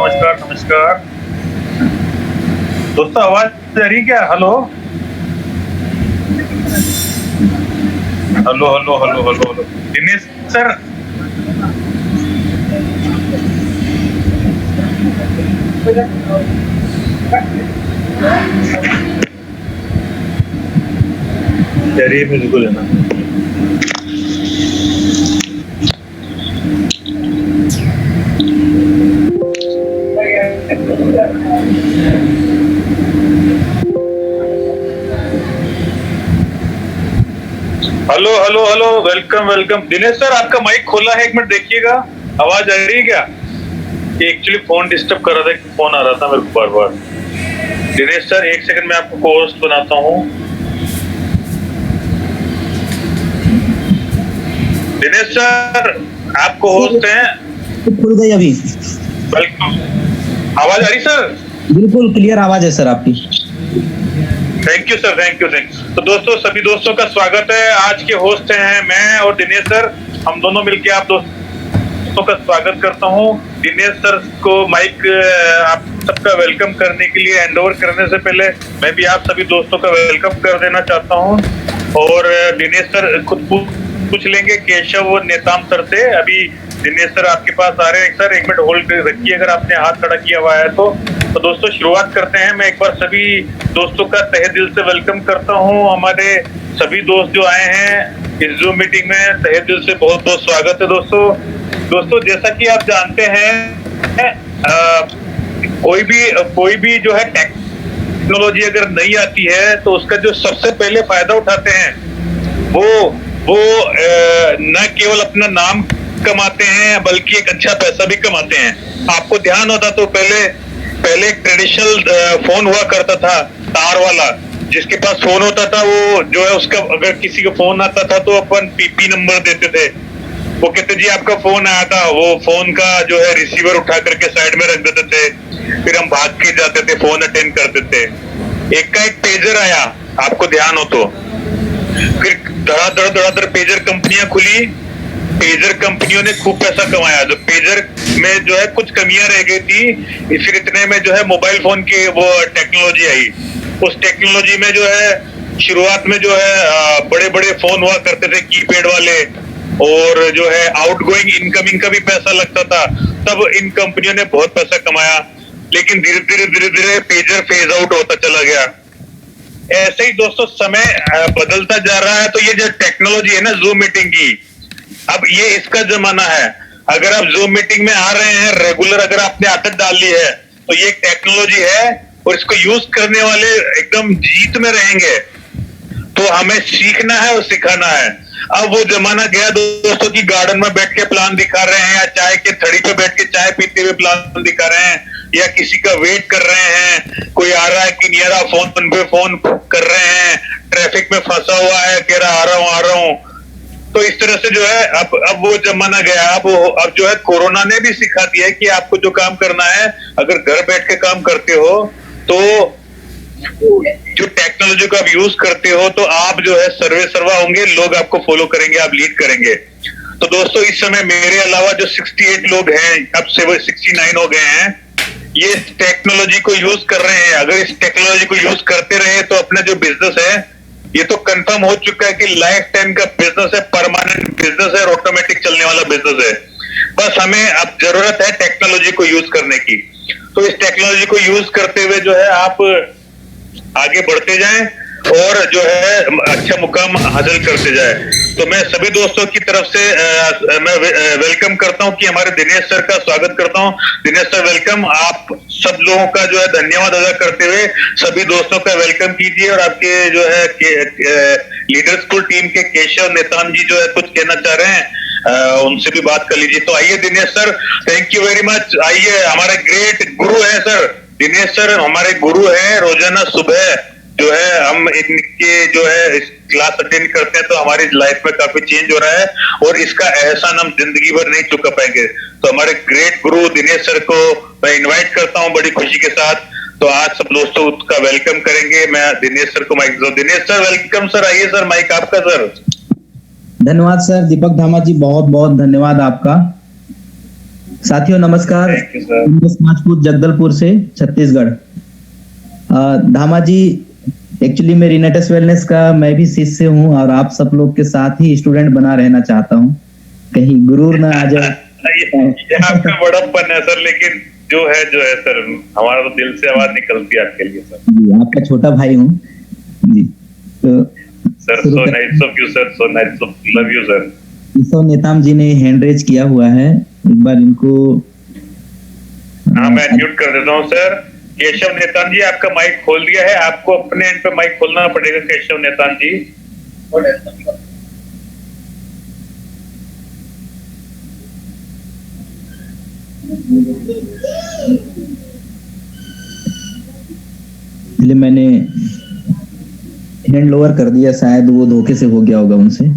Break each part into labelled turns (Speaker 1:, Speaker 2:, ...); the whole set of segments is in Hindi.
Speaker 1: नमस्कार नमस्कार। दोस्तों आवाज आ रही क्या? Hello hello hello hello hello hello Dinesh sir. चलिए मुझको लेना। Hello hello hello welcome welcome. Dinesh sir आपका माइक खोला है, एक मिनट देखिएगा। आवाज आ रही है क्या? एक्चुअली फोन डिस्टर्ब कर रहा था, फोन आ रहा था मेरे को बार बार। दिनेश सर एक सेकंड में आपको होस्ट बनाता हूँ। दिनेश सर आपको होस्ट हैं।
Speaker 2: खुल गई अभी।
Speaker 1: वेलकम। आवाज आ रही सर?
Speaker 2: बिल्कुल क्लियर आवाज है सर आपकी।
Speaker 1: Thank you sir, thank you thank you. तो दोस्तों सभी दोस्तों का स्वागत है। आज के होस्ट हैं मैं और दिनेश सर, हम दोनों मिलके आप दोस्तों का स्वागत करता हूं। दिनेश सर को माइक आप सबका वेलकम करने के लिए हैंड ओवर करने से पहले मैं भी आप सभी दोस्तों का वेलकम कर देना चाहता हूं। और दिनेश सर खुद पूछ लेंगे केशव नेताम सर से। अभी दिनेश सर आपके पास आ रहे हैं। सर एक मिनट होल्ड रखिए अगर आपने हाथ खड़ा किया हुआ है तो दोस्तों शुरुआत करते हैं। मैं एक बार सभी दोस्तों का तहे दिल से वेलकम करता हूं। हमारे सभी दोस्त जो आए हैं इस जूम मीटिंग में, तहे दिल से बहुत बहुत स्वागत है दोस्तों। जैसा कि आप जानते हैं कोई भी जो है टेक्नोलॉजी अगर नहीं आती है तो उसका जो सबसे पहले फायदा उठाते हैं वो न केवल अपना नाम कमाते हैं बल्कि एक अच्छा पैसा भी कमाते हैं। आपको ध्यान होता तो पहले एक ट्रेडिशनल फोन हुआ करता था, तार वाला। जिसके पास फोन होता था वो जो है उसका अगर किसी का फोन आता था तो अपन पीपी नंबर देते थे। वो कहते जी आपका फोन आया था, वो फोन का जो है रिसीवर उठा करके साइड में रख देते थे, फिर हम भाग के जाते थे, फोन अटेंड करते थे। एक का एक पेजर आया, आपको ध्यान हो तो। फिर धड़ाधड़ पेजर कंपनियां खुली, पेजर कंपनियों ने खूब पैसा कमाया। जो पेजर में जो है कुछ कमियां रह गई थी, फिर इतने में जो है मोबाइल फोन की वो टेक्नोलॉजी आई। उस टेक्नोलॉजी में जो है शुरुआत में जो है बड़े बड़े फोन हुआ करते थे कीपैड वाले, और जो है आउटगोइंग इनकमिंग का भी पैसा लगता था। तब इन कंपनियों ने बहुत पैसा कमाया, लेकिन धीरे धीरे पेजर फेज आउट होता चला गया। ऐसे ही दोस्तों समय बदलता जा रहा है। तो ये जो टेक्नोलॉजी है ना जूम मीटिंग की, अब ये इसका जमाना है। अगर आप जूम मीटिंग में आ रहे हैं रेगुलर, अगर आपने आदत डाल ली है तो ये एक टेक्नोलॉजी है और इसको यूज करने वाले एकदम जीत में रहेंगे। तो हमें सीखना है और सिखाना है। अब वो जमाना गया दोस्तों की गार्डन में बैठ के प्लान दिखा रहे हैं, या चाय के थड़ी पे बैठ के चाय पीते हुए प्लान दिखा रहे हैं, या किसी का वेट कर रहे हैं, कोई आ रहा है कि नहीं आ रहा, फोन पे फोन कर रहे हैं, ट्रैफिक में फंसा हुआ है कह रहा आ रहा हूं। तो इस तरह से जो है अब वो जमाना गया। अब जो है कोरोना ने भी सिखा दिया है कि आपको जो काम करना है, अगर घर बैठ के काम करते हो तो जो टेक्नोलॉजी को आप यूज करते हो तो आप जो है सर्वे सर्वा होंगे, लोग आपको फॉलो करेंगे, आप लीड करेंगे। तो दोस्तों इस समय मेरे अलावा जो 68 लोग हैं, अब से 69 हो गए हैं, ये टेक्नोलॉजी को यूज कर रहे हैं। अगर इस टेक्नोलॉजी को यूज करते रहे तो अपना जो बिजनेस है ये तो कंफर्म हो चुका है कि लाइफ टाइम का बिजनेस है, परमानेंट बिजनेस है, ऑटोमेटिक चलने वाला बिजनेस है। बस हमें अब जरूरत है टेक्नोलॉजी को यूज करने की। तो इस टेक्नोलॉजी को यूज करते हुए जो है आप आगे बढ़ते जाएं और जो है अच्छा मुकाम हासिल करते जाए। तो मैं सभी दोस्तों की तरफ से मैं वेलकम करता हूं कि हमारे दिनेश सर का स्वागत करता हूं। Dinesh sir welcome. आप सब लोगों का जो है धन्यवाद अदा करते हुए सभी दोस्तों का वेलकम कीजिए। और आपके जो है लीडर स्कूल टीम के केशव नेताम जी जो है कुछ कहना चाह रहे हैं, उनसे भी बात कर लीजिए। तो आइए Dinesh sir, thank you very much. आइए, हमारे ग्रेट गुरु है सर दिनेश सर, हमारे गुरु हैं। रोजाना सुबह जो है हम इनके जो है क्लास अटेंड करते हैं तो हमारी लाइफ में काफी चेंज हो रहा है, और इसका एहसान हम जिंदगी भर नहीं चुका पाएंगे। तो हमारे ग्रेट गुरु दिनेश सर को मैं इनवाइट करता हूं बड़ी खुशी के साथ। तो आज सब दोस्तों उसका वेलकम करेंगे। मैं दिनेश सर को माइक दूं। दिनेश सर वेलकम सर, आइए सर, माइक आपका सर।
Speaker 2: धन्यवाद सर दीपक धामा जी, बहुत बहुत धन्यवाद आपका। साथियों नमस्कार।
Speaker 1: Thank you sir.
Speaker 2: Rajput Jagdalpur से छत्तीसगढ़। धामा जी, एक्चुअली मैं रिनेटस वेलनेस का मैं भी शिष्य हूँ और आप सब लोग के साथ ही स्टूडेंट बना रहना चाहता हूँ, कहीं गुरूर ना आ जाए।
Speaker 1: ये आपका बड़प्पन है सर, लेकिन जो है सर, हमारा तो दिल से आवाज निकलती है आपके लिए सर।
Speaker 2: जी, आपका छोटा भाई हूँ जी। तो
Speaker 1: sir so nice of you sir, so nice of, love you sir.
Speaker 2: Keshav Netam ji ने हैंड रेज किया हुआ है, एक बार इनको।
Speaker 1: हाँ, मैं म्यूट कर देता हूँ सर। केशव नेतान जी, आपका माइक खोल दिया है, आपको अपने एंड पे माइक खोलना पड़ेगा केशव नेतान जी।
Speaker 2: इसलिए मैंने हैंड लोअर कर दिया, शायद वो धोखे से हो गया होगा उनसे।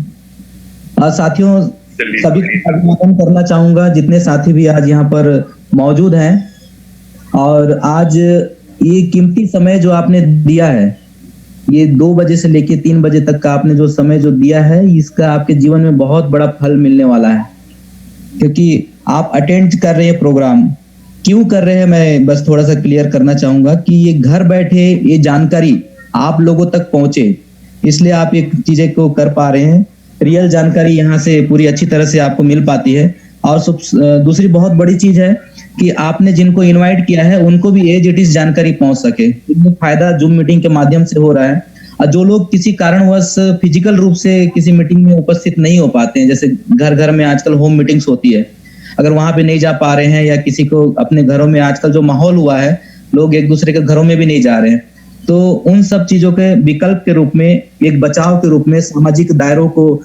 Speaker 2: साथियों, सभी को अभिवादन करना चाहूंगा जितने साथी भी आज यहाँ पर मौजूद हैं। और आज ये कीमती समय जो आपने दिया है, ये 2 बजे से लेके 3 बजे तक का आपने जो समय जो दिया है, इसका आपके जीवन में बहुत बड़ा फल मिलने वाला है। क्योंकि आप अटेंड कर रहे हैं प्रोग्राम, क्यों कर रहे हैं मैं बस थोड़ा सा क्लियर करना चाहूंगा कि ये घर बैठे ये जानकारी आप लोगों तक पहुंचे, इसलिए आप ये चीजें को कर पा रहे हैं। रियल जानकारी यहाँ से पूरी अच्छी तरह से आपको मिल पाती है। और दूसरी बहुत बड़ी चीज है कि आपने जिनको इनवाइट किया है उनको भी एज इट इज जानकारी पहुंच सके। इसमें फायदा जूम मीटिंग के माध्यम से हो रहा है। और जो लोग किसी कारणवश फिजिकल रूप से किसी मीटिंग में उपस्थित नहीं हो पाते हैं, जैसे घर घर में आजकल होम मीटिंग्स होती है, अगर वहां पे नहीं जा पा रहे हैं या किसी को अपने घरों में आजकल जो माहौल हुआ है, लोग एक दूसरे के घरों में भी नहीं जा रहे हैं, तो उन सब चीजों के विकल्प के रूप में, एक बचाव के रूप में, सामाजिक दायरों को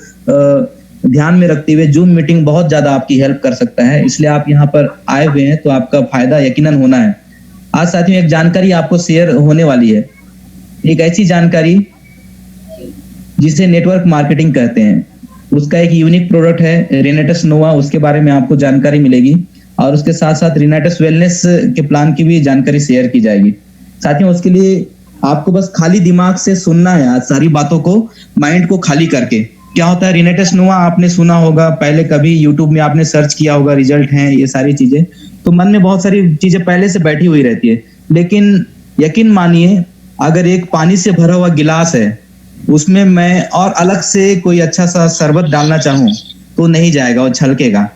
Speaker 2: ध्यान में रखते हुए जूम मीटिंग बहुत ज्यादा आपकी हेल्प कर सकता है। इसलिए आप यहाँ पर आए हुए हैं तो आपका फायदा यकीनन होना है। आज साथियों एक जानकारी आपको शेयर होने वाली है, एक ऐसी जानकारी जिसे नेटवर्क मार्केटिंग कहते हैं। उसका एक यूनिक प्रोडक्ट है रिनेटस नोवा, उसके बारे में आपको जानकारी मिलेगी और उसके साथ साथ रिनेटस वेलनेस के प्लान की भी जानकारी शेयर की जाएगी। साथियों उसके लिए आपको बस खाली दिमाग से सुनना है, आज सारी बातों को माइंड को खाली करके। क्या होता है रिनेटस नोवा, आपने सुना होगा पहले, कभी यूट्यूब में आपने सर्च किया होगा, रिजल्ट हैं ये सारी चीजें, तो मन में बहुत सारी चीजें पहले से बैठी हुई रहती है। लेकिन यकीन मानिए, अगर एक पानी से भरा हुआ गिलास है, उसमें मैं और अलग से कोई अच्छा सा शरबत डालना चाहूं तो नहीं जाएगा, वो छलकेगा।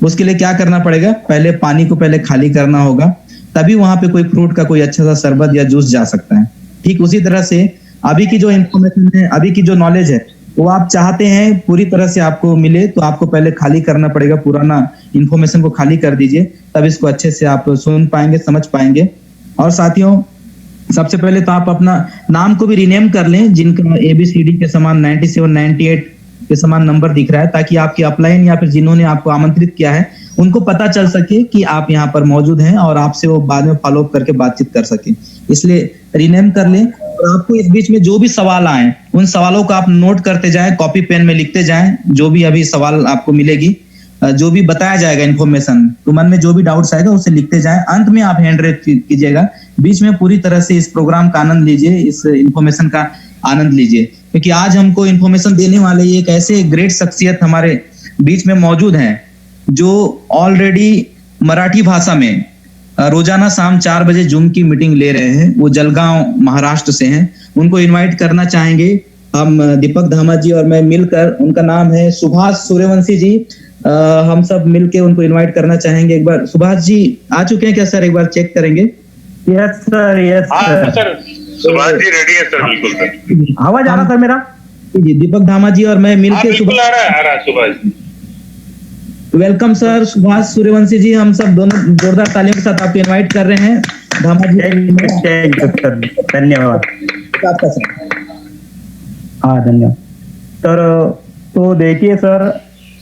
Speaker 2: उसके लिए क्या करना पड़ेगा, पहले पानी को पहले खाली करना होगा, तभी वहां पे कोई फ्रूट का कोई अच्छा सा शरबत या जूस जा सकता है। ठीक उसी तरह से अभी की जो इंफॉर्मेशन है, अभी की जो नॉलेज है, वो आप चाहते हैं पूरी तरह से आपको मिले, तो आपको पहले खाली करना पड़ेगा, पुराना इंफॉर्मेशन को खाली कर दीजिए, तब इसको अच्छे से आप सुन पाएंगे, समझ पाएंगे। और साथियों सबसे पहले तो आप अपना नाम को भी रिनेम कर लें, जिनका ABCD के समान 97, 98 के समान नंबर दिख रहा है, ताकि आपके अपलाइन या फिर जिन्होंने आपको आमंत्रित किया है उनको पता चल सके कि आप यहाँ पर मौजूद हैं और आपसे वो बाद में फॉलो अप करके बातचीत कर सके। इसलिए रिनेम कर लें। और आपको इस बीच में जो भी सवाल आए, उन सवालों को आप नोट करते जाएं, कॉपी पेन में लिखते जाएं। जो भी अभी सवाल आपको मिलेगी, जो भी बताया जाएगा इन्फॉर्मेशन, तो मन में जो भी डाउट्स आएगा उसे लिखते जाएं। अंत में आप हैंड रेज कीजिएगा। बीच में पूरी तरह से इस प्रोग्राम का आनंद लीजिए, इस इन्फॉर्मेशन का आनंद लीजिए, क्योंकि आज हमको इन्फॉर्मेशन देने वाले एक ऐसे ग्रेट शख्सियत हमारे बीच में मौजूद हैं, जो ऑलरेडी मराठी भाषा में रोजाना शाम 4 बजे जूम की मीटिंग ले रहे हैं। वो जलगांव महाराष्ट्र से हैं। उनको इनवाइट करना चाहेंगे हम, दीपक धामा जी और मैं मिलकर। उनका नाम है सुभाष सूर्यवंशी जी। हम सब मिलके उनको इनवाइट करना चाहेंगे। एक बार सुभाष जी आ चुके हैं क्या सर, एक बार चेक करेंगे?
Speaker 3: Yes sir, yes
Speaker 1: sir. Subhash ji ready है सर, बिल्कुल सर।
Speaker 3: आवाज आ रहा सर मेरा?
Speaker 2: जी, दीपक धामा जी और मैं मिलके
Speaker 1: बिल्कुल आ रहा है सुभाष जी।
Speaker 2: वेलकम सर सुभाष सूर्यवंशी जी। हम सब दोनों जोरदार तालियों के साथ आपको इनवाइट कर रहे हैं। धामा जी
Speaker 3: थैंक यू सर, धन्यवाद
Speaker 2: आपका सर।
Speaker 3: हाँ धन्यवाद सर। तो देखिए सर,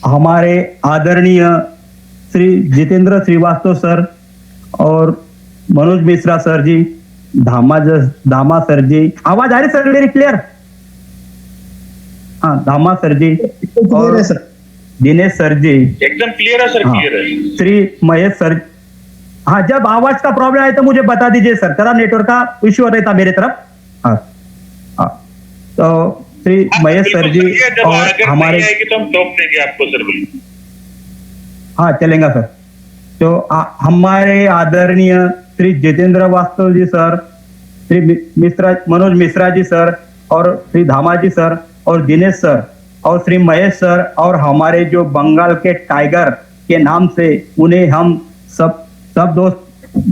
Speaker 3: हमारे आदरणीय श्री जितेंद्र श्रीवास्तव सर और मनोज मिश्रा सर जी, धामा सर जी, आवाज आ रही सर मेरी क्लियर? हाँ, धामा सर जी और दिनेश सर जी
Speaker 1: एकदम क्लियर है सर।
Speaker 3: हाँ,
Speaker 1: क्लियर है।
Speaker 3: श्री महेश सर। हाँ, जब आवाज का प्रॉब्लम आए तो मुझे बता दीजिए सर, थोड़ा नेटवर्क का इश्यू रहता मेरे तरफ। हाँ हाँ, तो श्री महेश सर जी और हमारे,
Speaker 1: तो हम टॉप देंगे आपको सर, बोलिए।
Speaker 3: हाँ चलेगा सर। तो हमारे आदरणीय श्री जितेंद्र वास्तव जी सर, श्री मनोज मिश्रा जी सर, और श्री धामाजी सर, और दिनेश सर, और श्री महेश सर, और हमारे जो बंगाल के टाइगर के नाम से उन्हें हम सब दोस्त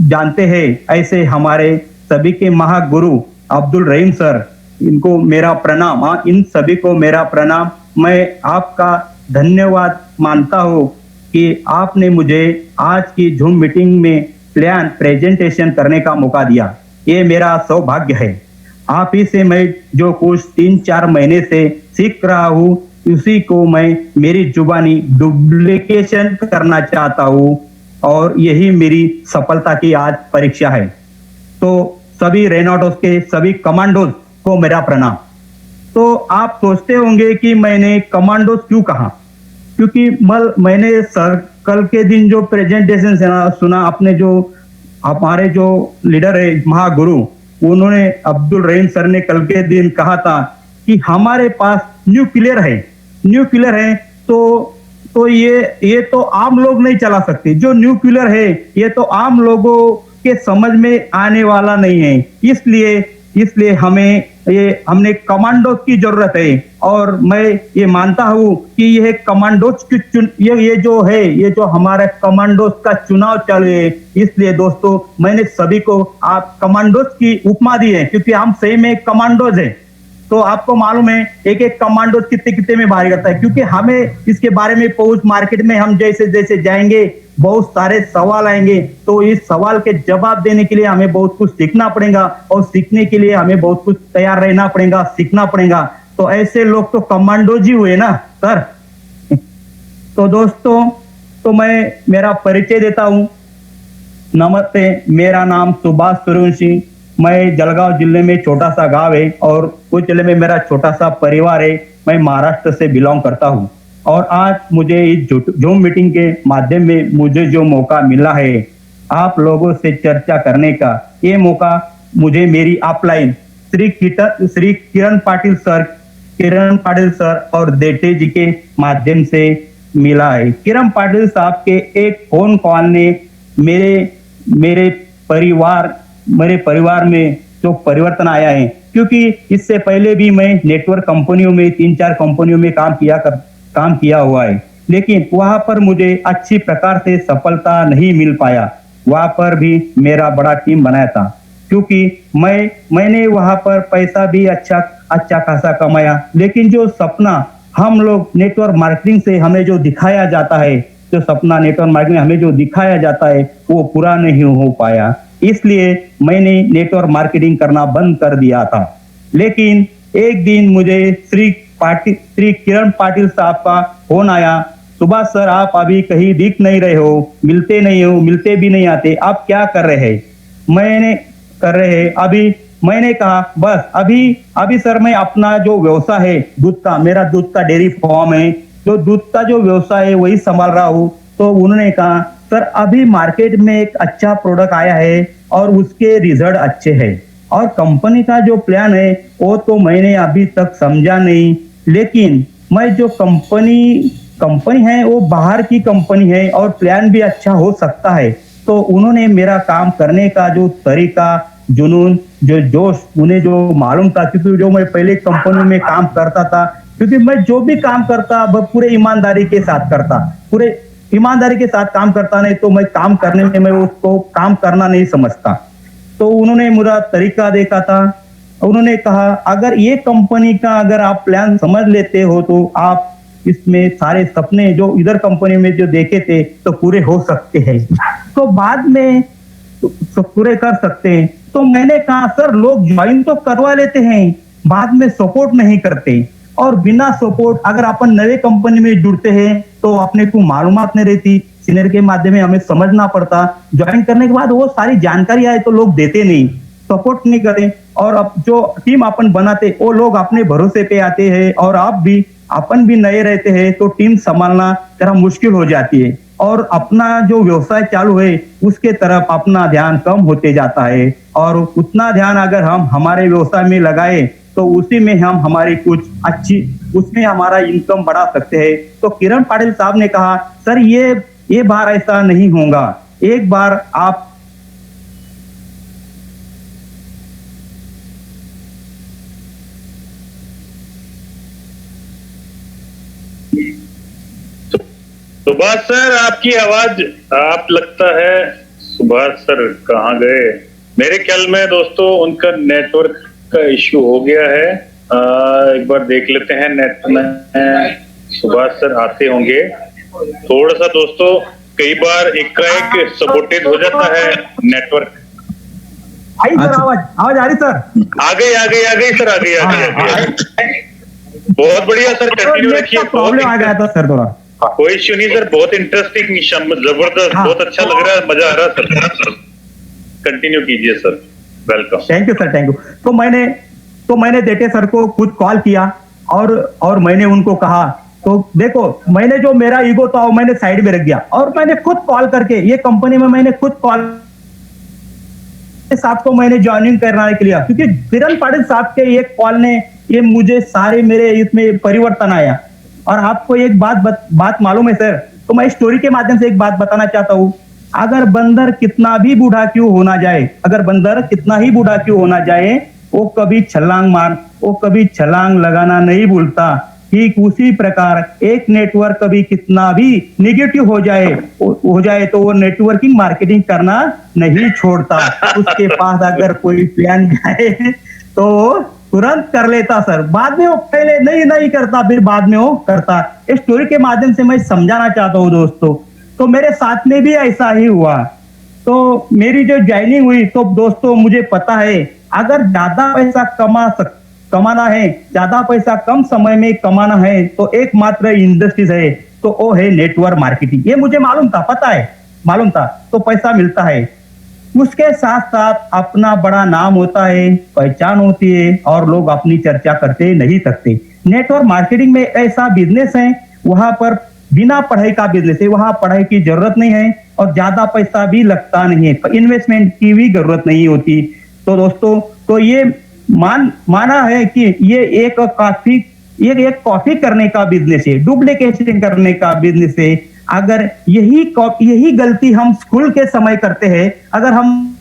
Speaker 3: जानते हैं, ऐसे हमारे सभी के महागुरु अब्दुल रहीम सर, इनको मेरा प्रणाम। हाँ, इन सभी को मेरा प्रणाम। मैं आपका धन्यवाद मानता हूँ कि आपने मुझे आज की जूम मीटिंग में प्लान प्रेजेंटेशन करने का मौका दिया। ये मेरा सौभाग्य है। आप ही से मैं जो कुछ 3-4 महीने से सीख रहा हूँ, उसी को मैं मेरी जुबानी डुप्लीकेशन करना चाहता हूँ, और यही मेरी सफलता की आज परीक्षा है। तो सभी रेनाडोस के सभी कमांडोज को मेरा प्रणाम। तो आप सोचते होंगे कि मैंने कमांडोज क्यों कहा, क्योंकि मैंने सर कल के दिन जो प्रेजेंटेशन सुना, अपने जो हमारे जो लीडर है महागुरु, उन्होंने अब्दुल रहीम सर ने कल के दिन कहा था कि हमारे पास न्यूक्लियर है, तो ये तो आम लोग नहीं चला सकते। जो न्यूक्लियर है ये तो आम लोगों के समझ में आने वाला नहीं है, इसलिए हमने कमांडोज की जरूरत है। और मैं ये मानता हूँ कि यह कमांडोज की ये जो हमारे कमांडोज का चुनाव चालू है, इसलिए दोस्तों मैंने सभी को आप कमांडोज की उपमा दी है, क्योंकि हम सही में कमांडोज है। तो आपको मालूम है एक कमांडोज कितने में भारी करता है, क्योंकि हमें इसके बारे में पहुंच मार्केट में हम जैसे जाएंगे बहुत सारे सवाल आएंगे, तो इस सवाल के जवाब देने के लिए हमें बहुत कुछ सीखना पड़ेगा, और सीखने के लिए हमें बहुत कुछ तैयार रहना पड़ेगा, सीखना पड़ेगा। तो ऐसे लोग तो कमांडोज ही हुए ना सर। तो दोस्तों, तो मैं मेरा परिचय देता हूँ। नमस्ते, मेरा नाम सुभाष सूर्यवंशी। मैं जलगांव जिले में छोटा सा गांव है, और उस जिले में मेरा छोटा सा परिवार है। मैं महाराष्ट्र से बिलोंग करता हूँ, और आज मुझे इस जूम मीटिंग के माध्यम में मुझे जो मौका मिला है आप लोगों से चर्चा करने का, ये मौका मुझे मेरी अपलाइन श्री किरण पाटिल सर और देटे जी के माध्यम से मिला है। किरण पाटिल साहब के एक फोन कॉल ने मेरे परिवार में जो परिवर्तन आया है, क्योंकि इससे पहले भी मैं नेटवर्क कंपनियों में 3-4 कंपनियों में काम किया हुआ है, लेकिन वहां पर मुझे अच्छी प्रकार से सफलता नहीं मिल पाया। वहां पर भी मेरा बड़ा टीम बनाया था, क्योंकि मैंने वहां पर पैसा भी अच्छा खासा कमाया, लेकिन जो सपना हम लोग नेटवर्क मार्केटिंग से हमें जो दिखाया जाता है, जो सपना नेटवर्क मार्केटिंग हमें जो दिखाया जाता है, वो पूरा नहीं हो पाया। इसलिए मैंने नेटवर्क मार्केटिंग करना बंद कर दिया था। लेकिन एक दिन मुझे श्री किरण पाटिल साहब का फोन आया, सुभाष सर आप अभी कहीं दिख नहीं रहे हो, मिलते भी नहीं आते, आप क्या कर रहे हैं? मैंने कहा बस अभी सर मैं अपना जो व्यवसाय है मेरा दूध का डेयरी फार्म है, जो दूध का जो व्यवसाय है वही संभाल रहा हूँ। तो उन्होंने कहा सर अभी मार्केट में एक अच्छा प्रोडक्ट आया है और उसके रिजल्ट अच्छे हैं, और कंपनी का जो प्लान है वो तो मैंने अभी तक समझा नहीं, लेकिन मैं जो कंपनी है वो बाहर की कंपनी है और प्लान भी अच्छा हो सकता है। तो उन्होंने मेरा काम करने का जो तरीका, जुनून, जो जोश उन्हें जो मालूम था, क्योंकि जो मैं पहले कंपनी में काम करता था, क्योंकि मैं जो भी काम करता वह पूरे ईमानदारी के साथ काम करता, नहीं तो मैं काम करने में मैं उसको काम करना नहीं समझता। तो उन्होंने मेरा तरीका देखा था, उन्होंने कहा अगर ये कंपनी का अगर आप प्लान समझ लेते हो तो आप इसमें सारे सपने जो इधर कंपनी में जो देखे थे तो पूरे हो सकते हैं, तो बाद में तो पूरे कर सकते हैं। तो मैंने कहा सर लोग ज्वाइन तो करवा लेते हैं, बाद में सपोर्ट नहीं करते, और बिना सपोर्ट अगर अपन नए कंपनी में जुड़ते हैं तो अपने को मालूमात नहीं रहती, सीनियर के माध्यम में हमें समझना पड़ता, ज्वाइन करने के बाद वो सारी जानकारी आए तो लोग देते नहीं, सपोर्ट नहीं करें, और अब जो टीम अपन बनाते वो लोग अपने भरोसे पे आते हैं, और अपन भी नए रहते हैं तो टीम संभालना जरा मुश्किल हो जाती है, और अपना जो व्यवसाय चालू है उसके तरफ अपना ध्यान कम होते जाता है, और उतना ध्यान अगर हम हमारे व्यवसाय में लगाए तो उसी में हम हमारी कुछ उसमें हमारा इनकम बढ़ा सकते हैं। तो किरण पाटिल साहब ने कहा सर ये बार ऐसा नहीं होगा। एक बार आप
Speaker 1: सुभाष सर, आपकी आवाज, आप लगता है सुभाष सर कहाँ गए? मेरे ख्याल में दोस्तों उनका नेटवर्क का इश्यू हो गया है। एक बार देख लेते हैं नेट में सुभाष सर आते होंगे। थोड़ा सा दोस्तों कई बार एकाएक सबोटेड हो जाता है नेटवर्क।
Speaker 3: आई सर, आवाज आ रही सर?
Speaker 1: आ गई सर, आ गई। बहुत बढ़िया सर, कंटिन्यू रखिए।
Speaker 3: प्रॉब्लम आ गया था सर थोड़ा।
Speaker 1: कोई इश्यू नहीं सर, बहुत इंटरेस्टिंग, जबरदस्त, बहुत अच्छा लग रहा है, मजा आ रहा है सर। कंटिन्यू कीजिए sir, welcome.
Speaker 3: Thank you sir, thank you. तो मैंने देटे सर को खुद कॉल किया और मैंने उनको कहा, तो देखो मैंने जो मेरा ईगो था वो मैंने साइड में रख दिया और मैंने खुद कॉल करके ये कंपनी में मैंने खुद कॉल साहब को मैंने ज्वाइनिंग करने के लिए, क्योंकि किरण पाटिल साहब के एक कॉल ने ये मुझे सारे मेरे इसमें परिवर्तन आया। और आपको एक बात मालूम है सर, तो मैं स्टोरी के माध्यम से एक बात बताना चाहता हूँ। अगर बंदर कितना भी बूढ़ा क्यों होना जाए, अगर बंदर कितना ही बूढ़ा क्यों होना जाए, वो कभी छलांग लगाना नहीं भूलता। ठीक उसी प्रकार एक नेटवर्क कभी कितना भी निगेटिव हो जाए तो वो नेटवर्किंग मार्केटिंग करना नहीं छोड़ता। उसके पास अगर कोई प्लान जाए तो तुरंत कर लेता सर, बाद में वो पहले नहीं करता, फिर बाद में वो करता। इस स्टोरी के माध्यम से मैं समझाना चाहता हूँ दोस्तों। तो मेरे साथ में भी ऐसा ही हुआ। तो मेरी जो ज्वाइनिंग हुई, तो दोस्तों मुझे पता है अगर ज्यादा पैसा कमाना है, ज्यादा पैसा कम समय में कमाना है, तो एकमात्र इंडस्ट्रीज है, तो वो है नेटवर्क मार्केटिंग। ये मुझे मालूम था, तो पैसा मिलता है। उसके साथ साथ अपना बड़ा नाम होता है, पहचान होती है और लोग अपनी चर्चा करते नहीं सकते। नेटवर्क मार्केटिंग में ऐसा बिजनेस है, वहां पर बिना पढ़ाई का बिजनेस है, वहां पढ़ाई की जरूरत नहीं है और ज्यादा पैसा भी लगता नहीं है, इन्वेस्टमेंट की भी जरूरत नहीं होती। तो दोस्तों, तो ये माना है कि ये एक कॉपी करने का बिजनेस है, डुप्लीकेशन करने का बिजनेस है। अगर यही गलती हम स्कूल के समय करते हैं, अगर हम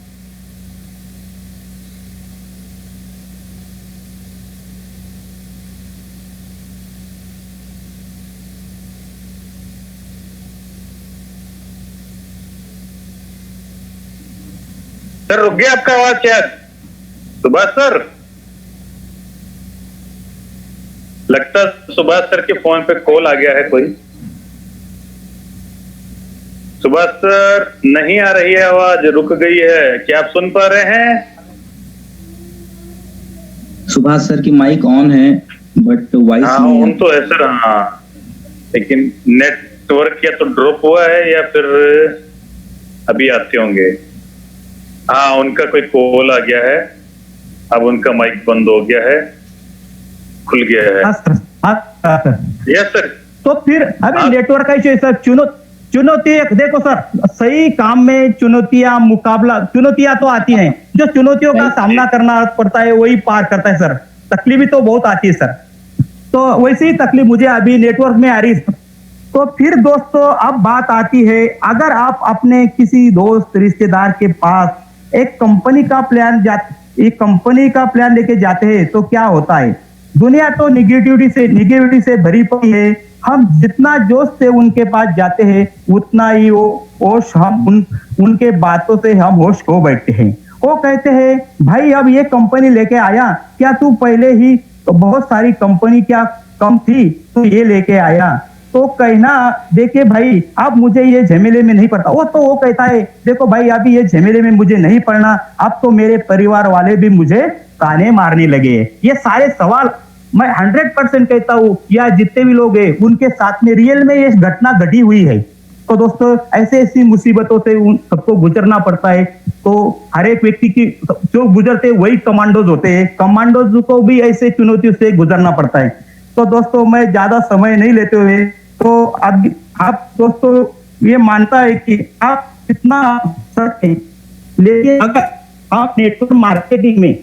Speaker 1: सर रुक गया आपका आवाज शायद। सुभाष सर, लगता सुभाष सर के फोन पे कॉल आ गया है कोई। सुभाष सर, नहीं आ रही है आवाज, रुक गई है, क्या आप सुन पा रहे हैं?
Speaker 2: सुभाष सर की माइक ऑन है बट वॉइस नहीं
Speaker 1: ऑन तो है सर। हाँ, लेकिन नेटवर्क या तो ड्रॉप हुआ है या फिर अभी आते होंगे। हाँ, उनका कोई कॉल आ गया है, अब उनका माइक बंद हो गया है, खुल गया है। Yes sir.
Speaker 3: तो फिर अभी नेटवर्क का इश्यू सर, चुनौती देखो सर, सही काम में चुनौतियां तो आती हैं, जो चुनौतियों का सामना करना पड़ता है वही पार करता है सर। तकलीफ तो बहुत आती है सर, तो वैसी ही तकलीफ मुझे अभी नेटवर्क में आ रही है। तो फिर दोस्तों अब बात आती है, अगर आप अपने किसी दोस्त रिश्तेदार के पास एक कंपनी का प्लान लेके जाते हैं तो क्या होता है? दुनिया तो निगेटिविटी से भरी पड़ी है। हम जितना जोश से उनके पास जाते हैं उतना ही होश हम उनके बातों से हम होश खो बैठते हैं। वो कहते हैं, भाई अब ये कंपनी लेके आया, क्या तू पहले ही तो बहुत सारी कंपनी क्या कम थी, तू ये लेके आया? तो कहना, देखिए भाई अब मुझे ये झमेले में नहीं पड़ता। वो कहता है, देखो भाई अभी ये झमेले में मुझे नहीं पड़ना, अब तो मेरे परिवार वाले भी मुझे ताने मारने लगे। ये सारे सवाल मैं 100% कहता हूँ, या जितने भी लोग हैं उनके साथ में रियल में ये घटना घटी हुई है। तो दोस्तों ऐसी मुसीबतों से उन सबको गुजरना पड़ता है। तो हर एक व्यक्ति की जो गुजरते वही कमांडोज होते हैं, कमांडोज को भी ऐसे चुनौतियों से गुजरना पड़ता है। तो दोस्तों मैं ज्यादा समय नहीं लेते हुए, तो अब आप दोस्तों ये मानता है कि आप कितना सच है, लेकिन अगर आप नेटवर्क मार्केटिंग में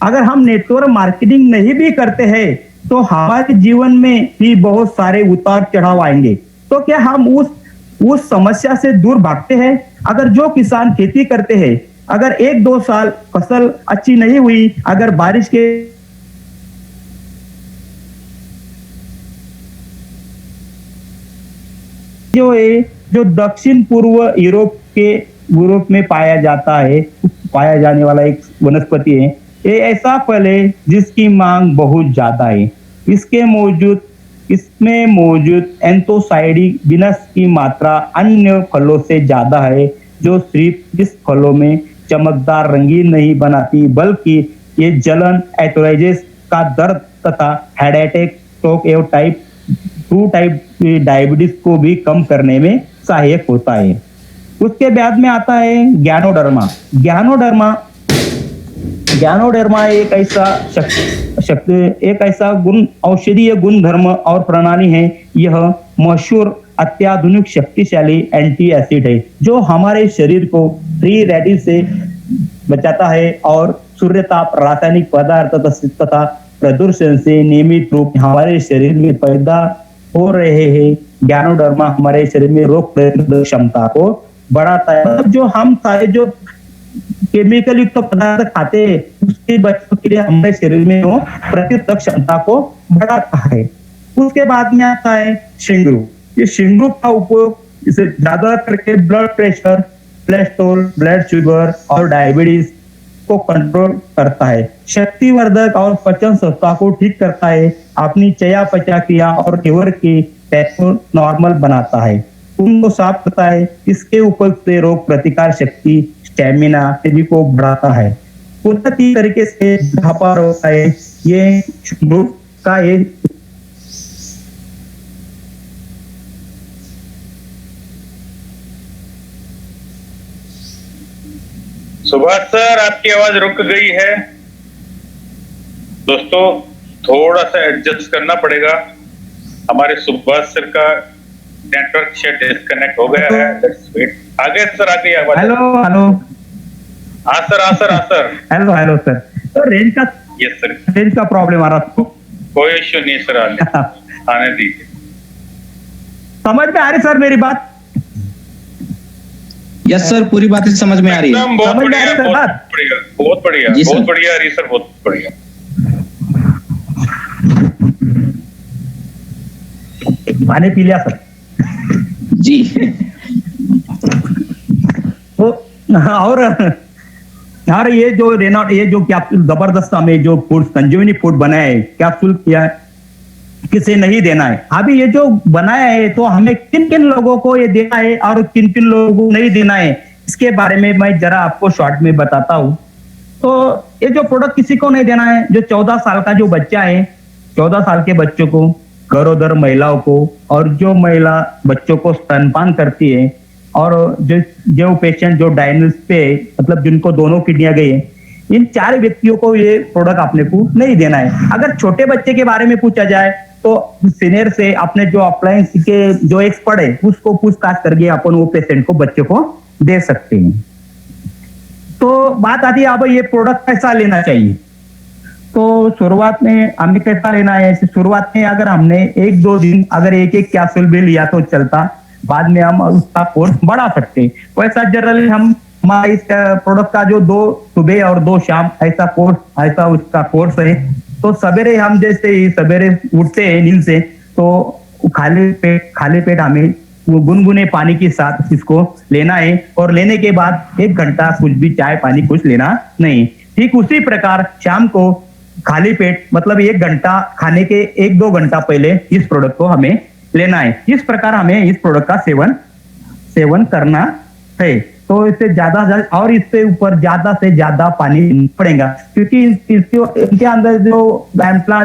Speaker 3: अगर हम नेटवर्क मार्केटिंग नहीं भी करते हैं तो हमारे जीवन में भी बहुत सारे उतार चढ़ाव आएंगे। तो क्या हम उस समस्या से दूर भागते हैं? अगर जो किसान खेती करते हैं, अगर 1-2 साल फसल अच्छी नहीं हुई, अगर बारिश के जो दक्षिण पूर्व यूरोप में पाया जाने वाला एक वनस्पति है, ये ऐसा फल है जिसकी मांग बहुत ज्यादा है। इसमें मौजूद एंथोसाइडिनस की मात्रा अन्य फलों से ज्यादा है, जो सिर्फ इस फलों में चमकदार रंगीन नहीं बनाती, बल्कि ये जलन, एथराइटिस का दर्द तथा हार्ट अटैक, स्ट्रोक एवं टाइप 2 डायबिटीज को भी कम करने में सहायक होता है। उसके बाद में आता है ज्ञानोडर्मा एक ऐसा औषधीय गुणधर्म और प्रणाली है। यह मशहूर अत्याधुनिक शक्तिशाली एंटी एसिड है, जो हमारे शरीर को फ्री रेडिकल से बचाता है और सूर्यताप, रासायनिक पदार्थ तथा प्रदूषण से नियमित रूप हमारे शरीर में पैदा हो रहे हैं। ज्ञानोडर्मा हमारे शरीर में रोग प्रतिरोधक क्षमता को बढ़ाता है। मतलब जो हम सारे जो केमिकल युक्त पदार्थ खाते हैं, उसके बच्चों के लिए हमारे शरीर में वो प्रतिरोधक क्षमता को बढ़ाता है। उसके बाद में आता है शिंगरू। ये शिंगरू का उपयोग इसे ज्यादा करके blood pressure, cholesterol, blood sugar और डायबिटीज को कंट्रोल करता है। शक्तिवर्धक और पाचन संस्था को ठीक करता है। अपनी चयापचय क्रिया और लिवर की को नॉर्मल बनाता है, उनको साफ करता है। इसके उपयोग से रोग प्रतिकार शक्ति, स्टेमिना सभी को बढ़ाता है। कुदरती तरीके से बुढ़ापा रोकता है। ये शिंगरू का एक
Speaker 1: सुभाष सर, आपकी आवाज रुक गई है। दोस्तों, थोड़ा सा एडजस्ट करना पड़ेगा। हमारे सुभाष सर का नेटवर्क से डिस्कनेक्ट हो गया है। Let's wait. आगे सर, आगे आवाज।
Speaker 3: हेलो।
Speaker 1: हाँ सर।
Speaker 3: Hello sir. तो रेंज का प्रॉब्लम आ रहा था।
Speaker 1: कोई इश्यू नहीं सर, आने दीजिए।
Speaker 3: समझ में आ रही सर मेरी बात?
Speaker 2: यस सर, पूरी बातें समझ में आ रही है।
Speaker 1: एकदम बहुत बढ़िया रही सर, बहुत बढ़िया।
Speaker 3: पानी पी लिया सर
Speaker 2: जी।
Speaker 3: तो और ये जो कैप्सूल जबरदस्त हमें जो फूड संजीवनी फूड बनाया है, कैप्सूल किया है, किसे नहीं देना है। अभी ये जो बनाया है तो हमें किन किन लोगों को ये देना है और किन किन लोगों को नहीं देना है, इसके बारे में मैं जरा आपको शॉर्ट में बताता हूँ। तो ये जो प्रोडक्ट किसी को नहीं देना है, जो 14 साल का जो बच्चा है, 14 साल के बच्चों को, गरोदर महिलाओं को, और जो महिला बच्चों को स्तनपान करती है, और जो पेशेंट जो डायलिसिस पे, मतलब जिनको दोनों किडनियां गई है, इन 4 व्यक्तियों को ये प्रोडक्ट आपने को नहीं देना है। अगर छोटे बच्चे के बारे में पूछा जाए तो सीनियर से अपने जो अप्लायंस के जो एक्सपर्ट है उसको पूछताछ करके अपन वो पेशेंट को, बच्चे को दे सकते हैं। तो बात आती है अब ये प्रोडक्ट कैसा लेना चाहिए। तो शुरुआत में हमें कैसा लेना है, शुरुआत में अगर हमने 1-2 दिन अगर एक कैप्सूल भी लिया तो चलता, बाद में हम उसका कोर्स बढ़ा सकते हैं। वैसा जनरली हम हमारा इस प्रोडक्ट का जो 2 सुबह और 2 शाम ऐसा उसका कोर्स है। तो सवेरे हम जैसे ही सवेरे उठते हैं नींद से, तो खाली पेट हमें गुनगुने पानी के साथ इसको लेना है, और लेने के बाद 1 घंटा कुछ भी चाय पानी कुछ लेना नहीं। ठीक उसी प्रकार शाम को खाली पेट, मतलब 1 घंटा खाने के 1-2 घंटा पहले इस प्रोडक्ट को हमें लेना है। इस प्रकार हमें इस प्रोडक्ट का सेवन करना है। तो इससे ज्यादा और इससे ऊपर ज्यादा से ज्यादा पानी पड़ेगा, क्योंकि इनके अंदर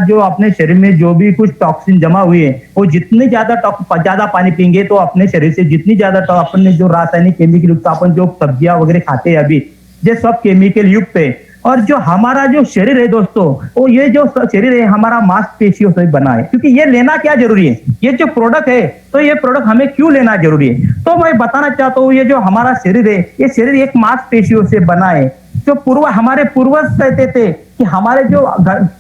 Speaker 3: जो अपने शरीर में जो भी कुछ टॉक्सिन जमा हुई है, वो जितने ज्यादा पानी पीएंगे तो अपने शरीर से जितनी ज्यादा अपने जो रासायनिक केमिकल युक्त अपन जो सब्जियां वगैरह खाते हैं अभी, ये सब केमिकल युक्त है। और जो हमारा जो शरीर है दोस्तों, वो ये जो शरीर है हमारा मांसपेशियों से बना है। क्योंकि ये लेना क्या जरूरी है, ये जो प्रोडक्ट है, तो ये प्रोडक्ट हमें क्यों लेना जरूरी है, तो मैं बताना चाहता हूँ। ये जो हमारा शरीर है, ये शरीर एक मांसपेशियों से बना है। जो हमारे पूर्वज कहते थे कि हमारे जो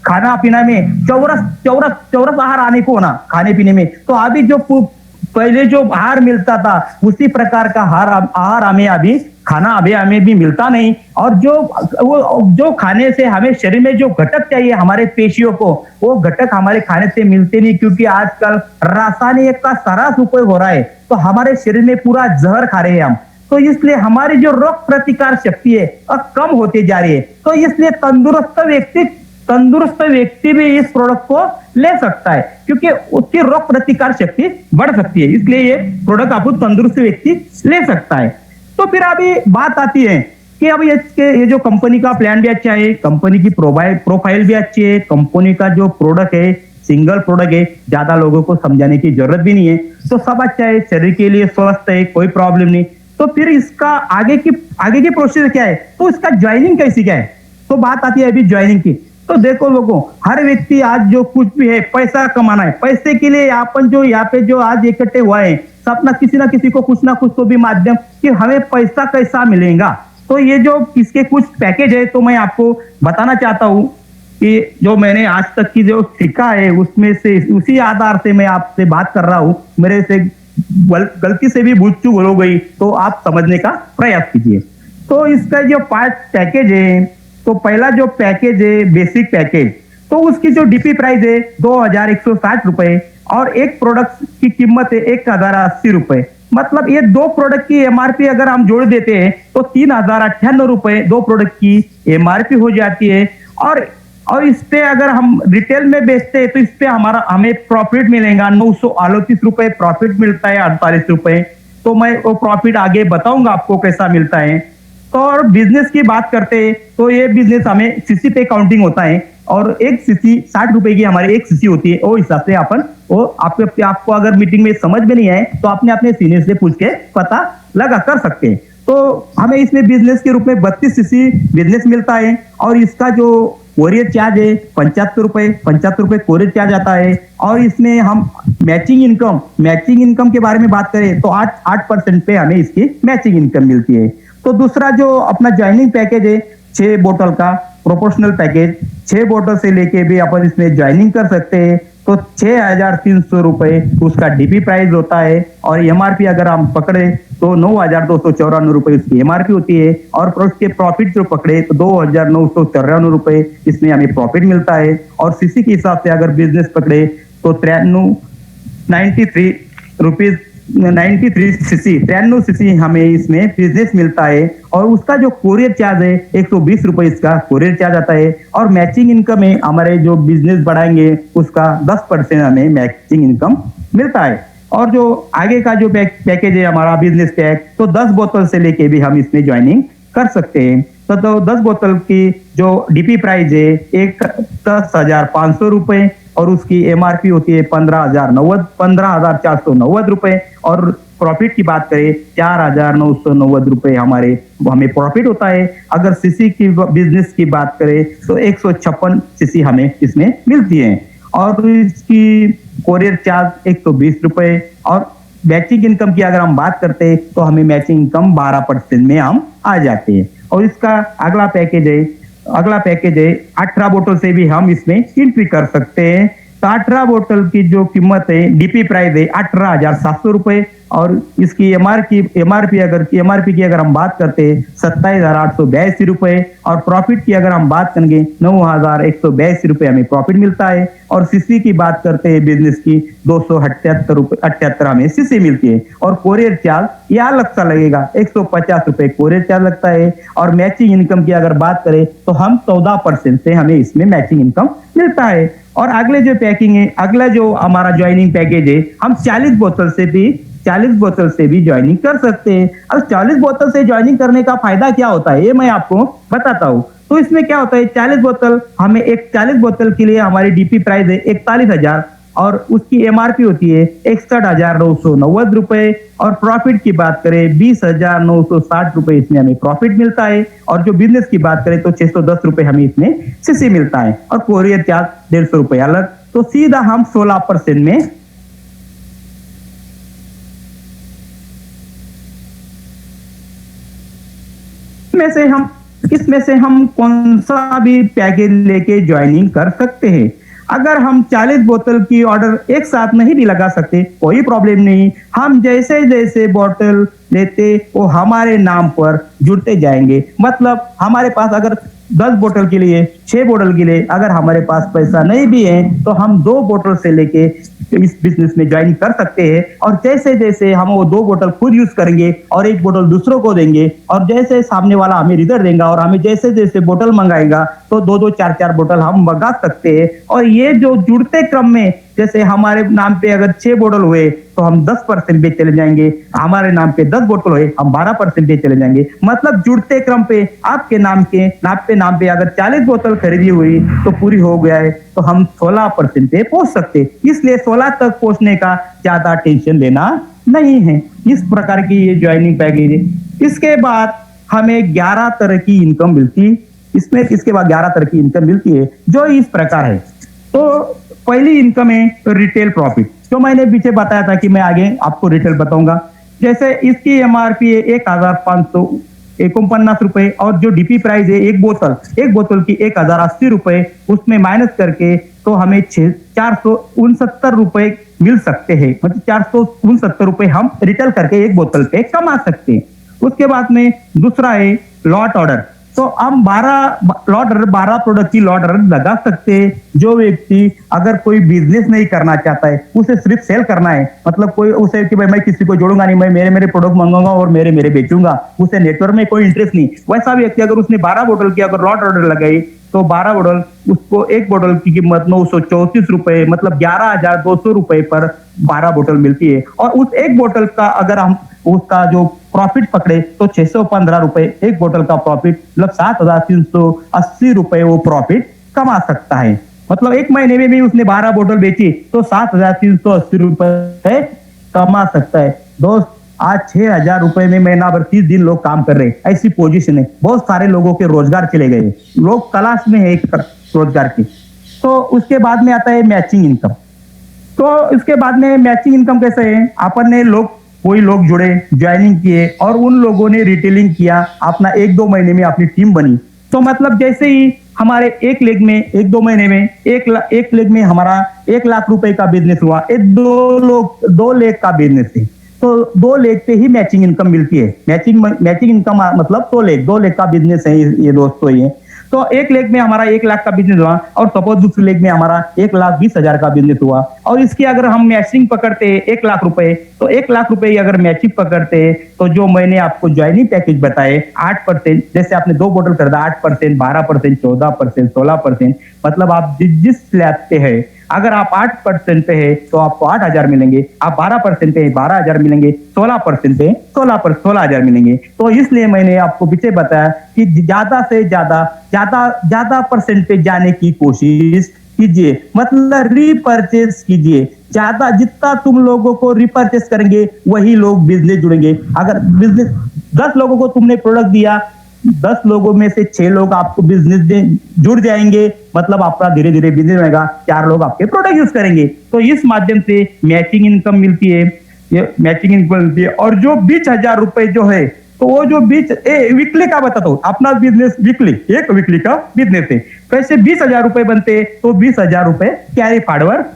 Speaker 3: खाना पीना में चौरस आहार आने को ना, खाने पीने में, तो अभी जो पहले जो आहार मिलता था उसी प्रकार का आहार हमें अभी खाना अभी हमें भी मिलता नहीं। और जो खाने से हमें शरीर में जो घटक चाहिए हमारे पेशियों को, वो घटक हमारे खाने से मिलते नहीं, क्योंकि आजकल रासायनिक का सर्रास उपयोग हो रहा है। तो हमारे शरीर में पूरा जहर खा रहे हैं हम, तो इसलिए हमारी जो रोग प्रतिकार शक्ति है कम होती जा रही है। तो इसलिए तंदुरुस्त व्यक्ति भी इस प्रोडक्ट को ले सकता है, क्योंकि उसकी रोग प्रतिकार शक्ति बढ़ सकती है। इसलिए ये प्रोडक्ट आपको तंदुरुस्त व्यक्ति ले सकता है। तो फिर अभी बात आती है कि अब ये जो कंपनी का प्लान भी अच्छा है, कंपनी की प्रोफाइल भी अच्छी है, कंपनी का जो प्रोडक्ट है सिंगल प्रोडक्ट है, ज्यादा लोगों को समझाने की जरूरत भी नहीं है, तो सब अच्छा है, शरीर के लिए स्वस्थ है, कोई प्रॉब्लम नहीं। तो फिर इसका आगे की प्रोसेस क्या है, तो इसका ज्वाइनिंग कैसी क्या है। तो बात आती है अभी ज्वाइनिंग की। तो देखो लोगों, हर व्यक्ति आज जो कुछ भी है पैसा कमाना है, पैसे के लिए अपन जो यहाँ पे जो आज इकट्ठे हुआ है सब ना किसी को कुछ ना कुछ तो भी माध्यम कि हमें पैसा कैसा मिलेगा। तो ये जो इसके कुछ पैकेज है तो मैं आपको बताना चाहता हूँ कि जो मैंने आज तक की जो सीखा है उसमें से उसी आधार से मैं आपसे बात कर रहा हूँ। मेरे से गलती से भी भूल चूक हो गई तो आप समझने का प्रयास कीजिए। तो इसका जो 5 पैकेज है, तो पहला जो पैकेज है बेसिक पैकेज, तो उसकी जो डीपी प्राइस है 2160 रुपए और एक प्रोडक्ट की कीमत है 1080 रुपए। मतलब ये 2 प्रोडक्ट की एमआरपी अगर हम जोड़ देते हैं तो 3098 रुपए 2 प्रोडक्ट की एमआरपी हो जाती है। और इस पे अगर हम रिटेल में बेचते हैं तो इस पे हमें प्रॉफिट मिलेगा 938 रुपए प्रॉफिट मिलता है, 48 रुपए। तो मैं वो प्रॉफिट आगे बताऊंगा आपको कैसा मिलता है। तो और बिजनेस की बात करते हैं तो ये बिजनेस हमें सीसी पे काउंटिंग होता है और एक सीसी 60 रुपए की हमारी एक सीसी होती है। वो हिसाब से आपको अगर मीटिंग में समझ में नहीं आए तो आपने अपने सीनियर से पूछ के पता लगा कर सकते हैं। तो हमें इसमें बिजनेस के रूप में 32 सीसी बिजनेस मिलता है और इसका जो कोरियर चार्ज है 75 रुपए कोरियर चार्ज आता है। और इसमें हम मैचिंग इनकम के बारे में बात करें तो 8% पे हमें इसकी मैचिंग इनकम मिलती है। तो दूसरा जो अपना ज्वाइनिंग पैकेज है 6 बोतल का प्रोपोर्शनल पैकेज, 6 बोतल से लेके भी अपन इसमें ज्वाइनिंग कर सकते हैं। तो 6300 रुपए उसका डीपी प्राइस होता है और एमआरपी अगर हम पकड़े तो 9294 रुपए उसकी एमआरपी होती है। और उसके प्रॉफिट जो पकड़े तो 2994 रुपए इसमें हमें प्रॉफिट मिलता है। और सीसी के हिसाब से अगर बिजनेस पकड़े तो 93 सीसी हमें इसमें बिजनेस मिलता है। और उसका जो कोरियर चार्ज है 120 रुपए इसका कोरियर चार्ज आता है। और मैचिंग इनकम है हमारे जो बिजनेस बढ़ाएंगे उसका 10% हमें मैचिंग इनकम मिलता है। और जो आगे का जो पैकेज है हमारा बिजनेस पैक, तो 10 बोतल से लेके भी हम इसमें ज्वाइनिंग कर सकते हैं। तो 10 बोतल की जो डीपी प्राइस है 10,500 रुपए और उसकी एमआरपी होती है 15,490 रुपए। और प्रॉफिट की बात करें 4,990 रुपए हमें प्रॉफिट होता है। अगर सीसी की बिजनेस की बात करें तो 156 सीसी हमें इसमें मिलती है। और इसकी कोरियर चार्ज 120 रुपए। और मैचिंग इनकम की अगर हम बात करते हैं तो हमें मैचिंग इनकम 12% में हम आ जाते हैं। और इसका अगला पैकेज है 18 बोतल से भी हम इसमें एंट्री कर सकते हैं। तो 18 बोतल की जो कीमत है डीपी प्राइस है 18,700 रुपए। और इसकी एमआरपी की अगर हम बात करते हैं 27,882 रुपए। और प्रॉफिट की अगर हम बात करेंगे 9,182 रुपए हमें प्रॉफिट मिलता है। और सीसी की बात करते हैं बिजनेस की 278 हमें सीसी मिलती है। और कोरियर चार्ज यह अलग सा लगेगा 150 रुपए कोरियर चार्ज लगता है। और मैचिंग इनकम की अगर बात करें तो हम 14% से हमें इसमें मैचिंग इनकम मिलता है। और अगले जो पैकिंग है, अगला जो हमारा ज्वाइनिंग पैकेज है, हम 40 बोतल से भी ज्वाइनिंग कर सकते हैं। अब 40 बोतल से ज्वाइनिंग करने का फायदा क्या होता है ये मैं आपको बताता हूँ। तो इसमें क्या होता है 40 बोतल के लिए हमारी डीपी प्राइस है 41,000 और उसकी एमआरपी होती है 61,990 रुपए। और प्रॉफिट की बात करें 20,960 रुपए इसमें हमें प्रॉफिट मिलता है। और जो बिजनेस की बात करें तो 610 रुपए हमें इसमें सीसी मिलता है। और कोरियर चार्ज 150 रुपए अलग। तो सीधा हम 16% में इसमें से हम कौन सा भी पैकेज लेके ज्वाइनिंग कर सकते हैं। अगर हम 40 बोतल की ऑर्डर एक साथ नहीं भी लगा सकते कोई प्रॉब्लम नहीं, हम जैसे जैसे बोतल लेते वो हमारे नाम पर जुड़ते जाएंगे। मतलब हमारे पास अगर 10 बोतल के लिए 6 बोतल के लिए अगर हमारे पास पैसा नहीं भी है तो हम 2 बोतल से लेके इस बिजनेस में ज्वाइन कर सकते हैं। और जैसे जैसे हम वो 2 बोतल खुद यूज करेंगे और 1 बोतल दूसरों को देंगे और जैसे सामने वाला हमें रिजल्ट देगा और हमें जैसे जैसे बोतल मंगाएगा तो 2-2 4-4 बोतल हम मंगा सकते हैं। और ये जो जुड़ते क्रम में जैसे हमारे नाम पे अगर 6 बोतल हुए तो हम 10% पे चले जाएंगे, हमारे नाम पे 10 बोतल हुए हम 12% पे चले जाएंगे। मतलब जुड़ते क्रम पे आपके नाम पे अगर 40 बोतल खरीदी हुई तो पूरी हो गया है तो हम 16% पे पहुंच सकते। इसलिए 16 तक पहुंचने का ज्यादा टेंशन लेना नहीं है। इस प्रकार की ये ज्वाइनिंग पैकेज है। इसके बाद हमें 11 तरह की इनकम मिलती है। इसके बाद 11 तरह की इनकम मिलती है जो इस प्रकार है। तो पहली इनकम है रिटेल प्रॉफिट, जो मैंने पीछे बताया था कि मैं आगे आपको रिटेल बताऊंगा। जैसे इसकी एमआरपी है 1549 रुपए और जो डीपी प्राइस है एक बोतल की 1080 रुपए, उसमें माइनस करके तो हमें 469 रुपए मिल सकते हैं। मतलब 469 रुपए हम रिटेल करके एक बोतल पे कमा सकते हैं। उसके बाद में दूसरा है लॉट ऑर्डर। तो हम 12 प्रोडक्ट की लॉट ऑर्डर लगा सकते हैं। जो व्यक्ति अगर कोई बिजनेस नहीं करना चाहता है, उसे सिर्फ सेल करना है, मतलब कोई उसे कि भाई मैं किसी को जोड़ूंगा नहीं, मैं मेरे प्रोडक्ट मंगाऊंगा और मेरे बेचूंगा, उसे नेटवर्क में कोई इंटरेस्ट नहीं, वैसा व्यक्ति अगर उसने 12 बोतल की अगर लॉट ऑर्डर लगाई तो 12 बोतल उसको एक बोतल की कीमत 934 रुपए, मतलब 11,200 रुपए पर 12 बोतल मिलती है। और उस एक बोतल का अगर हम उसका जो प्रॉफिट पकड़े तो 615 रुपए एक बोतल का प्रॉफिट, मतलब 7,380 रुपए वो प्रॉफिट कमा सकता है। मतलब एक महीने में भी उसने 12 बोतल बेची तो 7,380 रुपए कमा सकता है। दोस्त आज 6,000 रुपए में महीना भर 30 दिन लोग काम कर रहे हैं, ऐसी पोजीशन है। बहुत सारे लोगों के रोजगार चले गए, लोग तलाश में है एक रोजगार की। तो उसके बाद में आता है मैचिंग इनकम। तो इसके बाद में मैचिंग इनकम कैसे है, अपन ने कोई लोग जुड़े, ज्वाइनिंग किए और उन लोगों ने रिटेलिंग किया, अपना 1-2 महीने में अपनी टीम बनी। तो मतलब जैसे ही हमारे एक लेग में 1-2 महीने में एक लेग में हमारा 1 लाख रुपए का बिजनेस हुआ, 2 लेग का बिजनेस है तो 2 लेग पे ही मैचिंग इनकम मिलती है। मैचिंग इनकम मतलब 2 लेग का बिजनेस है ये दोस्तों। ये तो एक लेग में हमारा 1 लाख का बिजनेस हुआ और सपोज दूसरे लेग में हमारा 1,20,000 का बिजनेस हुआ। और इसकी अगर हम मैचिंग पकड़ते हैं 1 लाख रुपए, तो 1 लाख रुपए अगर मैचिंग पकड़ते हैं तो जो मैंने आपको ज्वाइनिंग पैकेज बताए 8%, जैसे आपने 2 बोतल खरीदा 8%, 12%, 14%, 16%, मतलब आप जिस स्लैब पे है अगर आप 8% पे है तो आपको 8,000 मिलेंगे, आप 12% पे है 12,000 मिलेंगे, 16% पे 16,000 मिलेंगे। तो इसलिए मैंने आपको पीछे बताया कि ज्यादा से ज्यादा परसेंटेज जाने की कोशिश कीजिए, मतलब रीपर्चेस कीजिए। ज्यादा जितना तुम लोगों को रिपर्चेस करेंगे वही लोग बिजनेस जुड़ेंगे। अगर बिजनेस 10 लोगों को तुमने प्रोडक्ट दिया, 10 लोगों में से 6 लोग आपको बिजनेस में जुड़ जाएंगे, मतलब आपका धीरे धीरे बिजनेस रहेगा, 4 लोग आपके प्रोडक्ट यूज करेंगे। तो इस माध्यम से मैचिंग इनकम मिलती है, ये मैचिंग इनकम मिलती है। और जो 20,000 रुपए जो है तो वो जो वीकली का बताता हूँ, अपना बिजनेस एक वीकली का बिजनेस है, कैसे 20,000 रुपए बनते तो 20,000 रुपए कैरी फॉरवर्ड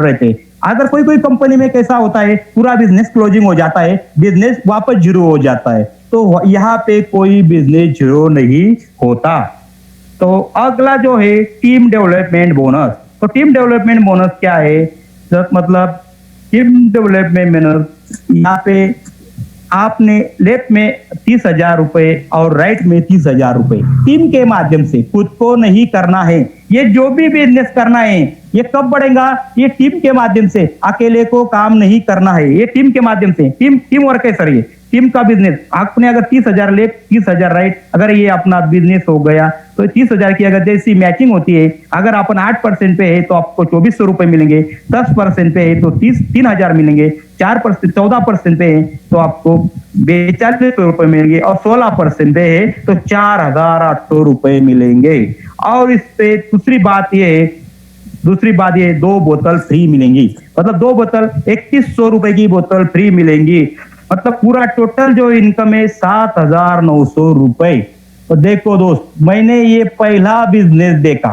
Speaker 3: रहते। अगर कोई कंपनी में कैसा होता है पूरा बिजनेस क्लोजिंग हो जाता है, बिजनेस वापस जीरो हो जाता है, तो यहाँ पे कोई बिजनेस जीरो नहीं होता। तो अगला जो है टीम डेवलपमेंट बोनस। तो टीम डेवलपमेंट बोनस क्या है, मतलब टीम डेवलपमेंट बोनस यहाँ पे आपने लेफ्ट में 30,000 रुपए और राइट में 30,000 रुपए टीम के माध्यम से, खुद को नहीं करना है। ये जो भी बिजनेस करना है ये कब बढ़ेगा, ये टीम के माध्यम से, अकेले को काम नहीं करना है, ये टीम के माध्यम से, टीम वर्क है सर, ये टीम का बिजनेस। आपने अगर 30,000 लेफ्ट 30,000 राइट, अगर ये अपना बिजनेस हो गया तो 30,000 की अगर जैसी मैचिंग होती है, अगर अपन 8% पे है तो आपको 2,400 रुपए मिलेंगे, 10% पे है तो 3,000 मिलेंगे, 14% पे है तो आपको 4,500 रुपए मिलेंगे और 16% पे है तो 4,800 रुपए मिलेंगे। और इस पे दूसरी बात ये 2 बोतल फ्री मिलेंगी, मतलब 2 बोतल 3,100 रुपए की बोतल फ्री मिलेंगी, मतलब पूरा टोटल जो इनकम है 7,900 रुपए। तो देखो दोस्त, मैंने ये पहला बिजनेस देखा,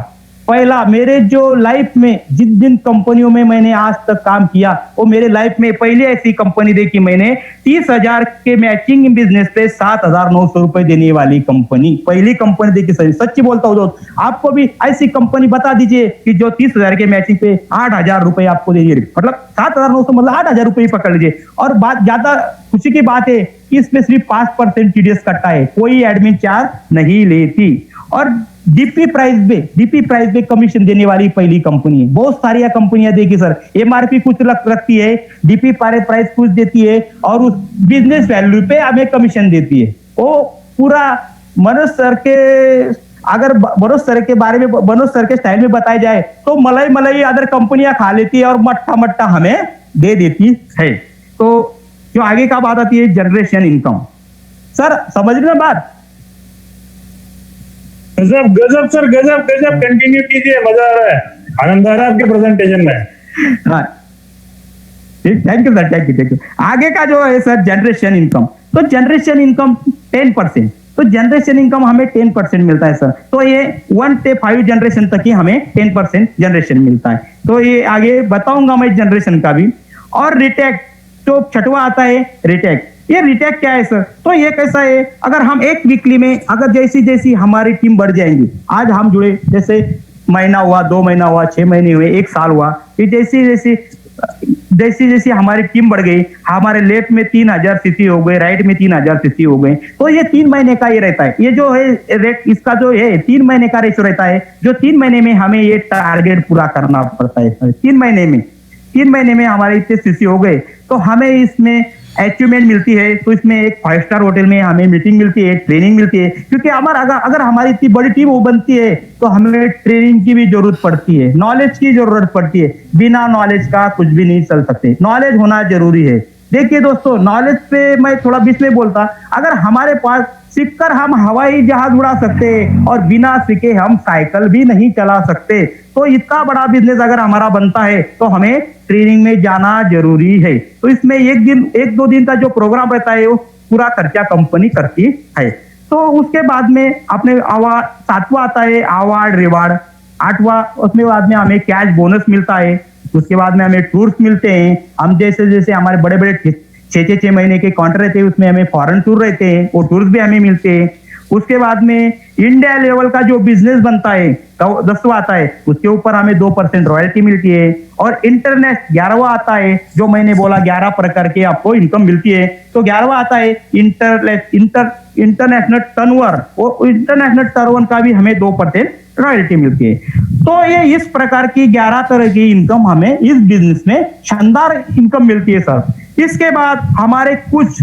Speaker 3: पहला मेरे जो लाइफ में जिन जिन कंपनियों में मैंने आज तक काम किया वो मेरे लाइफ में पहले ऐसी कंपनी देखी मैंने 30,000 के मैचिंग बिजनेस पे 7,900 रुपए देने वाली कंपनी, पहली कंपनी देखी सर, सच्ची बोलता हूँ दोस्त। आपको भी ऐसी कंपनी बता दीजिए कि जो 30,000 के मैचिंग पे 8,000 रुपए आपको दे, मतलब 7,900 मतलब 8,000 रुपए ही पकड़ लीजिए। और बात ज्यादा खुशी की बात है कि इसमें सिर्फ 5% टीडीएस कटता है, कोई एडमिन चार्ज नहीं लेती। और डीपी प्राइस पे कमीशन देने वाली पहली कंपनी है। बहुत सारी कंपनियां देखी सर, एमआरपी कुछ रखती है, डीपी प्राइस कुछ देती है और उस बिजनेस वैल्यू पे हमें कमीशन देती है। वो पूरा मनोज सर के, अगर मनोज सर के बारे में मनोज सर के स्टाइल में बताया जाए तो मलाई अदर कंपनियां खा लेती है और मट्टा हमें दे देती है। तो जो आगे का बात आती है जनरेशन इनकम, सर समझ रहे बात?
Speaker 4: गजब सर, गजब कंटिन्यू कीजिए, मजा आ रहा है, आनंद आ रहा है आपके प्रेजेंटेशन में।
Speaker 3: हाँ thank you sir, thank you. आगे का जो है सर जनरेशन इनकम, तो जनरेशन इनकम 10%, तो जनरेशन इनकम हमें 10% मिलता है सर। तो ये 1 से 5 जनरेशन तक ही हमें 10% जनरेशन मिलता है। तो ये आगे बताऊंगा मैं जनरेशन का भी। और रिटेक जो छठवा आता है रिटेक, ये रिटेक क्या है सर? तो ये कैसा है, अगर हम एक वीकली में अगर जैसी हमारी टीम बढ़ जाएंगी, आज हम जुड़े, जैसे महीना हुआ, 2 महीना हुआ, 6 महीने हुए, 1 साल हुआ, जैसी हमारी टीम बढ़ गई, हमारे लेफ्ट में 3,000 सीसी हो गए, राइट में 3,000 सीसी हो गए, तो ये 3 महीने का ये रहता है। ये जो है रेट, इसका जो है 3 महीने का रेशो रहता है, जो 3 महीने में हमें ये टारगेट पूरा करना पड़ता है। 3 महीने में हमारे इतने सीसी हो गए तो हमें इसमें अचीवमेंट मिलती है। तो इसमें एक 5 स्टार होटल में हमें मीटिंग मिलती है, ट्रेनिंग मिलती है, क्योंकि हमारा अगर हमारी इतनी बड़ी टीम वो बनती है तो हमें ट्रेनिंग की भी जरूरत पड़ती है, नॉलेज की जरूरत पड़ती है। बिना नॉलेज का कुछ भी नहीं चल सकते, नॉलेज होना जरूरी है। देखिए दोस्तों, नॉलेज पे मैं थोड़ा बीच में बोलता, अगर हमारे पास सीखकर हम हवाई जहाज उड़ा सकते और बिना सीखे हम साइकिल भी नहीं चला सकते, तो इतना बड़ा बिजनेस अगर हमारा बनता है तो हमें ट्रेनिंग में जाना जरूरी है। तो इसमें 1-2 दिन का जो प्रोग्राम रहता है वो पूरा खर्चा कंपनी करती है। तो उसके बाद में अपने अवार्ड, 7वां आता है अवार्ड रिवार्ड, 8वां उसमें बाद में हमें कैश बोनस मिलता है। उसके बाद में हमें टूर्स मिलते हैं। हम जैसे हमारे बड़े बड़े 6 महीने के कॉन्ट्रैक्ट रहते हैं, उसमें हमें फॉरेन टूर रहते हैं, वो टूर्स भी हमें मिलते हैं। उसके बाद में इंडिया लेवल का जो बिजनेस बनता है, 10वां आता है, उसके ऊपर हमें 2% रॉयल्टी मिलती है। और इंटरनेशनल 11वां आता है, जो मैंने बोला 11 प्रकार के आपको इनकम मिलती है। तो 11वां आता है इंटरनेशनल टर्नओवर, वो इंटरनेशनल टर्नओवर का भी हमें 2% रॉयल्टी मिलती है। तो ये इस प्रकार की 11 तरह की इनकम हमें इस बिजनेस में शानदार इनकम मिलती है सर। इसके बाद हमारे कुछ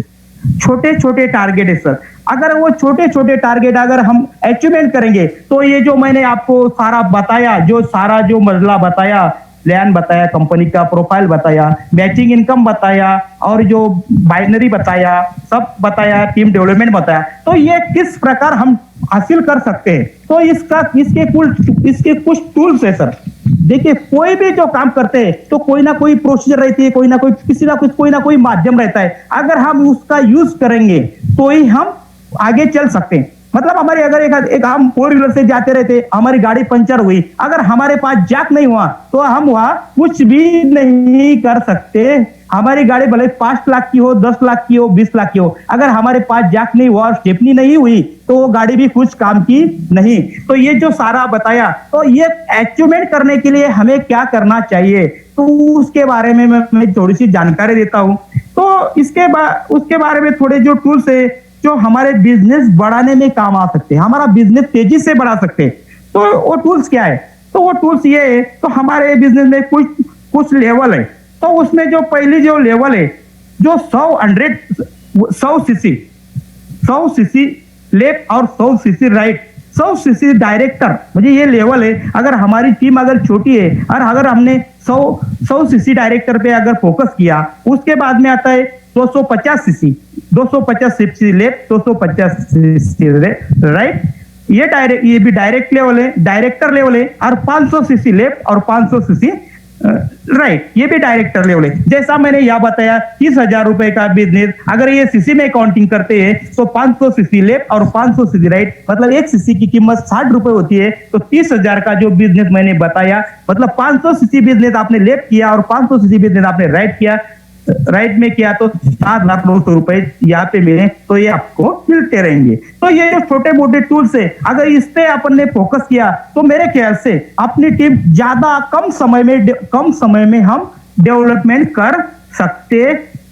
Speaker 3: छोटे टारगेट है सर। अगर वो छोटे टारगेट अगर हम अचीवमेंट करेंगे तो ये जो मैंने आपको सारा बताया, जो मसला बताया, प्लान बताया, कंपनी का प्रोफाइल बताया, मैचिंग इनकम बताया और जो बाइनरी बताया, सब बताया, टीम डेवलपमेंट बताया, तो ये किस प्रकार हम हासिल कर सकते हैं। तो इसके कुछ टूल्स है सर। देखिए, कोई भी जो काम करते हैं तो कोई ना कोई प्रोसीजर रहती है, कोई ना कोई माध्यम रहता है। अगर हम उसका यूज करेंगे तो ही हम आगे चल सकते हैं। मतलब हमारे अगर एक हम 4 व्हीलर से जाते रहते, हमारी गाड़ी पंचर हुई, अगर हमारे पास जैक नहीं हुआ तो हम वहां कुछ भी नहीं कर सकते। हमारी गाड़ी भले 5 लाख की हो, 10 लाख की हो, 20 लाख की हो, अगर हमारे पास जैक नहीं हुआ और स्टेपनी नहीं हुई तो वो गाड़ी भी कुछ काम की नहीं। तो ये जो सारा बताया, तो ये अचीवमेंट करने के लिए हमें क्या करना चाहिए, तो उसके बारे में मैं थोड़ी सी जानकारी देता हूं। तो उसके बारे में थोड़े जो टूल्स है जो हमारे बिजनेस बढ़ाने में काम आ सकते हैं, हमारा बिजनेस तेजी से बढ़ा सकते हैं। तो वो टूल्स क्या है? तो वो टूल्स ये है, तो हमारे बिजनेस में कुछ लेवल है। तो उसमें जो पहली जो लेवल है, जो 100 सीसी लेफ्ट और 100 सीसी राइट, 100 सीसी डायरेक्टर, मुझे ये लेवल है। अगर हमारी टीम अगर छोटी है और अगर हमने 100 सीसी डायरेक्टर पे अगर फोकस किया, उसके बाद में आता है 250 सीसी लेफ्ट, 250 सीसी राइट, ये भी डायरेक्ट लेवल है, डायरेक्टर लेवल है। और 500 सीसी लेफ्ट और 500 सीसी राइट, ये भी डायरेक्टर लेवल है। जैसा मैंने यह बताया 30,000 रुपए का बिजनेस अगर ये सीसी में काउंटिंग करते हैं तो 500 सीसी लेफ्ट और 500 सीसी राइट, मतलब एक सीसी की कीमत 60 रुपए होती है। तो 30,000 का जो बिजनेस मैंने बताया, मतलब 500 सीसी बिजनेस आपने लेफ्ट किया और 500 सीसी बिजनेस आपने राइट किया, राइट में किया तो 7,900 रुपए यहाँ पे मिले, तो ये आपको मिलते रहेंगे। तो ये जो छोटे मोटे टूल्स है, अगर इस पे अपन ने फोकस किया तो मेरे ख्याल से अपनी टीम ज्यादा कम समय में हम डेवलपमेंट कर सकते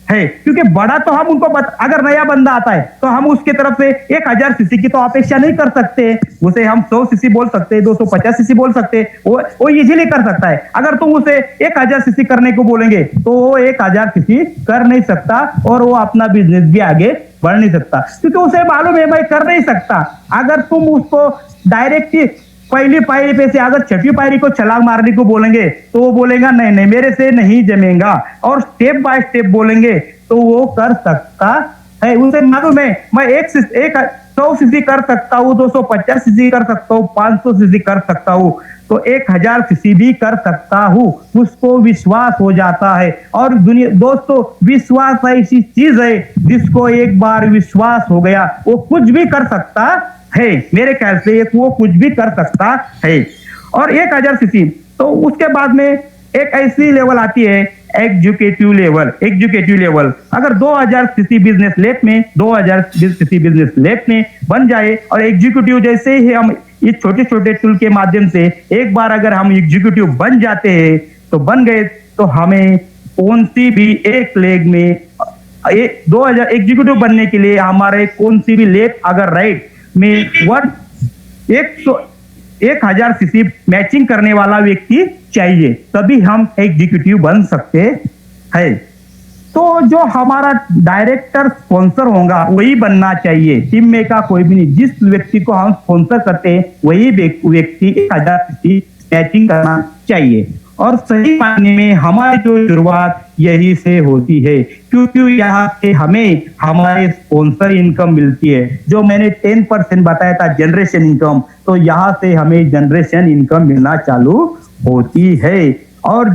Speaker 3: है। क्योंकि बड़ा तो हम उनको अगर नया बंदा आता है तो हम उसके तरफ से 1000 सीसी की तो अपेक्षा नहीं कर सकते, उसे हम 100 सीसी बोल सकते हैं, 250 सीसी बोल सकते हैं, वो इजीली कर सकता है। अगर तुम उसे 1000 सीसी करने को बोलेंगे तो वो 1000 सीसी कर नहीं सकता और वो अपना बिजनेस भी आगे बढ़ नहीं सकता, क्योंकि उसे मालूम है मैं कर नहीं सकता। अगर तुम उसको डायरेक्ट पहली पायरी पे से अगर छठी पायरी को छलांग मारने को बोलेंगे तो वो बोलेगा नहीं नहीं मेरे से नहीं जमेगा, और स्टेप बाय स्टेप बोलेंगे तो वो कर सकता है। उसे मालूम है मैं 100 सीसी कर सकता हूँ, 250 सीसी कर सकता हूँ, 500 सीसी कर सकता हूँ, तो 1000 सीसी भी कर सकता हूँ। उसको विश्वास हो जाता है। और दुनिया दोस्तों, विश्वास ऐसी चीज है जिसको एक बार विश्वास हो गया वो कुछ भी कर सकता है। मेरे ख्याल से वो कुछ भी कर सकता है। और 1000 सीसी तो उसके बाद में एक ऐसी लेवल आती है एग्जीक्यूटिव लेवल। अगर 2000 सीसी बिजनेस लेफ्ट में 2000 सीसी बिजनेस लेफ्ट में बन जाए और एग्जीक्यूटिव जैसे ही हम इस छोटे छोटे टूल के माध्यम से एक बार अगर हम एग्जीक्यूटिव बन जाते हैं तो बन गए, तो हमें कौन सी भी एक लेग में 2000 एग्जीक्यूटिव बनने के लिए हमारे कौन सी भी लेफ्ट अगर राइट में 1000 सीसी मैचिंग करने वाला व्यक्ति चाहिए, तभी हम एग्जीक्यूटिव बन सकते हैं। तो जो हमारा डायरेक्टर स्पॉन्सर होगा वही बनना चाहिए, टीम में का कोई भी नहीं। जिस व्यक्ति को हम स्पॉन्सर करते हैं वही व्यक्ति 1000 सीसी मैचिंग करना चाहिए। और सही मायने में हमारी जो शुरुआत यही से होती है, क्योंकि यहाँ से हमें हमारे स्पॉन्सर इनकम मिलती है। जो मैंने 10% बताया था जनरेशन इनकम, तो यहाँ से हमें जनरेशन इनकम मिलना चालू होती है। और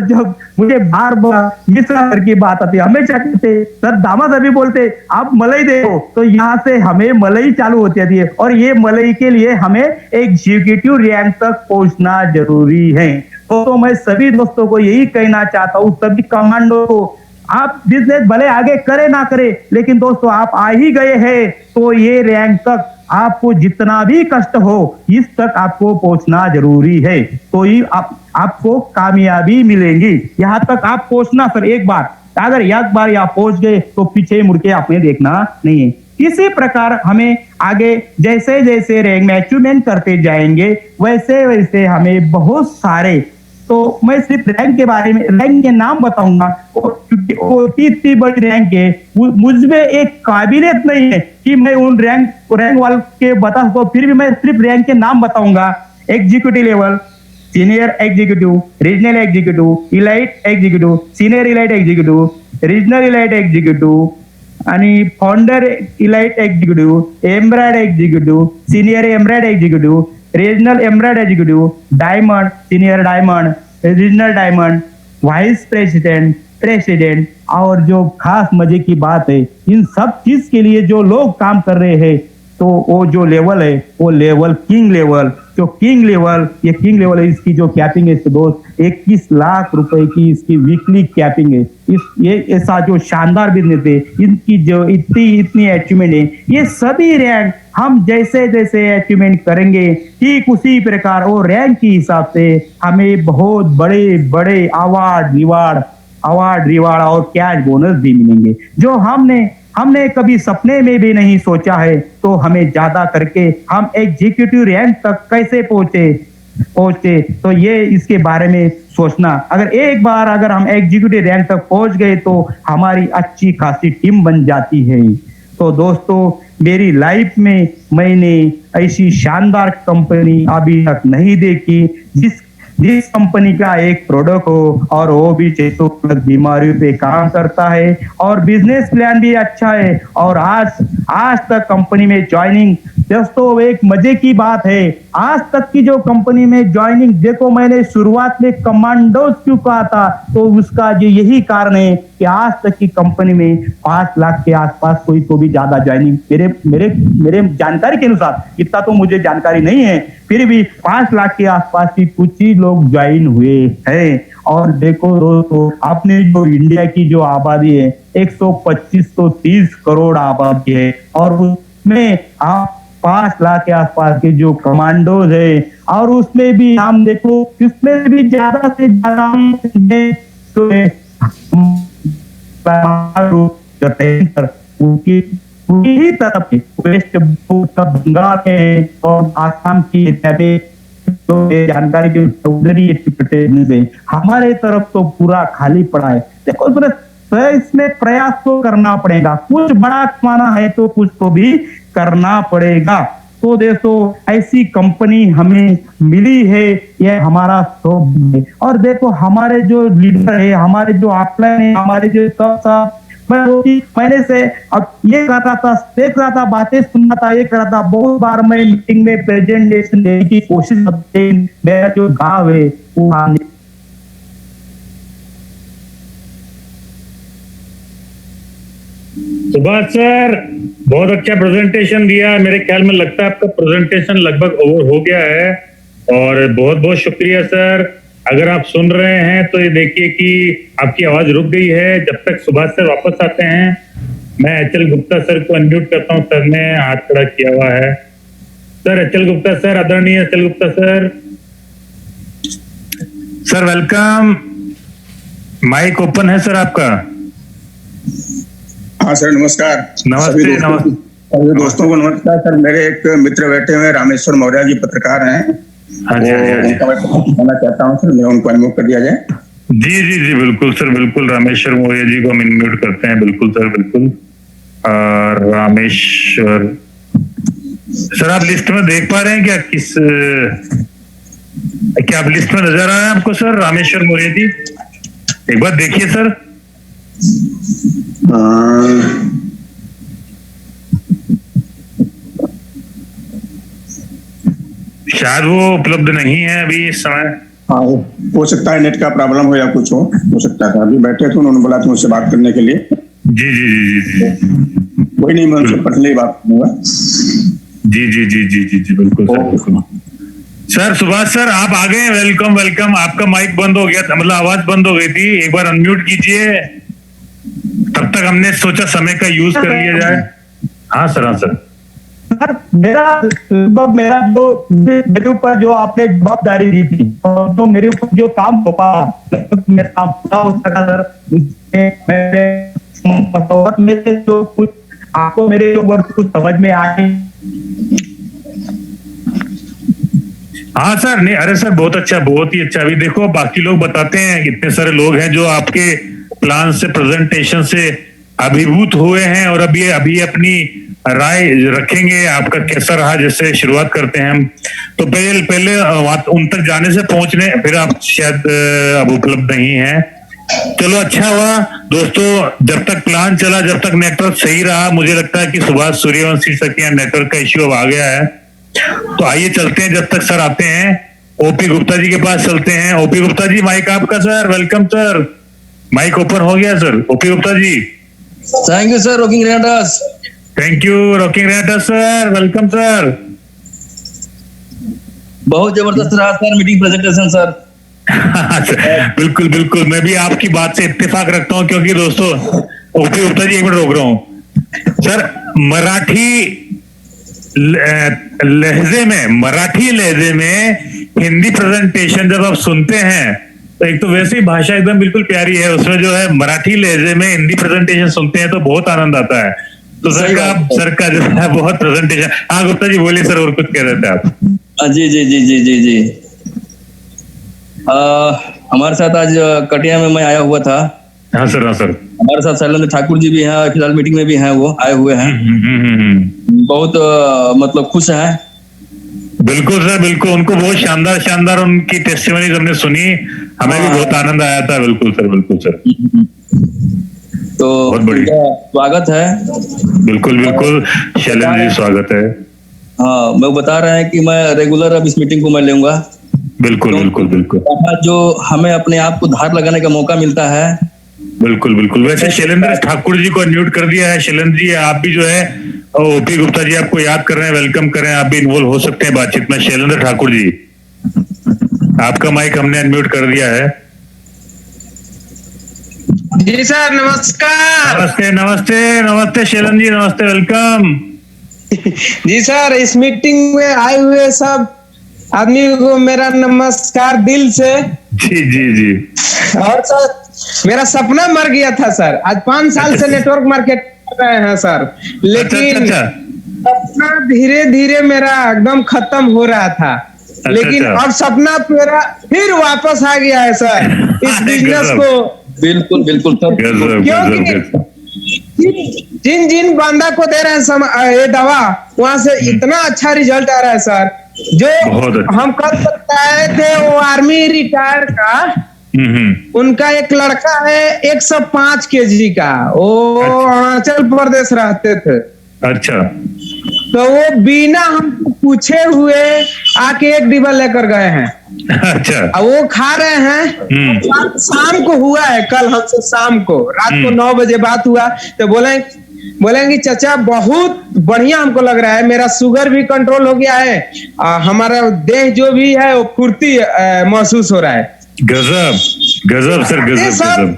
Speaker 3: जब मुझे बार बार मिश्रा सर की बात आती है, हमेशा कहते सर दामा सर भी बोलते आप मलई देखो, तो यहाँ से हमें मलई चालू होती है। और ये मलई के लिए हमें एग्जीक्यूटिव रैंक तक पहुंचना जरूरी है। तो मैं सभी दोस्तों को यही कहना चाहता हूँ, सभी कमांडो को, आप बिजनेस भले आगे करे ना करे, लेकिन दोस्तों आप आ ही गए हैं तो ये रैंक तक आपको जितना भी कष्ट हो इस तक आपको पहुंचना जरूरी है, तो ही आपको कामयाबी मिलेगी। यहाँ तक आप पहुंचना सर एक बार, अगर एक बार यहाँ पहुंच गए तो पीछे मुड़ के आपने देखना नहीं है। इसी प्रकार हमें आगे जैसे जैसे रैंक में अचीवमेंट करते जाएंगे वैसे वैसे हमें बहुत सारे, तो मैं सिर्फ रैंक के बारे में रैंक के नाम बताऊंगा क्योंकि वो इतनी बड़ी रैंक है, मुझमें एक काबिलियत नहीं है कि मैं उन रैंक वाले के बता सकूं। फिर भी मैं सिर्फ रैंक के नाम बताऊंगा। Executive level, senior executive, regional executive, elite executive, senior elite executive, regional elite executive आणि founder elite executive, emerald executive, senior emerald executive, regional emerald executive, diamond, senior diamond, regional diamond, vice president. और जो खास मजे की बात है, इन सब चीज के लिए जो लोग काम कर रहे हैं, तो वो जो लेवल है वो लेवल किंग लेवल, जो किंग लेवल है, इसकी जो कैपिंग है दोस्त 21 लाख रुपए की इसकी वीकली कैपिंग है। ये ऐसा जो शानदार बिजनेस है, इनकी जो इतनी अचीवमेंट है, ये सभी रैंक हम जैसे जैसे अचीवमेंट करेंगे ठीक उसी प्रकार वो रैंक के हिसाब से हमें बहुत बड़े बड़े अवार्ड रिवार्ड और कैश बोनस भी मिलेंगे, जो हमने कभी सपने में भी नहीं सोचा है। तो हमें ज्यादा करके हम एग्जीक्यूटिव रैंक तक कैसे पहुंचे, तो ये इसके बारे में सोचना। अगर हम एग्जीक्यूटिव रैंक तक पहुंच गए तो हमारी अच्छी खासी टीम बन जाती है। तो दोस्तों, मेरी लाइफ में मैंने ऐसी शानदार कंपनी अभी तक नहीं देखी जिस कंपनी का एक प्रोडक्ट हो और वो भी 600+ बीमारियों पे काम करता है और बिजनेस प्लान भी अच्छा है। और आज तक कंपनी में ज्वाइनिंग दोस्तों एक मजे की बात है, आज तक की जो कंपनी में ज्वाइनिंग, देखो मैंने शुरुआत में कमांडोज क्यों कहा था, तो उसका जो यही कारण है कि आज तक की कंपनी में 5 लाख के आसपास कोई तो भी ज्यादा ज्वाइनिंग मेरे मेरे मेरे जानकारी के अनुसार, इतना तो मुझे जानकारी नहीं है, फिर भी 5 लाख के आसपास की कुछ ही लोग ज्वाइन हुए हैं। और देखो दोस्तों, आपने जो इंडिया की जो आबादी है 125-130 करोड़ आबादी है, और उसमें आप 5 लाख के आसपास के जो कमांडोज है, और उसमें भी हम देखो इसमें भी ज्यादा से ज्यादा उनकी पूरी तरफ वेस्ट बंगाल में और आसाम की तो जानकारी जो चौधरी हमारे तरफ तो पूरा खाली पड़ा है। देखो इसमें प्रयास तो करना पड़ेगा, कुछ बड़ा कमाना है तो कुछ तो भी करना पड़ेगा। तो देखो ऐसी कंपनी हमें मिली है, ये हमारा सौभाग्य है। और देखो हमारे जो लीडर है, हमारे जो अपलाइन है, हमारे जो सब मैंने से अब ये कर रहा था, देख रहा था, बातें सुन रहा था, ये कर रहा था, बहुत बार मैं मीटिंग में प्रेजेंटेशन देने की कोशिश करते, मेरा जो गाँव है वो
Speaker 4: सुभाष सर बहुत अच्छा प्रेजेंटेशन दिया। मेरे ख्याल में लगता है आपका प्रेजेंटेशन लगभग ओवर हो गया है, और बहुत बहुत शुक्रिया सर। अगर आप सुन रहे हैं तो ये देखिए कि आपकी आवाज रुक गई है। जब तक सुभाष सर वापस आते हैं, मैं एचएल गुप्ता सर को अनम्यूट करता हूं। सर ने हाथ खड़ा किया हुआ है। सर एचएल गुप्ता सर, आदरणीय HL Gupta sir, sir welcome. Mike open है सर आपका।
Speaker 5: हाँ सर नमस्कार।
Speaker 4: नमस्ते नमस्ते
Speaker 5: सभी दोस्तों को नमस्कार सर। मेरे एक मित्र बैठे हुए रामेश्वर मौर्य जी, पत्रकार हैं।
Speaker 4: हाँ जी,
Speaker 5: उनका मैं कहना चाहता हूँ सर, मैं उनको अनम्यूट कर दिया जाए।
Speaker 4: जी जी जी बिल्कुल सर, बिल्कुल। रामेश्वर मौर्य जी को हम अनम्यूट करते हैं। बिल्कुल सर, बिल्कुल। रामेश्वर सर, आप लिस्ट में देख पा रहे हैं क्या? क्या आप लिस्ट में नजर आ रहे हैं आपको सर? रामेश्वर मौर्य जी एक बार देखिए सर। शायद वो उपलब्ध नहीं है अभी इस समय।
Speaker 5: हाँ हो सकता है नेट का प्रॉब्लम हो या कुछ हो सकता है। अभी बैठे थे, उन्होंने बोला था मुझसे बात करने के लिए।
Speaker 4: जी जी जी जी जी
Speaker 5: कोई नहीं, मैं उनसे पर्सनली बात करूंगा।
Speaker 4: जी जी जी जी जी जी बिल्कुल सर, बिल्कुल सर। सुभाष सर आप आ गए, वेलकम वेलकम। आपका माइक बंद हो गया था, मतलब आवाज बंद हो गई थी, एक बार अनम्यूट कीजिए। तब तक हमने सोचा समय का यूज कर लिया जाए। हाँ सर, हाँ सर।
Speaker 3: मेरा जो मेरे ऊपर जो आपने जवाबदारी दी थी, और जो मेरे ऊपर जो काम हो पाया, मेरा काम पूरा हो सका सर। मेरे जो कुछ आपको मेरे ऊपर कुछ समझ में आए।
Speaker 4: हाँ सर, नहीं अरे सर बहुत अच्छा, बहुत ही अच्छा। अभी देखो बाकी लोग बताते हैं, इतने सारे लोग हैं जो आपके प्लान से, प्रेजेंटेशन से अभिभूत हुए हैं, और अभी अपनी राय रखेंगे आपका कैसा रहा। जैसे शुरुआत करते हैं हम, तो पहले उन तक जाने से पहुंचने, फिर आप शायद अब उपलब्ध नहीं है। चलो अच्छा हुआ दोस्तों, जब तक प्लान चला, जब तक नेटवर्क सही रहा। मुझे लगता है कि सुभाष सूर्यवंशी सर के नेटवर्क का इश्यू अब आ गया है, तो आइए चलते हैं। जब तक सर आते हैं, ओपी गुप्ता जी के पास चलते हैं। ओपी गुप्ता जी माइक आपका sir, welcome sir. Mike open हो गया sir, OP Gupta ji.
Speaker 6: Thank you sir, rocking Renatus.
Speaker 4: Thank you rocking Renatus sir, welcome sir.
Speaker 6: बहुत जबरदस्त रहा सर मीटिंग प्रेजेंटेशन सर।
Speaker 4: बिल्कुल बिल्कुल, मैं भी आपकी बात से इत्तेफाक रखता हूं, क्योंकि दोस्तों ओपी गुप्ता जी एक मिनट रोक रहा हूं सर। मराठी लहजे में हिंदी प्रेजेंटेशन जब आप सुनते हैं, तो एक तो वैसे ही भाषा एकदम बिल्कुल प्यारी है, उसमें जो है मराठी लहजे में हिंदी प्रेजेंटेशन सुनते हैं तो बहुत आनंद आता है। तो सर का जो है बहुत प्रेजेंटेशन। हाँ गुप्ता जी बोलिए सर, और कुछ कह रहे थे आप?
Speaker 6: जी जी जी जी जी जी हमारे साथ आज कटिया में मैं आया हुआ था।
Speaker 4: हाँ सर, हाँ सर।
Speaker 6: हमारे साथ शैलेंद्र ठाकुर जी भी हैं, फिलहाल मीटिंग में भी हैं, वो आए हुए हैं। बहुत मतलब खुश हैं।
Speaker 4: बिल्कुल सर, बिल्कुल। उनको बहुत शानदार शानदार उनकी टेस्टिमनी हमने सुनी, हमें भी बहुत आनंद आया था। बिल्कुल सर, बिल्कुल सर।
Speaker 6: तो बहुत बढ़िया स्वागत है।
Speaker 4: बिल्कुल बिल्कुल शैलेंद्र जी, स्वागत है।
Speaker 6: हाँ मैं बता रहे हैं कि मैं रेगुलर अब इस मीटिंग को मैं लूंगा।
Speaker 4: बिल्कुल बिल्कुल बिल्कुल
Speaker 6: यहाँ जो हमें अपने आप को धार लगाने का मौका मिलता है।
Speaker 4: बिल्कुल बिल्कुल। वैसे शैलेंद्र ठाकुर जी को अनम्यूट कर दिया है। शैलेंद्र जी आप भी जो है, ओपी गुप्ता जी आपको याद कर रहे हैं, वेलकम कर रहे हैं, आप भी इन्वॉल्व हो सकते हैं बातचीत में। शैलेंद्र ठाकुर जी आपका माइक हमने अनम्यूट कर दिया है।
Speaker 7: जी सर नमस्कार।
Speaker 4: नमस्ते नमस्ते नमस्ते शैलेंद्र जी, नमस्ते, वेलकम।
Speaker 7: जी सर, इस मीटिंग में आए हुए सब आदमी को मेरा नमस्कार दिल से।
Speaker 4: जी जी जी।
Speaker 7: और सर मेरा सपना मर गया था सर, आज 5 साल से नेटवर्क मार्केट कर रहे हैं सर, लेकिन सपना धीरे धीरे मेरा एकदम खत्म हो रहा था। लेकिन अब सपना मेरा फिर वापस आ गया है सर इस बिजनेस को।
Speaker 6: बिल्कुल बिल्कुल सर,
Speaker 7: क्योंकि जिन जिन बंदा को दे रहे हैं ये दवा, वहां से इतना अच्छा रिजल्ट आ रहा है सर। जो हम कर सकते थे वो आर्मी रिटायर का, उनका एक लड़का है 105 kg का, वो अरुणाचल प्रदेश रहते थे।
Speaker 4: अच्छा।
Speaker 7: तो वो बिना हमको पूछे हुए आके 1 डिब्बा लेकर गए हैं।
Speaker 4: अच्छा।
Speaker 7: अब वो खा रहे हैं। शाम को हुआ है, कल हमसे शाम को रात को 9 बजे बात हुआ, तो बोलेंगे चाचा बहुत बढ़िया हमको लग रहा है, मेरा शुगर भी कंट्रोल हो गया है, हमारा देह जो भी है वो फुर्ती महसूस हो रहा है।
Speaker 4: गजब गजब सर, गजब।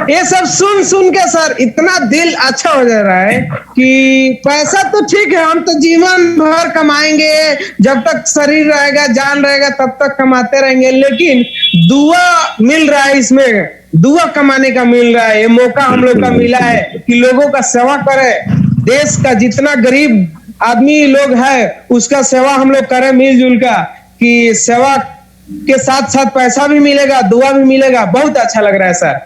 Speaker 7: ये सब सुन के सर इतना दिल अच्छा हो जा रहा है कि पैसा तो ठीक है, हम तो जीवन भर कमाएंगे, जब तक शरीर रहेगा जान रहेगा तब तक कमाते रहेंगे, लेकिन दुआ मिल रहा है, इसमें दुआ कमाने का मिल रहा है। ये मौका हम लोग का मिला है कि लोगों का सेवा करें, देश का जितना गरीब आदमी लोग है उसका सेवा हम लोग करें मिलजुल का, कि सेवा के साथ साथ पैसा भी मिलेगा, दुआ भी मिलेगा। बहुत अच्छा लग रहा है सर।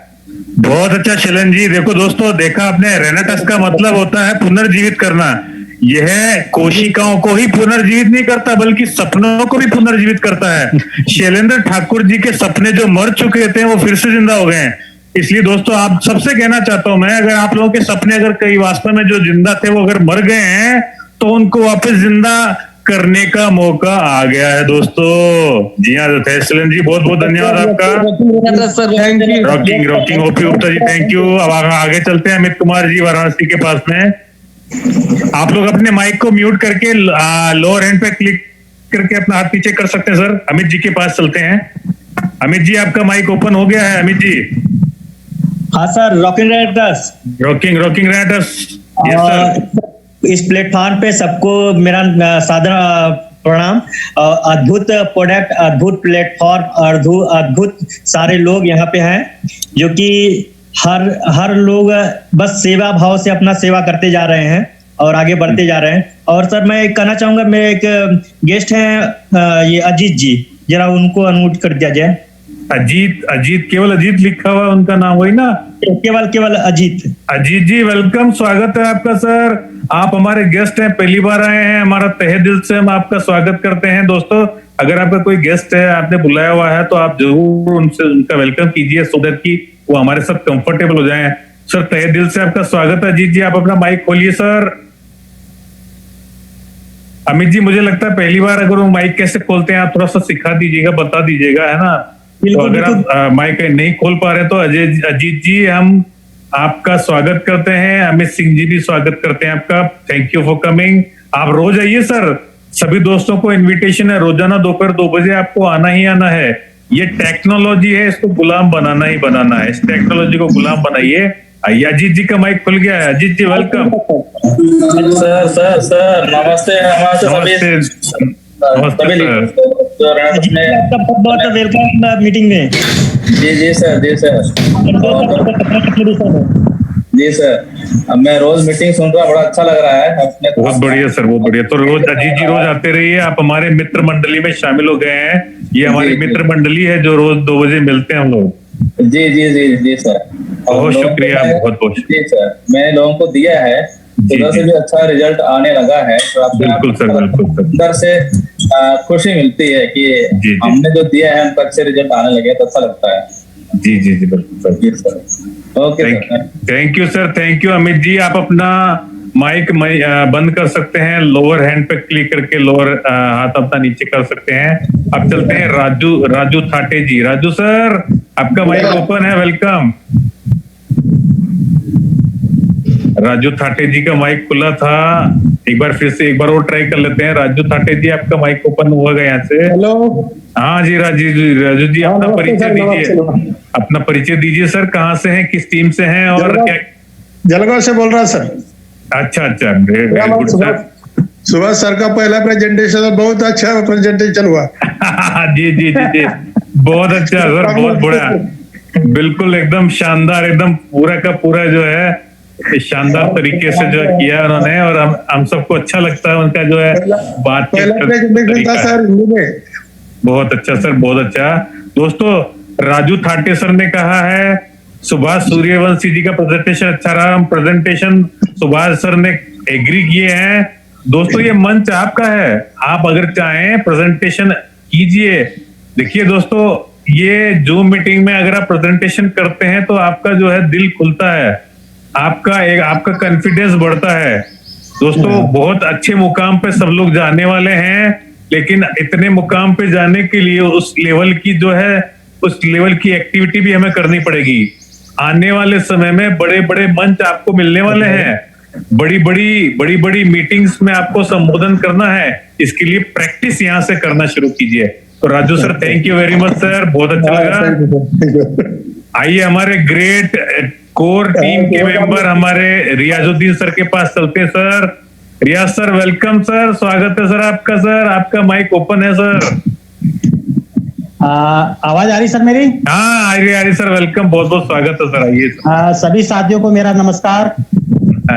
Speaker 4: बहुत अच्छा शैलेंद्र जी। देखो दोस्तों, देखा आपने, रेनेटस का मतलब होता है पुनर्जीवित करना। यह कोशिकाओं को ही पुनर्जीवित नहीं करता बल्कि सपनों को भी पुनर्जीवित करता है। शैलेंद्र ठाकुर जी के सपने जो मर चुके थे वो फिर से जिंदा हो गए हैं। इसलिए दोस्तों आप सबसे कहना चाहता हूं मैं, अगर आप लोगों के सपने अगर कई वास्तव में जो जिंदा थे वो अगर मर गए हैं तो उनको वापस जिंदा करने का मौका आ गया है दोस्तों। जी हाँ शैलेंद्र जी, बहुत बहुत धन्यवाद आपका। Rocking OP Gupta ji, thank you. अब आगे चलते हैं अमित कुमार जी वाराणसी के पास में। आप लोग अपने माइक को म्यूट करके लोअर हैंड पे क्लिक करके अपना हाथ पीछे कर सकते हैं सर। अमित जी के पास चलते हैं। अमित जी आपका माइक ओपन हो गया है। अमित जी।
Speaker 8: हाँ sir, rocking writers
Speaker 4: yes sir.
Speaker 8: इस प्लेटफॉर्म पे सबको मेरा सादर प्रणाम। अद्भुत प्रोडक्ट, अद्भुत प्लेटफॉर्म, अद्भुत सारे लोग यहाँ पे हैं जो कि हर लोग बस सेवा भाव से अपना सेवा करते जा रहे हैं और आगे बढ़ते जा रहे हैं। और सर मैं कहना चाहूंगा, मेरे एक गेस्ट हैं ये अजीत जी, जरा उनको अनम्यूट कर दिया जाए।
Speaker 4: अजीत केवल अजीत लिखा हुआ उनका नाम, वही ना?
Speaker 8: केवल अजीत
Speaker 4: जी, वेलकम, स्वागत है आपका सर। आप हमारे गेस्ट हैं, पहली बार आए हैं, हमारा तहे दिल से हम आपका स्वागत करते हैं। दोस्तों अगर आपका कोई गेस्ट है, आपने बुलाया हुआ है, तो आप जरूर उनका वेलकम कीजिए सो दैट कि वो हमारे साथ कंफर्टेबल हो जाएं। सर तहे दिल से आपका स्वागत है। अजीत जी आप अपना माइक खोलिए सर। अमित जी मुझे लगता है पहली बार अगर वो माइक कैसे खोलते हैं आप थोड़ा सा सिखा दीजिएगा, बता दीजिएगा, है ना? तो अगर आप माइक नहीं खोल पा रहे तो अजीत जी हम आपका स्वागत करते हैं। अमित सिंह जी भी स्वागत करते हैं आपका। Thank you for coming. आप रोज आइए सर, सभी दोस्तों को इनविटेशन है, रोजाना दोपहर 2 बजे आपको आना ही आना है। ये टेक्नोलॉजी है, इसको गुलाम बनाना ही बनाना है। इस टेक्नोलॉजी को गुलाम बनाइए। आइए, अजीत जी का माइक खुल गया है। अजीत जी वेलकम।
Speaker 9: सर नमस्ते।
Speaker 8: बहुत वेलकम मीटिंग में।
Speaker 9: जी सर, अब मैं रोज मीटिंग सुन रहा, बड़ा अच्छा लग रहा है।
Speaker 4: बहुत बढ़िया सर, बहुत बढ़िया। तो रोज अजीत जी रोज आते रहिए। आप हमारे मित्र मंडली में शामिल हो गए हैं। ये हमारी मित्र मंडली है जो रोज 2 बजे मिलते हैं हम लोग।
Speaker 9: जी सर,
Speaker 4: बहुत शुक्रिया, बहुत बहुत
Speaker 9: जी सर। मैंने लोगों को दिया है, उधर से भी अच्छा रिजल्ट आने लगा है, तो
Speaker 4: बिल्कुल सर, बिल्कुल सर।
Speaker 9: अंदर से खुशी मिलती है कि हमने जो दिया है उनका अच्छे रिजल्ट आने लगे, तो अच्छा लगता है।
Speaker 4: जी बिल्कुल sir.
Speaker 9: Okay sir,
Speaker 4: thank you sir, thank you. Amit ji आप अपना माइक बंद कर सकते हैं, लोअर हैंड पे क्लिक करके लोअर हाथ अपना नीचे कर सकते हैं। अब चलते हैं राजू थाटे जी। राजू सर, आपका माइक ओपन है, वेलकम। राजू थाटे जी का माइक खुला था, एक बार फिर से एक बार और ट्राई कर लेते हैं। राजू थाटे जी, आपका माइक ओपन हुआ गया यहाँ से।
Speaker 10: हेलो।
Speaker 4: हाँ जी राजू जी अपना परिचय दीजिए, अपना परिचय दीजिए सर, कहाँ से हैं, किस टीम से हैं और क्या?
Speaker 10: जलगांव से बोल रहा है सर।
Speaker 4: अच्छा, very good sir.
Speaker 10: Subhash sir का पहला प्रेजेंटेशन बहुत अच्छा प्रेजेंटेशन हुआ।
Speaker 4: जी बहुत अच्छा सर, बहुत बढ़िया, बिल्कुल एकदम शानदार, एकदम पूरा का पूरा जो है शानदार तरीके से जो किया उन्होंने, और हम सबको अच्छा लगता है उनका जो है बात
Speaker 10: सर।
Speaker 4: बहुत अच्छा सर, बहुत अच्छा। दोस्तों, राजू थाटे सर ने कहा है सुभाष सूर्यवंशी जी का प्रेजेंटेशन अच्छा रहा, प्रेजेंटेशन सुभाष सर ने एग्री किए हैं। दोस्तों, ये मंच आपका है, आप अगर चाहें प्रेजेंटेशन कीजिए। देखिए दोस्तों, ये जूम मीटिंग में अगर आप प्रेजेंटेशन करते हैं तो आपका जो है दिल खुलता है, आपका कॉन्फिडेंस बढ़ता है। दोस्तों, बहुत अच्छे मुकाम पे सब लोग जाने वाले हैं, लेकिन इतने मुकाम पे जाने के लिए उस लेवल की जो है, उस लेवल की एक्टिविटी भी हमें करनी पड़ेगी। आने वाले समय में बड़े बड़े मंच आपको मिलने वाले हैं, बड़ी बड़ी मीटिंग्स में आपको संबोधन करना है। इसके लिए प्रैक्टिस यहाँ से करना शुरू कीजिए। तो Raju sir, thank you very much sir, बहुत अच्छा लगा। आइए हमारे ग्रेट कोर टीम के मेंबर हमारे रियाजुद्दीन सर के पास चलते हैं। सर रियाज सर, वेलकम सर, स्वागत है सर आपका। सर, आपका माइक ओपन है सर।
Speaker 11: आवाज आ रही सर मेरी?
Speaker 4: हाँ आ रही सर, वेलकम, बहुत बहुत स्वागत है सर। आइए
Speaker 11: सभी साथियों को मेरा नमस्कार।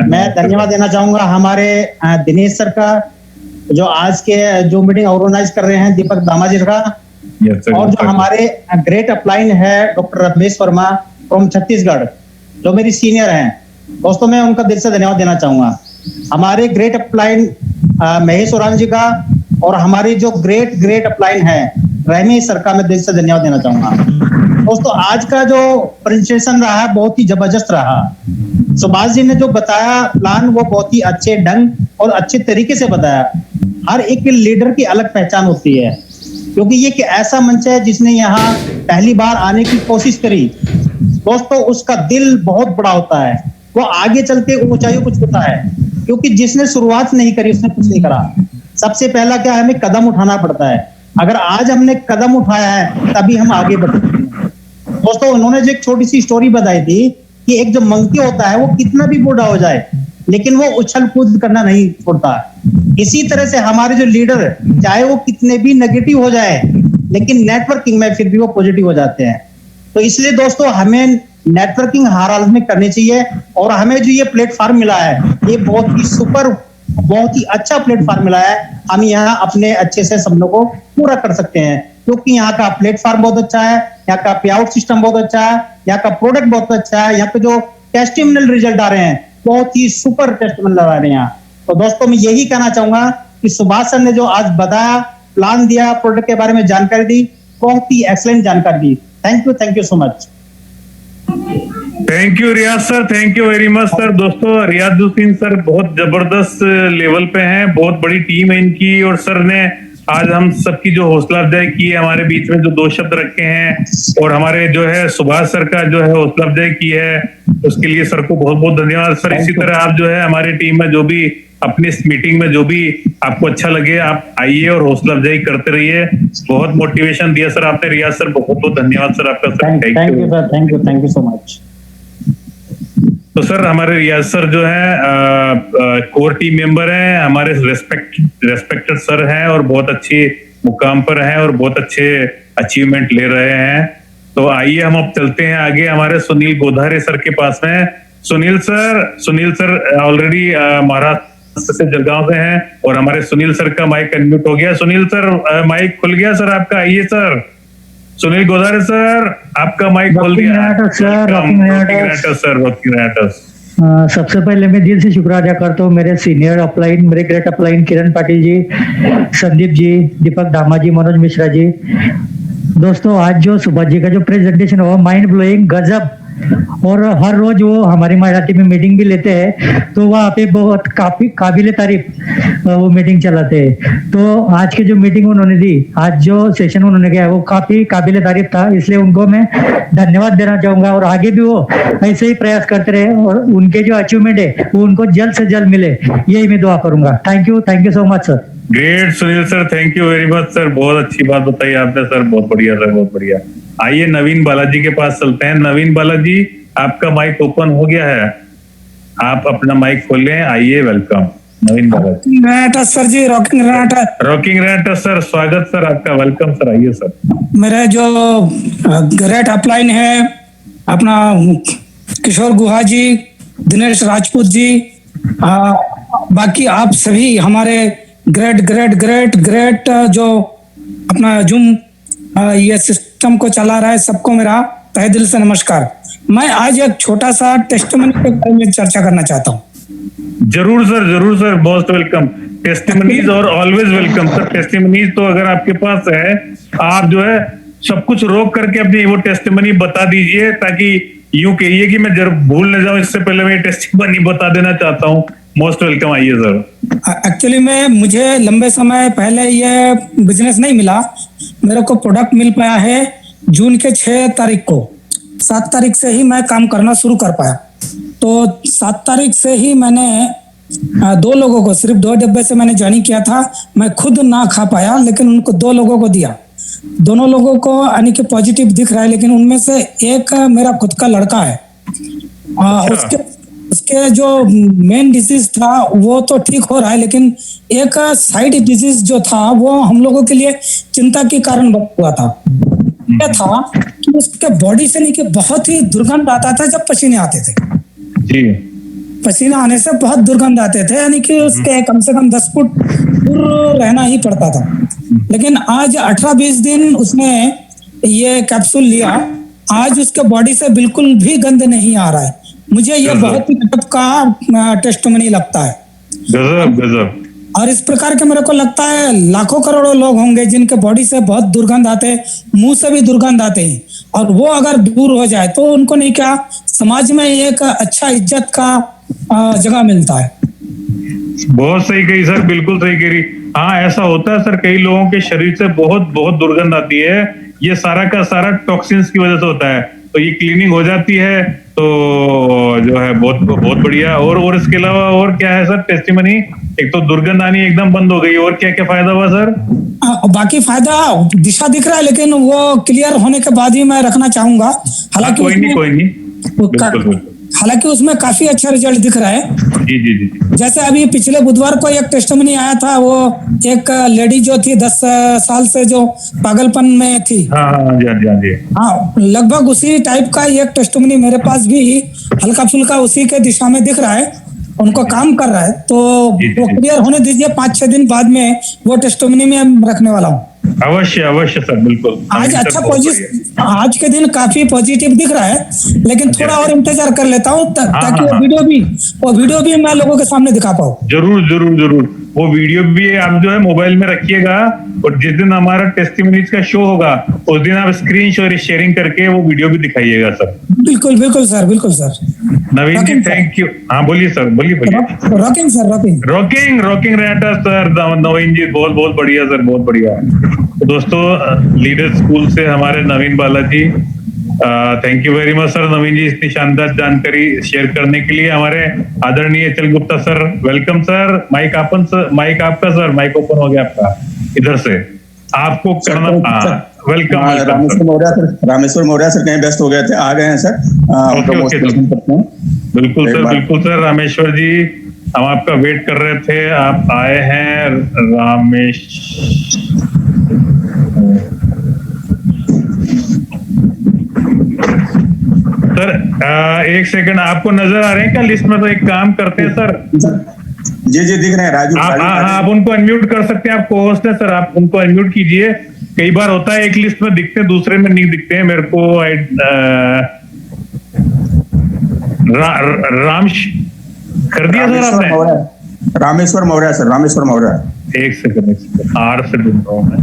Speaker 11: मैं धन्यवाद देना चाहूंगा हमारे दिनेश सर का, जो आज के जो मीटिंग ऑर्गेनाइज कर रहे हैं, दीपक दामाजी का, और जो हमारे ग्रेट अपलाइन है डॉक्टर रमेश वर्मा फ्रॉम छत्तीसगढ़, जो मेरी सीनियर हैं। दोस्तों, मैं उनका दिल से धन्यवाद देना चाहूंगा। हमारे ग्रेट अपलाइन महेश ओरान जी का, और हमारे जो ग्रेट अपलाइन है रहमी सर का मैं दिल से धन्यवाद देना चाहूंगा। दोस्तों, आज का जो प्रेजेंटेशन रहा है बहुत ही जबरदस्त रहा। सुभाष जी ने जो बताया प्लान, वो बहुत ही अच्छे ढंग और अच्छे तरीके से बताया। हर एक लीडर की अलग पहचान होती है, क्योंकि ये ऐसा मंच है जिसने यहाँ पहली बार आने की कोशिश करी। दोस्तों, उसका दिल बहुत बड़ा होता है, वो आगे चल के ऊंचाइयों को छूता है, क्योंकि जिसने शुरुआत नहीं करी उसने कुछ नहीं करा। सबसे पहला क्या है, हमें कदम उठाना पड़ता है। अगर आज हमने कदम उठाया है तभी हम आगे बढ़ते हैं। दोस्तों, उन्होंने जो एक छोटी सी स्टोरी बताई थी कि एक जो मंकी होता है वो कितना भी बूढ़ा हो जाए लेकिन वो उछल कूद करना नहीं छोड़ता। इसी तरह से हमारे जो लीडर, चाहे वो कितने भी नेगेटिव हो जाए, लेकिन नेटवर्किंग में फिर भी वो पॉजिटिव हो जाते हैं। तो इसलिए दोस्तों, हमें नेटवर्किंग हर हालत में करनी चाहिए, और हमें जो ये प्लेटफॉर्म मिला है, ये बहुत ही सुपर, बहुत ही अच्छा प्लेटफॉर्म मिला है। हम यहाँ अपने अच्छे से सपनों को पूरा कर सकते हैं, क्योंकि यहाँ का प्लेटफॉर्म बहुत अच्छा है, यहाँ का पे आउट सिस्टम बहुत अच्छा है, यहाँ का प्रोडक्ट बहुत अच्छा है, यहाँ पे जो टेस्टिमोनियल रिजल्ट आ रहे हैं बहुत ही सुपर टेस्टिमोनियल आ रहे हैं यहाँ। तो दोस्तों, मैं यही कहना चाहूंगा कि सुभाष सर ने जो आज बताया, प्लान दिया, प्रोडक्ट के बारे में जानकारी दी, बहुत ही एक्सलेंट जानकारी दी। Thank you so much.
Speaker 4: Thank you Riyaz sir, thank you very much sir. दोस्तों, रियाजुद्दीन सर बहुत जबरदस्त लेवल पे हैं, बहुत बड़ी टीम है इनकी, और सर ने आज हम सबकी जो हौसला अफजाई की है, हमारे बीच में जो 2 शब्द रखे हैं, और हमारे जो है सुभाष सर का जो है हौसला अफजाई की है, उसके लिए सर को बहुत बहुत धन्यवाद सर। इसी तरह आप जो है हमारी टीम में जो भी अपनी इस मीटिंग में जो भी आपको अच्छा लगे, आप आइए और हौसला अफजाई करते रहिए। बहुत मोटिवेशन दिया सर आपने, रियाज सर, बहुत बहुत धन्यवाद सर आपका sir.
Speaker 11: Thank you so much.
Speaker 4: तो सर, हमारे रियाज सर जो है कोर टीम मेंबर हैं, हमारे रेस्पेक्टेड सर हैं, और बहुत अच्छी मुकाम पर हैं और बहुत अच्छे अचीवमेंट ले रहे हैं। तो आइए हम अब चलते हैं आगे हमारे सुनील गोधारे सर के पास में। सुनील सर ऑलरेडी महाराष्ट्र से, जलगांव से हैं, और हमारे सुनील सर का माइक अनम्यूट हो गया। सुनील सर, माइक खुल गया सर आपका, आइए सर। सुनील गोधारे सर, आपका माइक खोल दिया सर।
Speaker 12: सबसे पहले मैं दिल से शुक्रिया अदा करता हूँ मेरे सीनियर अपलाइन, मेरे ग्रेट अपलाइन किरण पाटिल जी, संदीप जी, दीपक दामा जी, मनोज मिश्रा जी। दोस्तों, आज जो सुभाष जी का जो प्रेजेंटेशन हुआ, माइंड ब्लोइंग, गजब। और हर रोज वो हमारी मराठी में मीटिंग भी लेते हैं, तो वहाँ पे बहुत काफी काबिल तारीफ वो मीटिंग चलाते हैं। तो आज की जो मीटिंग उन्होंने दी, आज जो सेशन उन्होंने किया वो काफी काबिल तारीफ था, इसलिए उनको मैं धन्यवाद देना चाहूंगा। और आगे भी वो ऐसे ही प्रयास करते रहे और उनके जो अचीवमेंट है वो उनको जल्द से जल्द मिले, यही मैं दुआ करूंगा। Thank you so much sir.
Speaker 4: Great Sunil sir, thank you very much sir, बहुत अच्छी बात बताई आपने सर, बहुत बढ़िया सर, बहुत बढ़िया। आइए नवीन बालाजी के पास चलते हैं। नवीन बालाजी, आपका माइक ओपन हो गया है, आप अपना माइक खोलें। आइए, वेलकम नवीन बालाजी।
Speaker 13: सर जी, रॉकिंग
Speaker 4: रैट सर, स्वागत सर आपका, वेलकम सर, आइए सर।
Speaker 13: मेरा जो ग्रेट अपलाइन है अपना किशोर गुहा जी, दिनेश राजपूत जी, बाकी आप सभी हमारे ग्रेट जो अपना जूम ये सिस्टम को चला रहा है, सबको मेरा तहे दिल से नमस्कार। मैं आज एक छोटा सा टेस्टिमनी के बारे में चर्चा करना चाहता हूँ।
Speaker 4: जरूर सर, मोस्ट वेलकम। टेस्टिमनीज और ऑलवेज वेलकम सर। टेस्टिमनीज तो अगर आपके पास है, आप जो है सब कुछ रोक करके अपनी वो टेस्टिमनी बता दीजिए, ताकि यूं कहिए कि मैं जरूर भूल न जाऊं। इससे पहले मैं टेस्टिमनी बता देना चाहता हूँ। मोस्ट वेलकम, आइए सर।
Speaker 13: एक्चुअली मुझे लंबे समय पहले ये बिजनेस नहीं मिला, मेरे को प्रोडक्ट मिल पाया है जून के 6 तारीख को। 7 तारीख से ही मैं काम करना शुरू कर पाया। तो 7 तारीख से ही मैंने 2 लोगों को, सिर्फ 2 डब्बे से मैंने जारी किया था। मैं खुद ना खा पाया, लेकिन उनको 2 लोगों को दिया। दोनों लोगों को यानी कि पॉजिटिव दिख रहा है, लेकिन उनमें से एक मेरा खुद का लड़का है। उसके जो मेन डिजीज था वो तो ठीक हो रहा है, लेकिन एक साइड डिजीज जो था वो हम लोगों के लिए चिंता के कारण हुआ था। क्या था कि उसके बॉडी से नीचे बहुत ही दुर्गंध आता था जब पसीने आते थे
Speaker 4: जी।
Speaker 13: पसीना आने से बहुत दुर्गंध आते थे, यानी कि उसके कम से कम 10 फुट दूर रहना ही पड़ता था। लेकिन आज 18-20 दिन उसने ये कैप्सूल लिया, आज उसके बॉडी से बिल्कुल भी गंध नहीं आ रहा है। मुझे ये बहुत ही गजब का टेस्टिमनी लगता है।
Speaker 4: गजब।
Speaker 13: और इस प्रकार के मेरे को लगता है लाखों करोड़ों लोग होंगे जिनके बॉडी से बहुत दुर्गंध आते हैं, मुंह से भी दुर्गंध आते हैं, और वो अगर दूर हो जाए तो उनको नहीं क्या समाज में एक अच्छा इज्जत का जगह मिलता है।
Speaker 4: बहुत सही कही सर, बिल्कुल सही कही। हाँ, ऐसा होता है सर, कई लोगों के शरीर से बहुत दुर्गंध आती है। ये सारा का सारा टॉक्सिन्स की वजह से होता है। तो ये क्लीनिंग हो जाती है तो जो है बहुत बढ़िया। और इसके अलावा और क्या है सर टेस्टिमनी? एक तो दुर्गंध आनी एकदम बंद हो गई, और क्या क्या फायदा हुआ सर?
Speaker 13: बाकी फायदा दिशा दिख रहा है, लेकिन वो क्लियर होने के बाद ही मैं रखना चाहूंगा। हालांकि
Speaker 4: कोई नहीं,
Speaker 13: हालांकि उसमें काफी अच्छा रिजल्ट दिख रहा है।
Speaker 4: जी।
Speaker 13: जैसे अभी पिछले बुधवार को एक टेस्टिमनी आया था, वो एक लेडी जो थी 10 साल से जो पागलपन में थी। हाँ, लगभग उसी टाइप का एक टेस्टिमनी मेरे पास भी हल्का फुल्का उसी के दिशा में दिख रहा है, उनको काम कर रहा है। तो वो क्लियर होने दीजिए, 5-6 दिन बाद में वो टेस्टिमनी में रखने वाला हूँ।
Speaker 4: अवश्य सर, बिल्कुल।
Speaker 13: आज अच्छा आज के दिन काफी पॉजिटिव दिख रहा है, लेकिन थोड़ा और इंतजार कर लेता हूँ ताकि वो वीडियो भी मैं लोगों के सामने दिखा पाऊँ।
Speaker 4: जरूर वो वीडियो भी आप जो है मोबाइल में रखिएगा, और जिस दिन हमारा टेस्टिमनीज का शो होगा उस दिन आप स्क्रीन शेयरिंग करके वो वीडियो भी दिखाइएगा सर।
Speaker 13: बिल्कुल sir.
Speaker 4: Naveen ji, thank you. हाँ, बोलिए सर, बोलिए। रॉकिंग रहता सर नवीन जी, बहुत बढ़िया सर, बहुत बढ़िया। तो दोस्तों, लीडर स्कूल से हमारे Naveen Balaji, thank you very much sir Naveen ji, इतनी शानदार जानकारी शेयर करने के लिए। हमारे आदरणीय Achal Gupta sir, welcome sir. Mike आपका सर, माइक ओपन हो गया आपका इधर से, आपको करना। वेलकम।
Speaker 5: रामेश्वर मौर्य सर कहीं व्यस्त हो गए थे, आ गए हैं सर।
Speaker 4: बिल्कुल सर रामेश्वर जी, हम आपका वेट कर रहे थे, आप आए हैं। रामेश सर, 1 सेकंड, आपको नजर आ रहे हैं क्या लिस्ट में? तो एक काम करते हैं सर,
Speaker 5: जी दिख रहे हैं राजू।
Speaker 4: आप उनको अनम्यूट कर सकते हैं, आप को होस्ट है सर, आप उनको अनम्यूट कीजिए। कई बार होता है एक लिस्ट में दिखते हैं, दूसरे में नहीं दिखते हैं। मेरे को राम कर दिया सर आपने?
Speaker 5: रामेश्वर मौर्य सर, रामेश्वर मौर्य।
Speaker 4: एक सेकंड, आर से ढूंढ रहा हूँ मैं।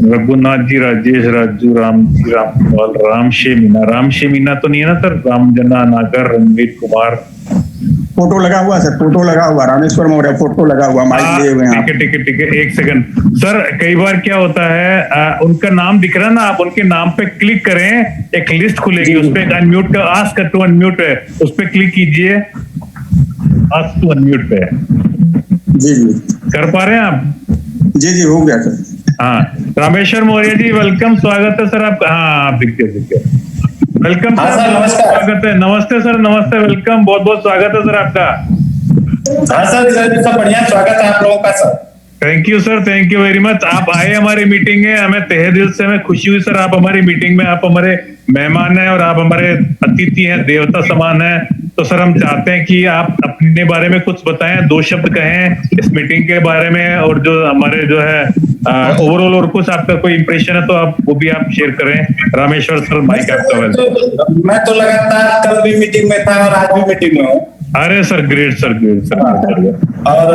Speaker 4: रघुनाथ जी, राजेश, राजू, राम जी, रामपाल, राम मीना तो नहीं है ना सर? रामजना नागर, रणवीर कुमार,
Speaker 5: फोटो लगा हुआ सर, फोटो लगा हुआ, रामेश्वर मौर्य फोटो लगा हुआ, माइक लिए हुए हैं।
Speaker 4: ठीक है, एक सेकंड सर। कई बार क्या होता है, उनका नाम दिख रहा है ना, आप उनके नाम पे क्लिक करें, एक लिस्ट खुलेगी, उस पे अनम्यूट का आस्क टू अनम्यूट है, उस पे क्लिक कीजिए, आस्क टू अनम्यूट पे।
Speaker 5: जी
Speaker 4: कर पा रहे हैं आप?
Speaker 5: जी हो गया सर।
Speaker 4: हाँ, रामेश्वर मौर्य जी वेलकम, स्वागत है सर आपका। हाँ, आप दिखते वेलकम सर, स्वागत है। नमस्ते सर, नमस्ते, वेलकम, बहुत बहुत स्वागत है सर आपका।
Speaker 9: हाँ सर, सब बढ़िया, स्वागत है आप लोगों का sir.
Speaker 4: Thank you sir, thank you very much. आप आए हमारी मीटिंग में, हमें तहे दिल से हमें खुशी हुई सर। आप हमारी मीटिंग में, आप हमारे मेहमान हैं और आप हमारे अतिथि हैं, देवता समान हैं। तो सर हम चाहते हैं कि आप अपने बारे में कुछ बताएं, 2 शब्द कहें इस मीटिंग के बारे में, और जो हमारे जो है ओवरऑल और कुछ आपका कोई इंप्रेशन है तो आप वो भी आप शेयर करें। रामेश्वर सर, माइक आपका।
Speaker 9: मैं तो लगातार कल भी मीटिंग में था और आज भी मीटिंग में हूँ।
Speaker 4: अरे सर, ग्रेट सर।
Speaker 9: और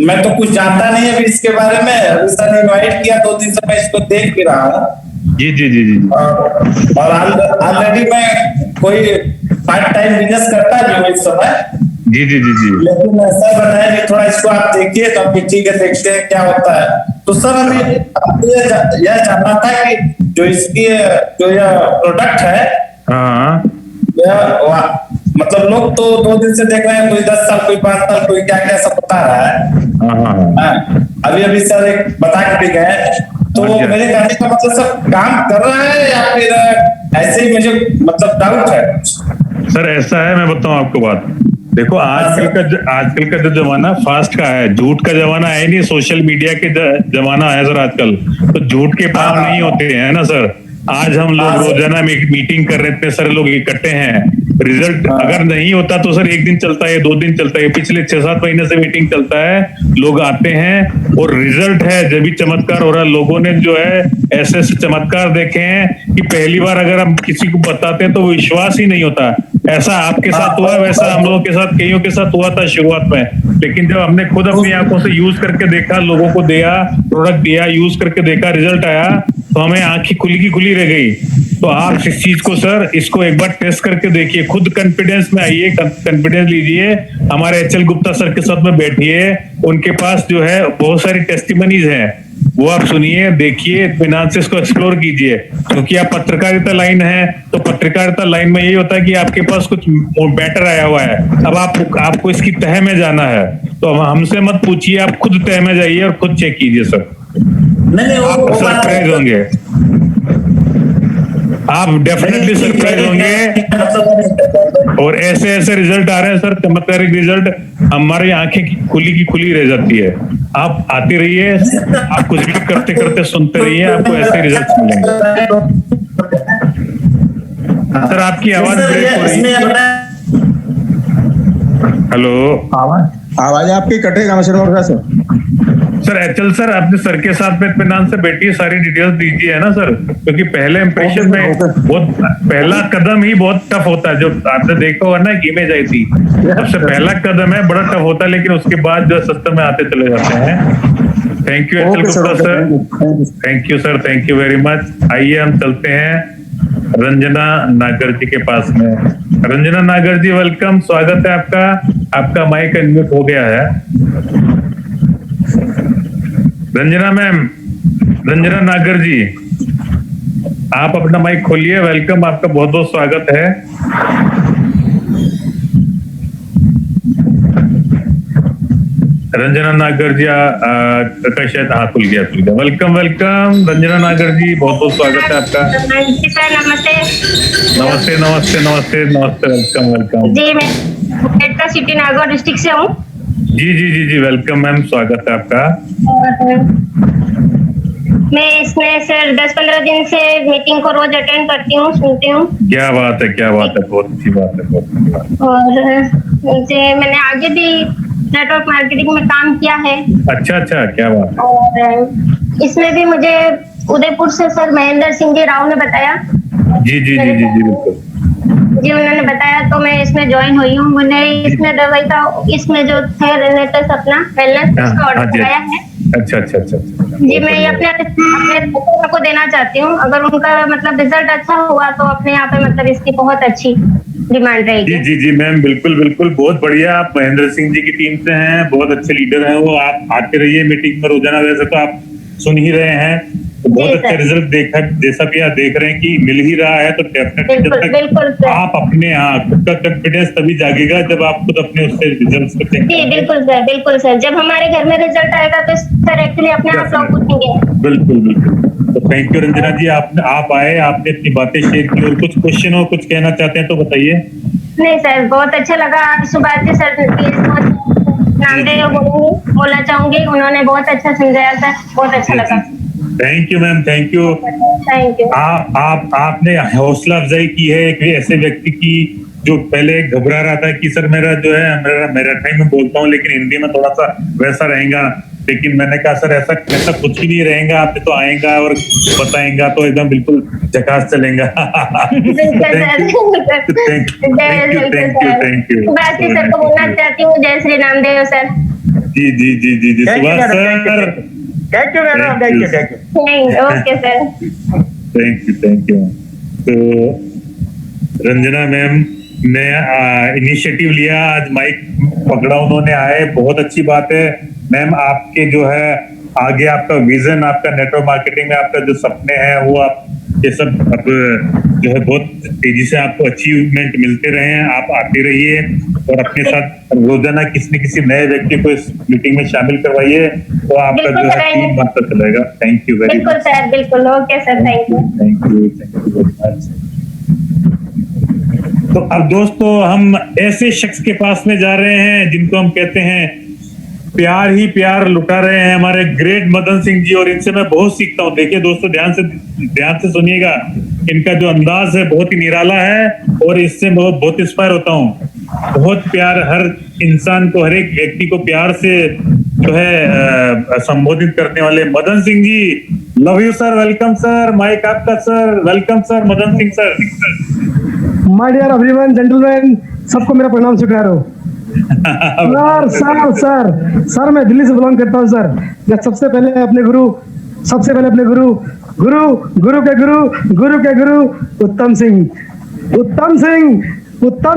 Speaker 9: मैं तो कुछ जानता नहीं अभी इसके बारे में, अभी सर ने इनवाइट किया, 2 दिन से मैं इसको देख भी रहा हूँ।
Speaker 4: जी।
Speaker 9: और ऑलरेडी मैं कोई पार्ट टाइम बिजनेस करता भी हूँ इस समय।
Speaker 4: जी।
Speaker 9: लेकिन सर बताया कि थोड़ा इसको आप देखिए, तो हम ठीक है देखते हैं क्या होता है। तो सर हमें यह जानना था कि जो इसकी जो यह प्रोडक्ट है,
Speaker 4: हाँ,
Speaker 9: मतलब लोग तो 2 दिन से देख रहे हैं, कोई 10 साल, कोई 5 साल, कोई क्या क्या सब बता रहा है। अभी सर एक बता के भी गए, तो मेरे कहने का मतलब सब काम कर रहा है या फिर ऐसे ही, मुझे मतलब डाउट है
Speaker 4: सर। ऐसा है, मैं बताऊं आपको बात। देखो आजकल का जो जमाना फास्ट का है, झूठ का जमाना है नहीं, सोशल मीडिया के जमाना है सर आजकल। तो झूठ के पाप नहीं होते हैं ना सर। आज हम लोग रोजाना मीटिंग कर रहे थे, सर लोग इकट्ठे हैं। रिजल्ट अगर नहीं होता तो सर 1 दिन चलता है, 2 दिन चलता है, पिछले 6-7 महीने से मीटिंग चलता है, लोग आते हैं और रिजल्ट है जब भी चमत्कार हो रहा है। लोगों ने जो है ऐसे चमत्कार देखे हैं कि पहली बार अगर हम किसी को बताते हैं तो विश्वास ही नहीं होता। ऐसा आपके साथ हुआ, वैसा हम लोगों के साथ, कईयों के साथ हुआ था शुरुआत में, लेकिन जब हमने खुद अपनी आंखों से यूज करके देखा, लोगों को दिया, प्रोडक्ट दिया, यूज करके देखा, रिजल्ट आया, तो हमें आंखें खुली की खुली रह गई। तो आप इस चीज को सर, इसको एक बार टेस्ट करके देखिए, खुद कॉन्फिडेंस में आइए, कॉन्फिडेंस लीजिए, हमारे HL गुप्ता सर के साथ में बैठिए, उनके पास जो है बहुत सारी टेस्टिमनीज हैं, वो आप सुनिए, देखिए, इत्मीनान से इसको एक्सप्लोर कीजिए। क्योंकि आप पत्रकारिता लाइन है, तो पत्रकारिता लाइन में यही होता है कि आपके पास कुछ बेटर आया हुआ है। अब आपको इसकी तह में जाना है, तो हमसे मत पूछिए, आप खुद तह में जाइए और खुद चेक कीजिए सर। आप सरप्राइज होंगे, आप डेफिनेटली सरप्राइज होंगे। और ऐसे रिजल्ट आ रहे हैं सर, चमत्कारिक रिजल्ट, हमारी आंखें खुली की खुली रह जाती है। आप आते रहिए, आप कुछ भी करते करते सुनते रहिए, आपको ऐसे रिजल्ट मिलेंगे। सर आपकी आवाज ब्रेक हो रही है। हेलो,
Speaker 5: आवाज आपकी कटेगा
Speaker 4: सर। HL सर, अपने सर के साथ में इत्मीनान से बैठिए, सारी डिटेल्स दीजिए, है ना सर, क्योंकि पहले इंप्रेशन में बहुत, पहला कदम ही बहुत टफ होता है। जो आपने देखा होगा ना, इमेज आई थी, सबसे पहला कदम है, बड़ा टफ होता है, लेकिन उसके बाद जो सिस्टम में आते चले जाते हैं। Thank you HL Gupta sir, thank you sir, thank you very much. आइए हम चलते हैं रंजना नागर जी के पास में। रंजना नागर जी वेलकम, स्वागत है आपका। आपका माइक अनम्यूट हो गया है। रंजना मैम, रंजना नागर जी, आप अपना माइक खोलिए। वेलकम, आपका बहुत बहुत स्वागत है। रंजना नागर जी का शायद हाथ खुल गया। वेलकम रंजना नागर जी, बहुत बहुत स्वागत है आपका। नमस्ते, वेलकम।
Speaker 14: जी, मैं सिटी नागौर डिस्ट्रिक्ट से हूँ।
Speaker 4: जी, वेलकम मैम, स्वागत है आपका।
Speaker 14: मैं इसमें सर 10-15 दिन से मीटिंग को रोज अटेंड करती हूँ, सुनती हूँ।
Speaker 4: क्या बात है, बहुत अच्छी बात है।
Speaker 14: और मैंने आगे भी नेटवर्क मार्केटिंग में काम किया है।
Speaker 4: अच्छा, क्या बात है।
Speaker 14: और इसमें भी मुझे उदयपुर से सर महेंद्र सिंह जी राव ने बताया।
Speaker 4: जी, बिल्कुल
Speaker 14: जी, उन्होंने बताया तो मैं इसमें ज्वाइन हुई हूँ। मैंने इसमें दवाई का, इसमें जो है रेनेटस अपना वेलनेस, उसका ऑर्डर कराया है।
Speaker 4: अच्छा अच्छा अच्छा अच्छा।
Speaker 14: जी, मैं ये अपने बच्चों को देना चाहती हूँ। अगर उनका मतलब रिजल्ट अच्छा हुआ तो अपने यहाँ पे मतलब इसकी बहुत अच्छी डिमांड रहेगी।
Speaker 4: जी जी जी मैम, बिल्कुल बिल्कुल, बहुत बढ़िया। आप महेंद्र सिंह जी की टीम से हैं, बहुत अच्छे लीडर हैं वो। आप आते रहिए मीटिंग में रोजाना, वैसे तो आप सुन ही रहे हैं, तो बहुत अच्छा रिजल्ट देखा, जैसा भी आप देख रहे हैं कि मिल ही रहा है, तो डेफिनेटली जब तक आप अपने खुद का कॉन्फिडेंस तभी जागेगा जब आप खुद अपने उससे रिजल्ट को देखेंगे।
Speaker 14: जी बिल्कुल सर, जब हमारे घर में रिजल्ट आएगा तो सर एक्चुअली अपने आप लोग पूछेंगे।
Speaker 4: बिल्कुल बिल्कुल। तो थैंक यू रंजना जी, आप आए, आपने अपनी बातें शेयर की, और कुछ क्वेश्चन हो, कुछ कहना चाहते हैं तो बताइए।
Speaker 14: नहीं सर, बहुत अच्छा लगा। सुभाष सर नामदेव बोलना चाहूंगी, उन्होंने बहुत अच्छा समझाया था, बहुत अच्छा लगा।
Speaker 4: Thank you ma'am, thank you.
Speaker 14: Thank you.
Speaker 4: आपने हौसला अफजाई की है एक ऐसे व्यक्ति की जो पहले घबरा रहा था कि सर मेरा जो है मैराथन में बोलता हूँ लेकिन हिंदी में थोड़ा सा वैसा रहेगा, लेकिन मैंने कहा सर ऐसा कुछ ही नहीं रहेगा, आपने तो आएगा और बताएंगा तो एकदम बिल्कुल झकास चलेगा। Thank you.
Speaker 14: सुभाष सर को बोलना चाहती हूँ, जय श्री रामदेव सर।
Speaker 4: जी जी जी जी जी Subhash sir,
Speaker 3: thank you madam, thank you.
Speaker 14: Okay sir,
Speaker 4: thank you. तो रंजना मैम ने इनिशिएटिव लिया, आज माइक पकड़ा उन्होंने, आए, बहुत अच्छी बात है मैम। आपके जो है आगे आपका विजन, आपका नेटवर्क मार्केटिंग में आपका जो सपने हैं वो आप ये सब अब जो है बहुत तेजी से आपको अचीवमेंट मिलते रहे हैं। आप आते रहिए और अपने साथ रोजाना किसी न किसी नए व्यक्ति को इस मीटिंग में शामिल करवाइए, तो आपका जो है टीम बनता चलेगा। Thank you very much.
Speaker 14: बिल्कुल सर, बिल्कुल। Okay sir, thank you
Speaker 4: very much. तो अब दोस्तों हम ऐसे शख्स के पास में जा रहे हैं जिनको हम कहते हैं प्यार ही प्यार लुटा रहे हैं, हमारे ग्रेट मदन सिंह जी, और इनसे मैं बहुत सीखता हूँ। देखिए दोस्तों, ध्यान से सुनिएगा, इनका जो अंदाज है बहुत ही निराला है और इससे बहुत इंस्पायर होता हूँ। बहुत प्यार, हर इंसान को, हर एक व्यक्ति को प्यार से जो है संबोधित करने वाले Madan Singh ji. Love you sir, welcome sir, mike आपका sir, welcome sir Madan Singh sir.
Speaker 15: My dear everyone, gentleman, सबको मेरा प्रणाम स्वीकार हो। सर मैं दिल्ली से बिलोंग करता हूँ सर। सबसे पहले अपने गुरु के गुरु उत्तम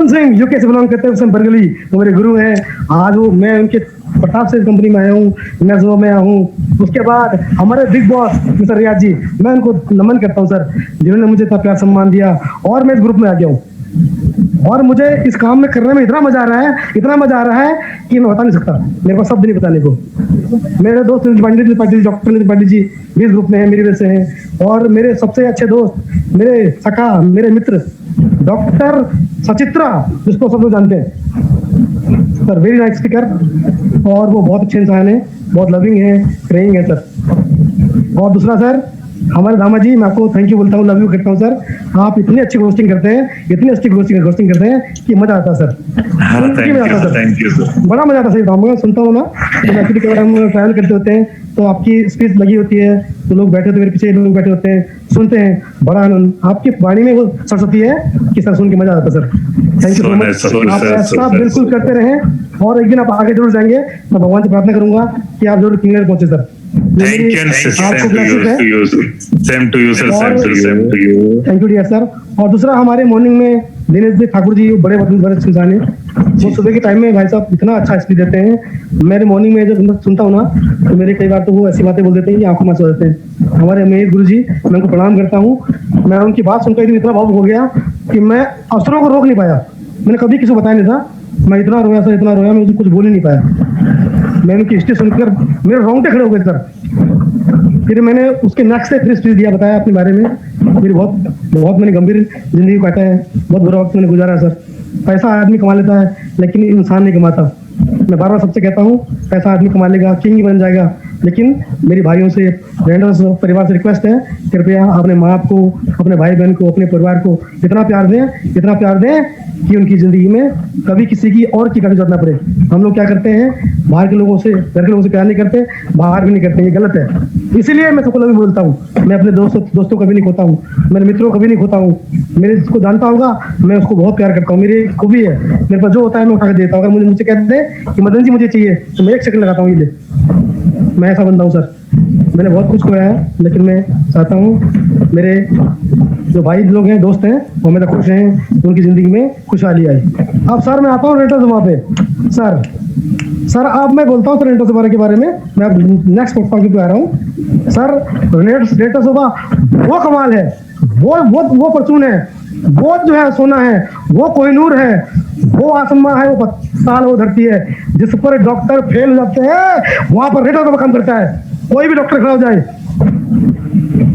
Speaker 15: सिंह यूके से बिलोंग करते हैं, बरगली, वो मेरे गुरु हैं। आज वो मैं उनके प्रताप से कंपनी में आया हूँ, नजो में आया हूँ। उसके बाद हमारे बिग बॉस मिस्टर रियाज जी, मैं उनको नमन करता हूँ सर, जिन्होंने मुझे इतना प्यार सम्मान दिया और मैं इस ग्रुप में आ गया हूँ। और मुझे इस काम में करने में इतना मजा आ रहा है कि मैं बता नहीं सकता, मेरे पास शब्द नहीं बताने को। मेरे दोस्त डॉक्टर नितिन पाटिल जी भी इस ग्रुप में है, मेरी वजह से हैं। और मेरे सबसे अच्छे दोस्त, मेरे सखा, मेरे मित्र डॉक्टर सचित्रा, जिसको सब लोग जानते हैं सर, वेरी नाइस स्पीकर, और वो बहुत अच्छे इंसान है, बहुत लविंग है, प्रेइंग है सर। और दूसरा सर हमारे धामा जी, मैं आपको थैंक यू बोलता हूँ, लव यू करता हूँ सर। आप इतनी अच्छी रोस्टिंग करते हैं, इतनी अच्छी रोस्टिंग करते हैं कि मजा आता है सर।
Speaker 4: थैंक यू सर,
Speaker 15: बड़ा मजा आता है सर। मैं सुनता हूँ ना, तो एक्चुअली कई बार हम ट्रैवल करते होते हैं तो आपकी स्पीच लगी होती है, तो लोग बैठे होते, मेरे पीछे लोग बैठे होते हैं, सुनते हैं, बड़ा आनंद। आपकी वाणी में वो सरस्वती है कि सर सुन के मजा आता है sir. Thank you so much. आप ऐसा बिल्कुल करते रहें और एक दिन आप आगे जरूर जाएंगे। मैं भगवान से प्रार्थना करूंगा कि आप जरूर किंगडम पहुंचे sir.
Speaker 4: Thank
Speaker 15: you dear sir. और दूसरा, हमारे मॉर्निंग में दिनेश जी ठाकुर जी बड़े इंसान है, वो सुबह के टाइम में भाई साहब इतना अच्छा स्पीच देते हैं। मेरे मॉर्निंग में जब सुनता हूँ ना, तो मेरे कई बार तो वो ऐसी बातें बोल देते हैं कि आंखों में आंसू आ जाते हैं। हमारे मेहर गुरु जी, मैं उनको प्रणाम करता हूँ। मैं उनकी बात सुनकर इतना भावुक हो गया कि मैं अफसरों को रोक नहीं पाया। मैंने कभी किसी को बताया नहीं था, मैं इतना रोया सर, इतना रोया, मैं कुछ बोल ही नहीं पाया। मैंने उनकी हिस्ट्री सुनकर मेरे रोंगटे खड़े हो गए सर। फिर मैंने उसके नेक्स्ट से फिर स्पीच दिया, बताया अपने बारे में। मेरी बहुत मैंने गंभीर जिंदगी काटा है, बहुत बुरा वक्त मैंने गुजारा सर। पैसा आदमी कमा लेता है लेकिन इंसान नहीं कमाता। मैं बार बार सबसे कहता हूँ, पैसा आदमी कमा लेगा, किंग ही बन जाएगा, लेकिन मेरी भाइयों से, फ्रेंड्स, परिवार से रिक्वेस्ट है, कृपया अपने माँ बाप को, अपने भाई बहन को, अपने परिवार को इतना प्यार दें कि उनकी जिंदगी में कभी किसी की और की कभी जरूरत ना पड़े। हम लोग क्या करते हैं, बाहर के लोगों से, घर के लोगों से प्यार नहीं करते, बाहर भी नहीं करते, ये गलत है। इसीलिए मैं सबको भी बोलता हूँ, मैं अपने दोस्तों कभी नहीं खोता हूँ, मेरे मित्रों कभी नहीं खोता हूँ। मेरे जिसको जानता होगा, मैं उसको बहुत प्यार करता हूँ। मेरी खूबी है, मेरे पास जो होता है मैं उठा के देता हूँ। अगर मुझे कहते हैं कि मदन जी मुझे चाहिए, तो मैं 1 सेकंड लगाता हूँ, ये ले। मैं ऐसा बंदा हूँ सर, मैंने बहुत कुछ खोया है, लेकिन मैं चाहता हूँ मेरे जो भाई लोग हैं, दोस्त हैं, वो मेरा खुश हैं, उनकी जिंदगी में खुशहाली आई। अब सर मैं आता हूँ रेटर सभा पे। सर अब मैं बोलता हूँ सर रेटर सभा के बारे में, मैं अब नेक्स्ट टॉपिक पे आ रहा हूँ। सर रेटर सभा वो कमाल है, वो परचून है, वो जो है सोना है, वो कोहिनूर है, वो आसमां है, वो पताल, वो धरती है, जिस पर डॉक्टर फेल हो जाते हैं वहां पर रेटर सभा काम करता है। कोई भी डॉक्टर खड़ा हो जाए,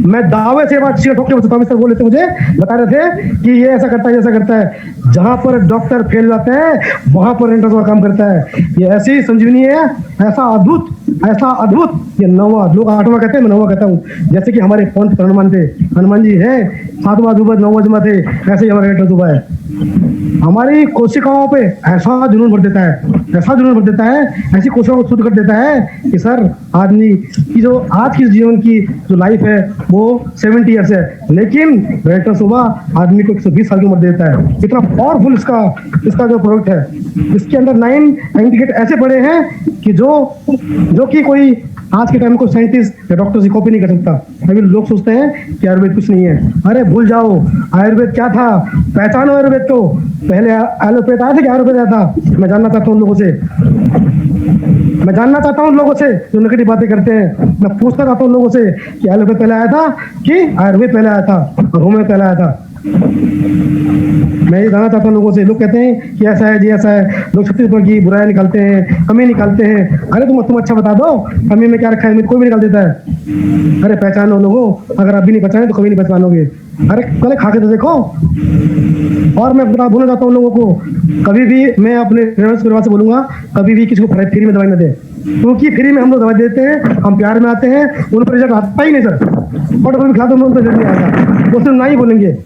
Speaker 15: मैं दावे से बात ठोक के सर बोले थे, मुझे बता रहे थे कि ये ऐसा करता है, ऐसा करता है। जहां पर डॉक्टर फेल जाते हैं वहां पर रेटर सभा काम करता है। ये ऐसी संजीवनी है, ऐसा अद्भुत, ये नौवा, लोग 8वां कहते हैं, मैं 9वां कहता हूँ। जैसे कि हमारे पंत हनुमान थे, हनुमान जी है 7वां जुबा 9वां जुमा थे, ऐसे ही हमारा रेटर सभा है। हमारी कोशिकाओं पे ऐसा जुनून भर देता है, ऐसी कोशिकाओं को शुद्ध कर देता है कि सर आदमी की जो आज की जीवन की जो लाइफ है वो 70 ईयर्स है, लेकिन रेटर सभा आदमी को 120 साल की उम्र देता है। इतना पावरफुल इसका जो प्रोडक्ट है। इसके अंदर 9 एंटीकेट ऐसे पड़े हैं कि जो कि कोई आज के टाइम को साइंटिस्ट या डॉक्टर से कॉपी नहीं कर सकता। अभी लोग सोचते हैं कि आयुर्वेद कुछ नहीं है। अरे भूल जाओ, आयुर्वेद क्या था, पहचानो आयुर्वेद को। पहले एलोपैथ आया था कि आयुर्वेद आया था? मैं जानना चाहता हूँ लोगों से जो नेगेटिव बातें करते हैं। मैं पूछना चाहता हूँ लोगों से कि एलोपैथ पहले आया था कि आयुर्वेद पहले आया था और होम्योपैथ पहले आया था? मैं ये जानना चाहता हूँ लोगों से। लोग कहते हैं कि ऐसा है जी, ऐसा है। लोग छत्तीसगढ़ की बुराई निकालते हैं, कमी निकालते हैं। अरे तुम अच्छा बता दो, कमी में क्या रखा है? कोई भी निकाल देता है। अरे पहचानो लोगों, अगर आप भी नहीं पहचाने तो कभी नहीं पहचानोगे। अरे पहले खा के तो देखो। और मैं बोलना चाहता हूँ लोगों को, कभी भी मैं अपने परिवार से बोलूंगा, कभी भी किसी को फ्री में दवाई न दे, क्योंकि फ्री में हम लोग दवाई देते हैं, हम प्यार में आते हैं, उन पर रिजल्ट आता ही नहीं सर। और खिला दो उन पर रिजल्ट नहीं आएगा, वो सिर्फ ना ही बोलेंगे।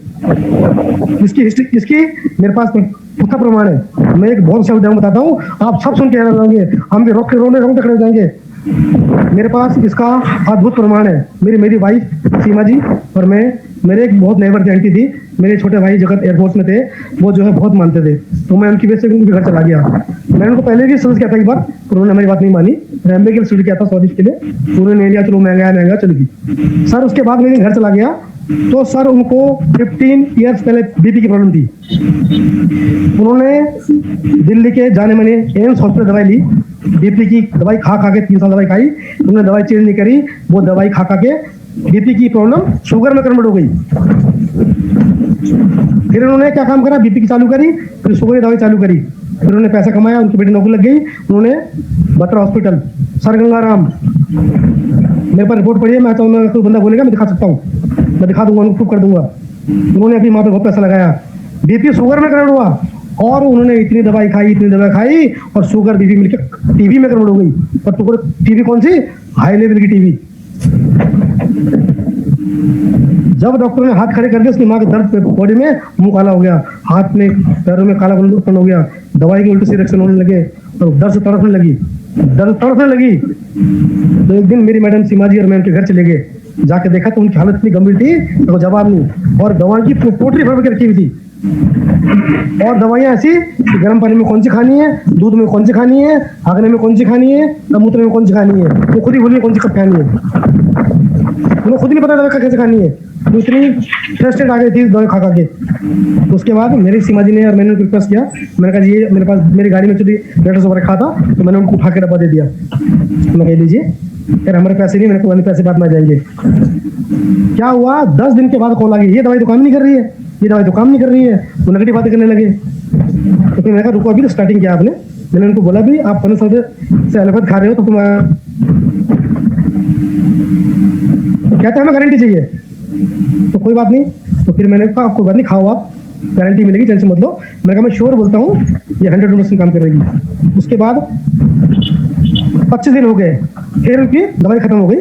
Speaker 15: इसकी मेरे पास पुख्ता प्रमाण है। मैं एक बहुत अच्छा उदाहरण बताता हूँ, आप सब सुन के हैरान होंगे, हम भी रोने खड़े हो जाएंगे। मेरे पास इसका अद्भुत प्रमाण है। मेरी वाइफ सीमा जी और मेरे एक बहुत नेबर की आंटी थी, मेरे छोटे भाई जगत एयरफोर्स में थे, वो जो है बहुत मानते थे, तो मैं उनकी वजह से उनके घर चला गया। मैंने उनको पहले भी सजेस्ट किया था एक बार, तो उन्होंने हमारी बात नहीं मानी। रैम्बे के लिए स्टडी किया था स्वादिष्ट के लिए, उन्होंने नहीं लिया, चलो महंगा चलेगी सर। उसके बाद मैं घर चला गया तो सर उनको 15 ईयर्स पहले बीपी की प्रॉब्लम थी। उन्होंने दिल्ली के जाने माने एम्स हॉस्पिटल दवाई ली, बीपी की दवाई खा के 3 साल दवाई खाई, उन्होंने दवाई चेंज नहीं करी। वो दवाई खा के बीपी की प्रॉब्लम शुगर में कन्वर्ट हो गई। फिर उन्होंने क्या काम करा, बीपी की चालू करी, फिर शुगर की दवाई चालू करी, फिर उन्होंने पैसा कमाया, उनकी बेटी नौकरी लग गई। उन्होंने बत्रा हॉस्पिटल, सर गंगाराम, मेरे पास रिपोर्ट पड़ी है, मैं चाहूँगा कोई बंदा बोलेगा मैं दिखा सकता हूँ, मैं दिखा दूंगा, उनको प्रूफ कर दूंगा। उन्होंने अपनी माँ पे बहुत पैसा लगाया, बीपी शुगर में कन्वर्ट हुआ, और उन्होंने इतनी दवाई खाई और शुगर बीपी मिलकर टीबी में कन्वर्ट हो गई। और तो टीबी कौन सी? हाई लेवल की टीबी। जब डॉक्टर ने हाथ खड़े कर दिए, उसकी माँ के दर्द पे बॉडी में मुंह काला हो गया, हाथ में पैरों में काला उत्पन्न हो गया, दवाई के उल्टे से रिएक्शन होने लगे और दर्द से तड़पने लगी। तो एक दिन मेरी मैडम सीमा जी और मैं उनके घर चले गए, जाके देखा तो उनकी हालत इतनी गंभीर थी तो जवाब नहीं, और दवाई की पोटली भर के रखी हुई थी। और दवाइयां ऐसी कि गर्म पानी में कौन सी खानी है, दूध में कौन सी खानी है, आगने में कौन सी खानी है, मूत्र में कौन सी खानी है, वो खुद ही बोलिए कौन सी कब खानी है। उन्हें खुद नहीं पता दवाई कैसे खानी है, तो इतनी फ्रस्ट्रेट आ गई थी दवाई खा के। तो उसके बाद मेरी सीमा जी ने और मैंने उनको रिक्वेस्ट किया, मैंने कहा ये मेरे पास मेरी गाड़ी में चली लेटर से रखा था, तो मैंने उनको उठा के डब्बा दे दिया। मैं कह लीजिए यार हमारे पैसे नहीं, मेरे को पैसे बाद में आ जाएंगे। क्या हुआ, 10 दिन के बाद कॉल आ गई, ये दवाई तो काम नहीं कर रही है, ये दवाई तो काम नहीं कर रही है। वो नेगेटिव बातें करने लगे। तो फिर मैंने कहा रुको, अभी तो स्टार्टिंग किया आपने। मैंने उनको बोला भी आप 15 साल से एलोपैथ खा रहे हो तो तुम कहते हमें गारंटी चाहिए, तो कोई बात नहीं। तो फिर मैंने कहा कोई बात नहीं, खाओ आप, गारंटी मिलेगी, टेंशन मत लो। मैंने कहा मैं श्योर बोलता हूँ ये 100% काम करेगी। उसके बाद 25 दिन हो गए, फिर उनकी दवाई खत्म हो गई।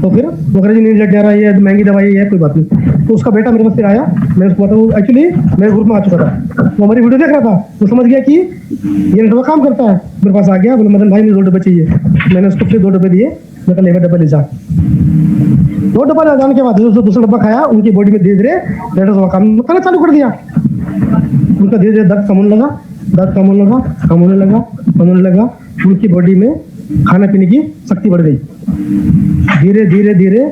Speaker 15: तो फिर वो कह रही नहीं रिजल्ट जा रहा है, ये महंगी दवाई है, कोई बात नहीं। तो उसका बेटा मेरे पास फिर आया, मैंने उसको बताया, एक्चुअली मेरे ग्रुप में आ चुका था, वो हमारी वीडियो देख रहा था, वो समझ गया कि ये नेटवर्क काम करता है। मेरे पास आ गया, बोले मदन भाई मुझे 2 डब्बे चाहिए। मैंने उसको फिर 2 डब्बे दिए, मैं कहा लेकर डब्बा ले जा। 2 डब्बा ले जाने के बाद दूसरा डब्बा खाया, उनकी बॉडी में धीरे धीरे लेटर काम करना चालू कर दिया। उनका धीरे धीरे दर्द कम होने लगा, होने लगा। उनकी बॉडी में खाने पीने की शक्ति बढ़ गई। धीरे धीरे धीरे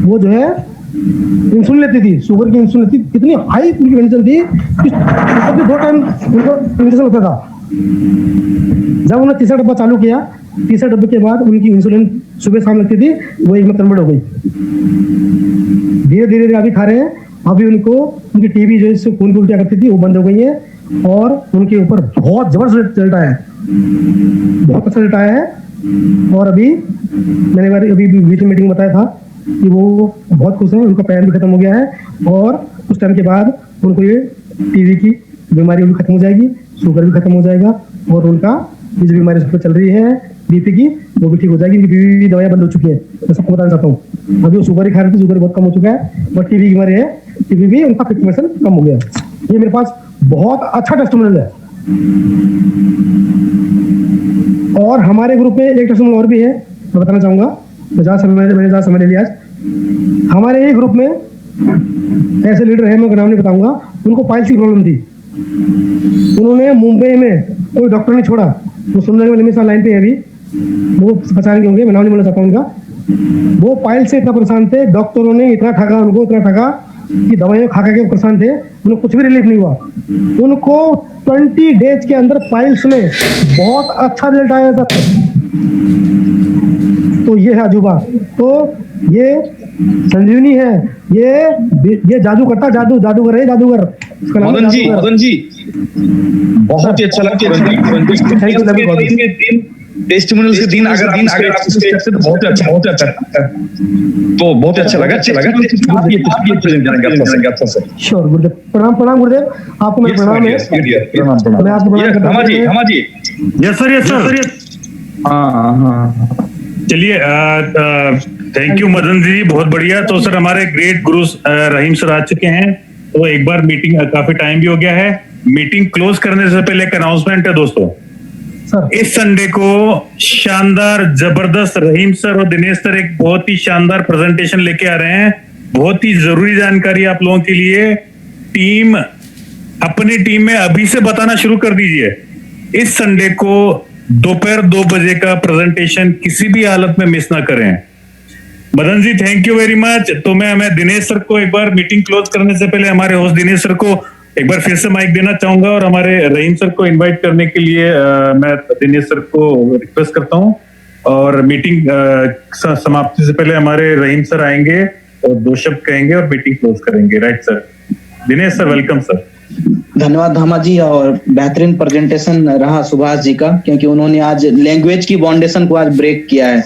Speaker 15: वो जो है इंसुलिन लेती थी, शुगर की इंसुलिन लेती, इतनी हाई उनकी मेडिसिन थी कि 2 टाइम उनको इंजेक्शन होता था। जब उन्होंने तीसरा डब्बा चालू किया, तीसरे डब्बे के बाद उनकी इंसुलिन सुबह शाम लगती थी, वो एक में कन्वर्ट हो गई। धीरे धीरे अभी खा रहे हैं। अभी उनको उनकी टीबी जो इससे खून की उल्टियां करती थी वो बंद हो गई है और उनके ऊपर बहुत जबरदस्त रिजल्ट आया है, बहुत अच्छा रिजल्ट आया है। और अभी मैंने अभी मीटिंग में बताया था कि वो बहुत खुश हैं, उनका पैर भी खत्म हो गया है और उस टाइम के बाद उनको ये टीबी की बीमारी भी खत्म हो जाएगी, शुगर भी खत्म हो जाएगा और उनका ये जो बीमारी सब चल रही है बीपी की वो भी ठीक हो जाएगी। उनकी बीपी की दवाइयां बंद हो चुकी है, मैं सबको बताना चाहता हूँ। अभी वो शुगर ही खा रही थी, शुगर बहुत कम हो चुका है और टीबी की बीमारी है, टीबी भी उनका 50% कम हो गया है। ये मेरे पास बहुत अच्छा टेस्टिमोनियल है। और हमारे ग्रुप में एक टेस्टिमोनियल और भी है, मैं बताना चाहूंगा। मैंने ज़्यादा समय ले लिया आज। हमारे एक ग्रुप में ऐसे लीडर है, मैं नाम नहीं बताऊंगा, उनको पाइल्स की प्रॉब्लम थी। उन्होंने मुंबई में कोई डॉक्टर नहीं छोड़ा, वो सुनने वाले मेरे साथ लाइन पे है अभी, वो पहचान होंगे, मैं नाम नहीं बोलना चाहता उनका। वो पाइल्स से इतना परेशान थे, डॉक्टरों ने इतना ठगा उनको, इतना ठगा कि दवाइयां खा के परेशान थे, उनको कुछ भी रिलीफ नहीं हुआ। उनको 20 डेज के अंदर पाइल्स में बहुत अच्छा रिजल्ट आया था। तो ये है अजूबा, तो ये संजीवनी है, ये जादू करता, जादूगर है, जादूगर।
Speaker 16: मदन जी बहुत ही अच्छा लगा। टेस्टिमोनियल्स के दिन अगर तो बहुत अच्छा तो बहुत अच्छा लगा।
Speaker 15: श्योर गुरुदेव, प्रणाम गुरुदेव, आपको मेरा प्रणाम है। मैं आपको प्रणाम
Speaker 16: जी।
Speaker 4: Yes sir. हाँ चलिए, थैंक यू मदन जी, बहुत बढ़िया। तो सर हमारे ग्रेट गुरु रहीम सर आ चुके हैं, तो एक बार मीटिंग, काफी टाइम भी हो गया है, मीटिंग क्लोज करने से पहले एक अनाउंसमेंट है दोस्तों। इस संडे को शानदार जबरदस्त रहीम सर और दिनेश सर एक बहुत ही शानदार प्रेजेंटेशन लेके आ रहे हैं, बहुत ही जरूरी जानकारी आप लोगों के लिए। टीम अपनी टीम में अभी से बताना शुरू कर दीजिए। इस संडे को दोपहर 2 बजे का प्रेजेंटेशन किसी भी हालत में मिस ना करें। Madan ji thank you very much. तो मैं दिनेश सर को एक बार मीटिंग क्लोज करने से पहले हमारे होस्ट दिनेश सर को एक बार फिर से माइक देना चाहूंगा और हमारे रहीम सर को इनवाइट करने के लिए मैं दिनेश सर को रिक्वेस्ट करता हूं। और मीटिंग समाप्ति से पहले हमारे रहीम सर आएंगे और 2 शब्द कहेंगे और मीटिंग क्लोज करेंगे। Right sir, Dinesh sir welcome sir.
Speaker 2: धन्यवाद धामा जी, और बेहतरीन प्रेजेंटेशन रहा सुभाष जी का, क्योंकि उन्होंने आज लैंग्वेज की बाउंडेशन को आज ब्रेक किया है।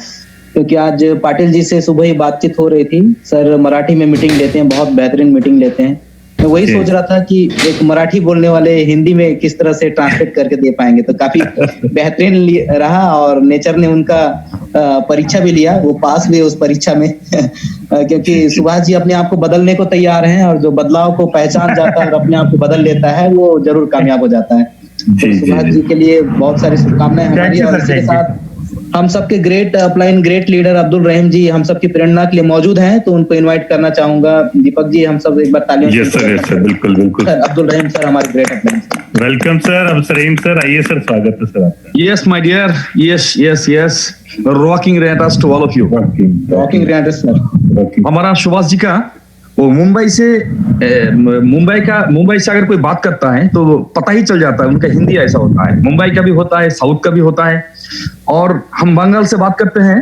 Speaker 2: क्योंकि आज पाटिल जी से सुबह ही बातचीत हो रही थी, सर मराठी में मीटिंग लेते हैं, बहुत बेहतरीन मीटिंग लेते हैं। मैं वही सोच रहा था कि एक मराठी बोलने वाले हिंदी में किस तरह से ट्रांसलेट करके दे पाएंगे, तो काफी बेहतरीन रहा। और नेचर ने उनका परीक्षा भी लिया, वो पास हुए उस परीक्षा में क्योंकि सुभाष जी अपने आप को बदलने को तैयार हैं और जो बदलाव को पहचान जाता है और अपने आप को बदल लेता है वो जरूर कामयाब हो जाता है। तो सुभाष जी के लिए बहुत सारी शुभकामनाएं हमारी। और इसके साथ हम सबके ग्रेट लीडर अब्दुल रहीम जी हम सबकी प्रेरणा के लिए मौजूद हैं, तो उनको इनवाइट करना चाहूंगा। दीपक जी हम सब एक बार तालियों से।
Speaker 4: यस सर, बिल्कुल बिल्कुल।
Speaker 2: सर अब्दुल रहीम सर हमारे ग्रेट अपलाइन।
Speaker 4: वेलकम सर, अब रहीम सर आइए सर, स्वागत है सर आपका।
Speaker 16: Yes my dear, yes rocking Renatus to all of you.
Speaker 2: Rocking Renatus sir.
Speaker 16: हमारा सुभाष जी का वो मुंबई से अगर कोई बात करता है तो पता ही चल जाता है उनका हिंदी ऐसा होता है। मुंबई का भी होता है, साउथ का भी होता है, और हम बंगाल से बात करते हैं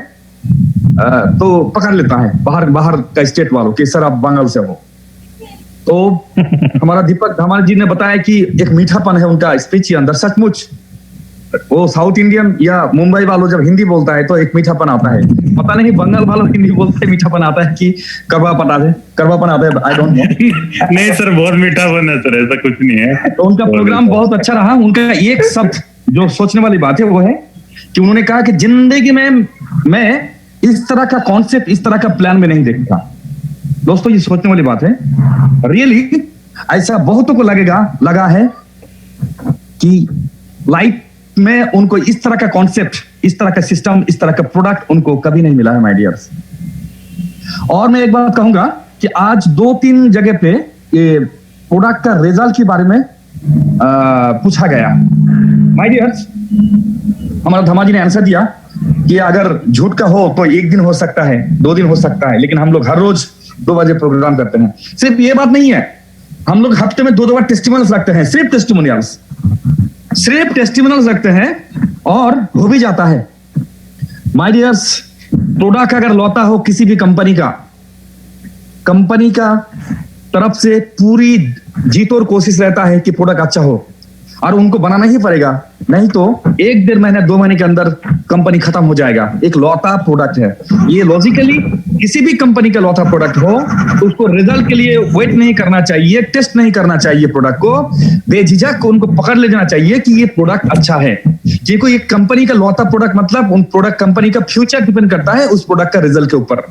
Speaker 16: तो पकड़ लेता है बाहर का स्टेट वालों कि सर आप बंगाल से हो। तो हमारा दीपक धामाल जी ने बताया कि एक मीठापन है उनका स्पीच के अंदर। सचमुच वो साउथ इंडियन या मुंबई वालों जब हिंदी बोलता है तो एक मीठापन आता है। पता नहीं बंगाल वालों हिंदी बोलते मीठापन आता है कि करवापन आता है, आई डोंट नो।
Speaker 4: नहीं सर, बहुत मीठापन है सर, ऐसा कुछ नहीं है।
Speaker 16: तो उनका प्रोग्राम बहुत अच्छा रहा। उनका एक शब्द जो सोचने वाली बात है वो है कि उन्होंने कहा कि जिंदगी में मैं इस तरह का कॉन्सेप्ट, इस तरह का प्लान में नहीं देखता। दोस्तों ये सोचने वाली बात है। रियली ऐसा बहुतों को लगा है कि लाइफ में उनको इस तरह का कॉन्सेप्ट, इस तरह का सिस्टम, इस तरह का प्रोडक्ट उनको कभी नहीं मिला है माय डियर्स। और मैं एक बात कहूंगा कि आज 2-3 जगह पे ये प्रोडक्ट का रिजल्ट के बारे में पूछा गया। माय डियर्स, हमारा धमा जी ने आंसर दिया कि अगर झूठ का हो तो एक दिन हो सकता है, 2 दिन हो सकता है, लेकिन हम लोग हर रोज 2 बजे प्रोग्राम करते हैं। सिर्फ ये बात नहीं है, हम लोग हफ्ते में 2 बार टेस्टिमोनियल्स रखते हैं, सिर्फ टेस्टिमोनियल्स रखते हैं और हो भी जाता है। माय डियर्स, प्रोडक्ट अगर लौटा हो किसी भी कंपनी का तरफ से पूरी जीत और कोशिश रहता है कि प्रोडक्ट अच्छा हो, और उनको बनाना ही पड़ेगा, नहीं तो 1-1.5 महीने 2 महीने के अंदर कंपनी खत्म हो जाएगा। एक लौता प्रोडक्ट है ये, लॉजिकली किसी भी कंपनी का लौता प्रोडक्ट हो तो उसको रिजल्ट के लिए वेट नहीं करना चाहिए, टेस्ट नहीं करना चाहिए, प्रोडक्ट को बेझिझक उनको पकड़ ले जाना चाहिए कि ये प्रोडक्ट अच्छा है। क्योंकि एक कंपनी का लौता प्रोडक्ट मतलब उन प्रोडक्ट कंपनी का फ्यूचर डिपेंड करता है उस प्रोडक्ट का रिजल्ट के ऊपर।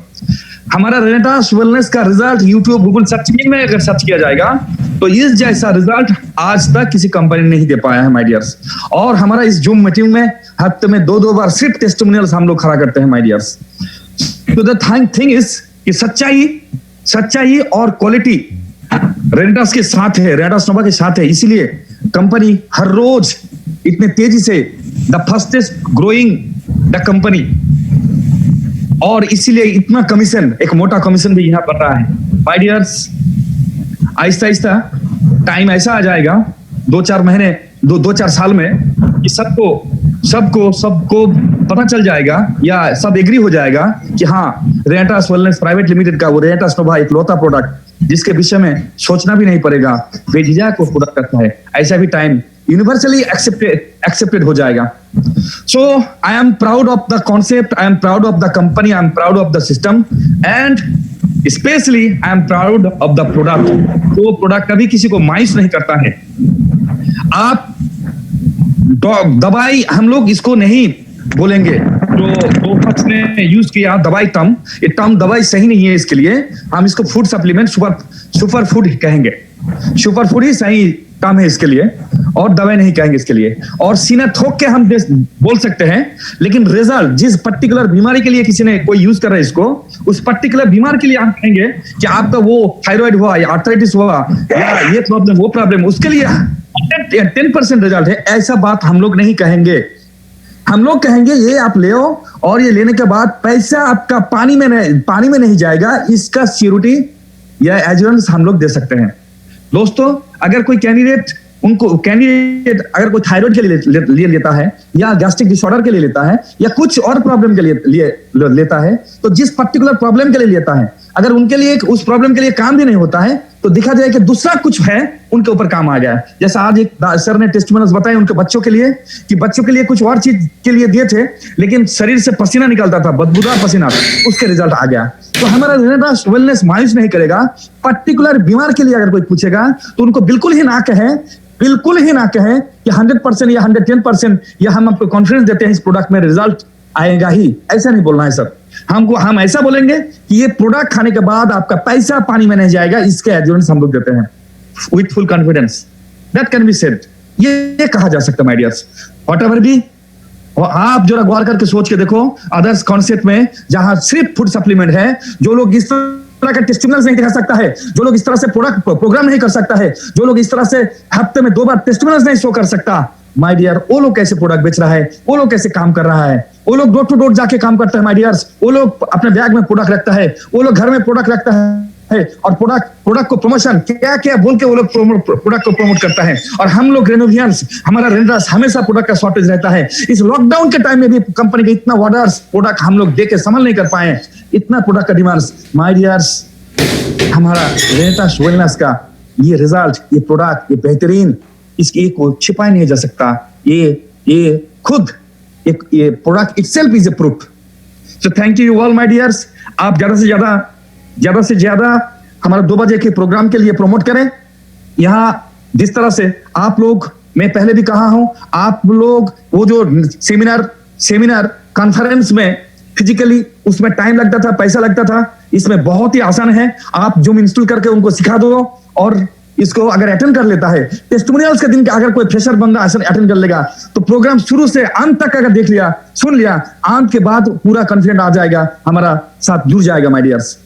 Speaker 16: हमारा रेनेटास वेलनेस का result YouTube Google search engine में अगर सर्च किया जाएगा तो इस जैसा रिजल्ट आज तक किसी कंपनी ने नहीं दे पाया है माय डियर्स। और हमारा इस जूम मीटिंग में हफ्ते में 2 बार सिर्फ टेस्टिमोनियल्स हम लोग खड़ा करते हैं माय डियर्स। तो द थिंग इज कि सच्चाई और क्वालिटी रेनेटास के साथ है, रेनेटास नोवा के साथ है, इसीलिए कंपनी हर रोज इतने तेजी से the fastest growing the company, और इसीलिए इतना कमीशन, एक मोटा कमीशन भी यहाँ बढ़ रहा है my dears. Aahista Aahista time ऐसा आ जाएगा 2-4 महीने 2-4 साल में कि सबको पता चल जाएगा या सब एग्री हो जाएगा कि हाँ, रेनेटास वेलनेस प्राइवेट लिमिटेड का वो रेनेटास नोवा एक लौता प्रोडक्ट जिसके विषय में सोचना भी नहीं पड़ेगा, बेझिझक वो प्रोडक्ट करता है, ऐसा भी टाइम यूनिवर्सली एक्सेप्टेड हो जाएगा। So I am proud of the concept, I am proud of the company, I am proud of the system, and especially I am proud of the product। तो प्रोडक्ट कभी किसी को मायूस नहीं करता है। आप दवाई, हम लोग इसको नहीं बोलेंगे जो पक्ष ने यूज किया दवाई टर्म, ये टर्म दवाई सही नहीं है, इसके लिए हम इसको फूड सप्लीमेंट, सुपर फूड कहेंगे। सुपर फूड ही सही टर्म है इसके लिए, और दवाई नहीं कहेंगे इसके लिए। और सीना ठोक के हम बोल सकते हैं, लेकिन रिजल्ट जिस पर्टिकुलर बीमारी के लिए किसी ने कोई यूज कर रहा है इसको, उस पर्टिकुलर बीमारी के लिए हम कहेंगे कि आपका वो थायराइड हुआ या आर्थराइटिस हुआ या ये प्रॉब्लम वो प्रॉब्लम, उसके लिए 10% रिजल्ट है, ऐसा बात हम लोग नहीं कहेंगे। हम लोग कहेंगे ये आप ले आओ, और ये लेने के बाद पैसा आपका पानी में नहीं जाएगा, इसका सिक्योरिटी या एश्योरेंस हम लोग दे सकते हैं। दोस्तों, अगर कोई कैंडिडेट अगर कोई थायराइड के लिए लेता है या गैस्ट्रिक डिसऑर्डर के लिए लेता है या कुछ और प्रॉब्लम के लिए लेता है, तो जिस पर्टिकुलर प्रॉब्लम के लिए लेता है, अगर उनके लिए उस प्रॉब्लम के लिए काम भी नहीं होता है तो दिखा जाए कि दूसरा कुछ है उनके ऊपर काम आ गया। जैसा आज एक सर ने टेस्टिमोनियल्स बताए उनके बच्चों के लिए, कि बच्चों के लिए कुछ और चीज के लिए दिए थे, लेकिन शरीर से पसीना निकलता था, बदबूदार पसीना, उसके रिजल्ट आ गया। तो हमारा रेनेटास वेलनेस मायूस नहीं करेगा। पर्टिकुलर बीमार के लिए अगर कोई पूछेगा तो उनको बिल्कुल ही ना कहें कि 100% या 110% या हम आपको कॉन्फिडेंस देते हैं इस प्रोडक्ट में रिजल्ट आएगा ही, ऐसा नहीं बोलना है सर। हम ऐसा बोलेंगे कि ये प्रोडक्ट खाने के बाद आपका पैसा पानी में नहीं जाएगा, इसके एश्योरेंस हम लोग देते हैं with full confidence, that can be said. ये कहा जा सकता है माय डियर्स। व्हाटएवर भी, और आप जरा गौर करके सोच के देखो, अदर्स कॉन्सेप्ट में जहां सिर्फ फूड सप्लीमेंट है, जो लोग इस तरह का टेस्टिमोनियल्स नहीं दिखा सकता है, जो लोग इस तरह से प्रोग्राम नहीं कर सकता है, जो लोग इस तरह से हफ्ते में 2 बार टेस्टिमोनियल्स नहीं शो कर सकता, माय डियर, वो लोग कैसे प्रोडक्ट बेच रहा है, वो लोग कैसे काम कर रहा है, वो लोग डोर टू डोर जाके काम करता है माय डियर्स, वो लोग अपने बैग में प्रोडक्ट रखता है, वो लोग घर में प्रोडक्ट रखता है, और प्रोडक्ट को प्रमोशन क्या बोल के वो लोग प्रोडक्ट को प्रमोट करता है। और हम लोग रेनोवियंस, हमारा रेनेटास हमेशा प्रोडक्ट का शॉर्टेज रहता है। इस लॉकडाउन के टाइम में भी कंपनी के इतना ऑर्डर्स प्रोडक्ट हम लोग देके संभाल नहीं कर पाए, इतना प्रोडक्ट का डिमांड्स। माय डियर्स, हमारा रेनेटास वेलनेस का ये रिजल्ट, ये प्रोडक्ट, ये बेहतरीन, इसकी को छिपाया नहीं जा सकता। ये खुद ये product itself is a proof. So thank you all my dears. आप ज्यादा से ज्यादा हमारा 2 बजे के प्रोग्राम के लिए प्रमोट करें। यहाँ जिस तरह से आप लोग, मैं पहले भी कहा हूं, आप लोग वो जो सेमिनार कॉन्फ्रेंस में फिजिकली उसमें टाइम लगता था, पैसा लगता था, इसमें बहुत ही आसान है। आप जूम इंस्टॉल करके उनको सिखा दो, और इसको अगर अटेंड कर लेता है, टेस्टिमोनियल्स के दिन अगर कोई फ्रेशर बंदा अटेंड कर लेगा तो प्रोग्राम शुरू से अंत तक अगर देख लिया, सुन लिया, अंत के बाद पूरा कॉन्फिडेंट आ जाएगा, हमारा साथ जुड़ जाएगा माय डियर्स।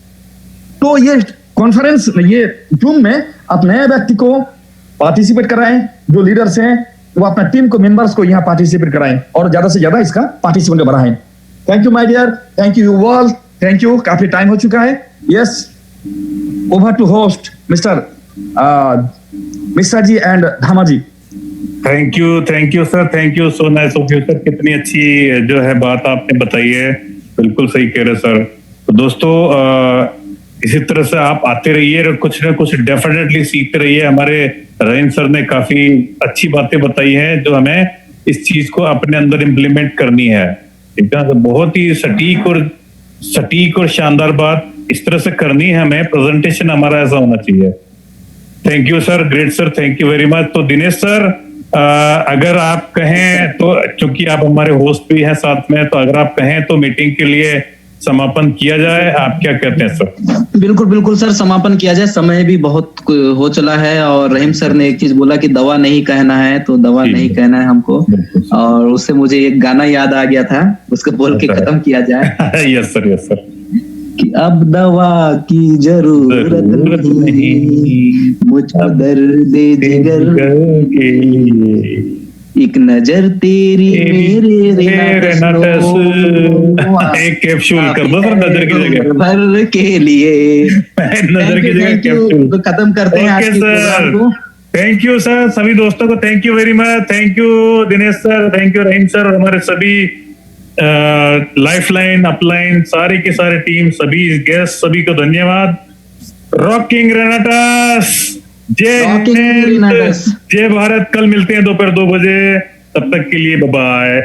Speaker 16: तो ये कॉन्फ्रेंस, ये जूम में आप नए व्यक्ति को पार्टिसिपेट कराएं, जो लीडर्स हैं वो अपना टीम को, मेंबर्स को यहाँ पार्टिसिपेट कराएं, और ज्यादा से ज्यादा इसका पार्टिसिपेंट बढ़ाएं। Thank you my dear, thank you all, thank you. काफी टाइम हो चुका है। Yes, over to host mister Mishra ji and Dhama ji.
Speaker 4: Thank you sir, thank you, so nice of you sir. कितनी अच्छी जो है बात आपने बताई है, बिल्कुल सही कह रहे सर। तो दोस्तों इसी तरह से आप आते रहिए और कुछ ना कुछ डेफिनेटली सीखते रहिए। हमारे रहीम सर ने काफी अच्छी बातें बताई हैं जो हमें इस चीज को अपने अंदर इम्प्लीमेंट करनी है, ठीक है। तो बहुत ही सटीक और शानदार बात इस तरह से करनी है हमें। प्रेजेंटेशन हमारा ऐसा होना चाहिए। Thank you sir, great sir, thank you very much. तो दिनेश सर, अगर आप कहें तो, क्योंकि आप हमारे होस्ट भी हैं साथ में, तो अगर आप कहें तो मीटिंग के लिए समापन किया जाए, आप क्या कहते हैं सर?
Speaker 2: बिल्कुल बिल्कुल सर, समापन किया जाए। समय भी बहुत हो चला है और रहीम सर ने एक चीज बोला कि दवा नहीं कहना है, तो दवा नहीं कहना है हमको। और उससे मुझे एक गाना याद आ गया था, उसको बोल के खत्म किया जाए।
Speaker 4: Yes sir, yes sir.
Speaker 2: कि अब दवा की जरूरत नहीं, मुझको दर्द जिगर के, एक नजर तेरी मेरे
Speaker 4: एक कैप्सूल कर दो सर नजर की जगह,
Speaker 2: भर के लिए
Speaker 4: नजर की जगह कैप्सूल।
Speaker 2: तो खत्म करते हैं आज के प्रोग्राम को।
Speaker 4: थैंक यू सर, सभी दोस्तों को thank you very much. Thank you Dinesh sir, thank you Rahim sir, और हमारे सभी लाइफलाइन, अपलाइन, सारे के सारे टीम, सभी गेस्ट, सभी को धन्यवाद। रॉकिंग रेनाटास, जय हिंद, जय भारत। कल मिलते हैं दोपहर 2 बजे, तब तक के लिए बाय बाय।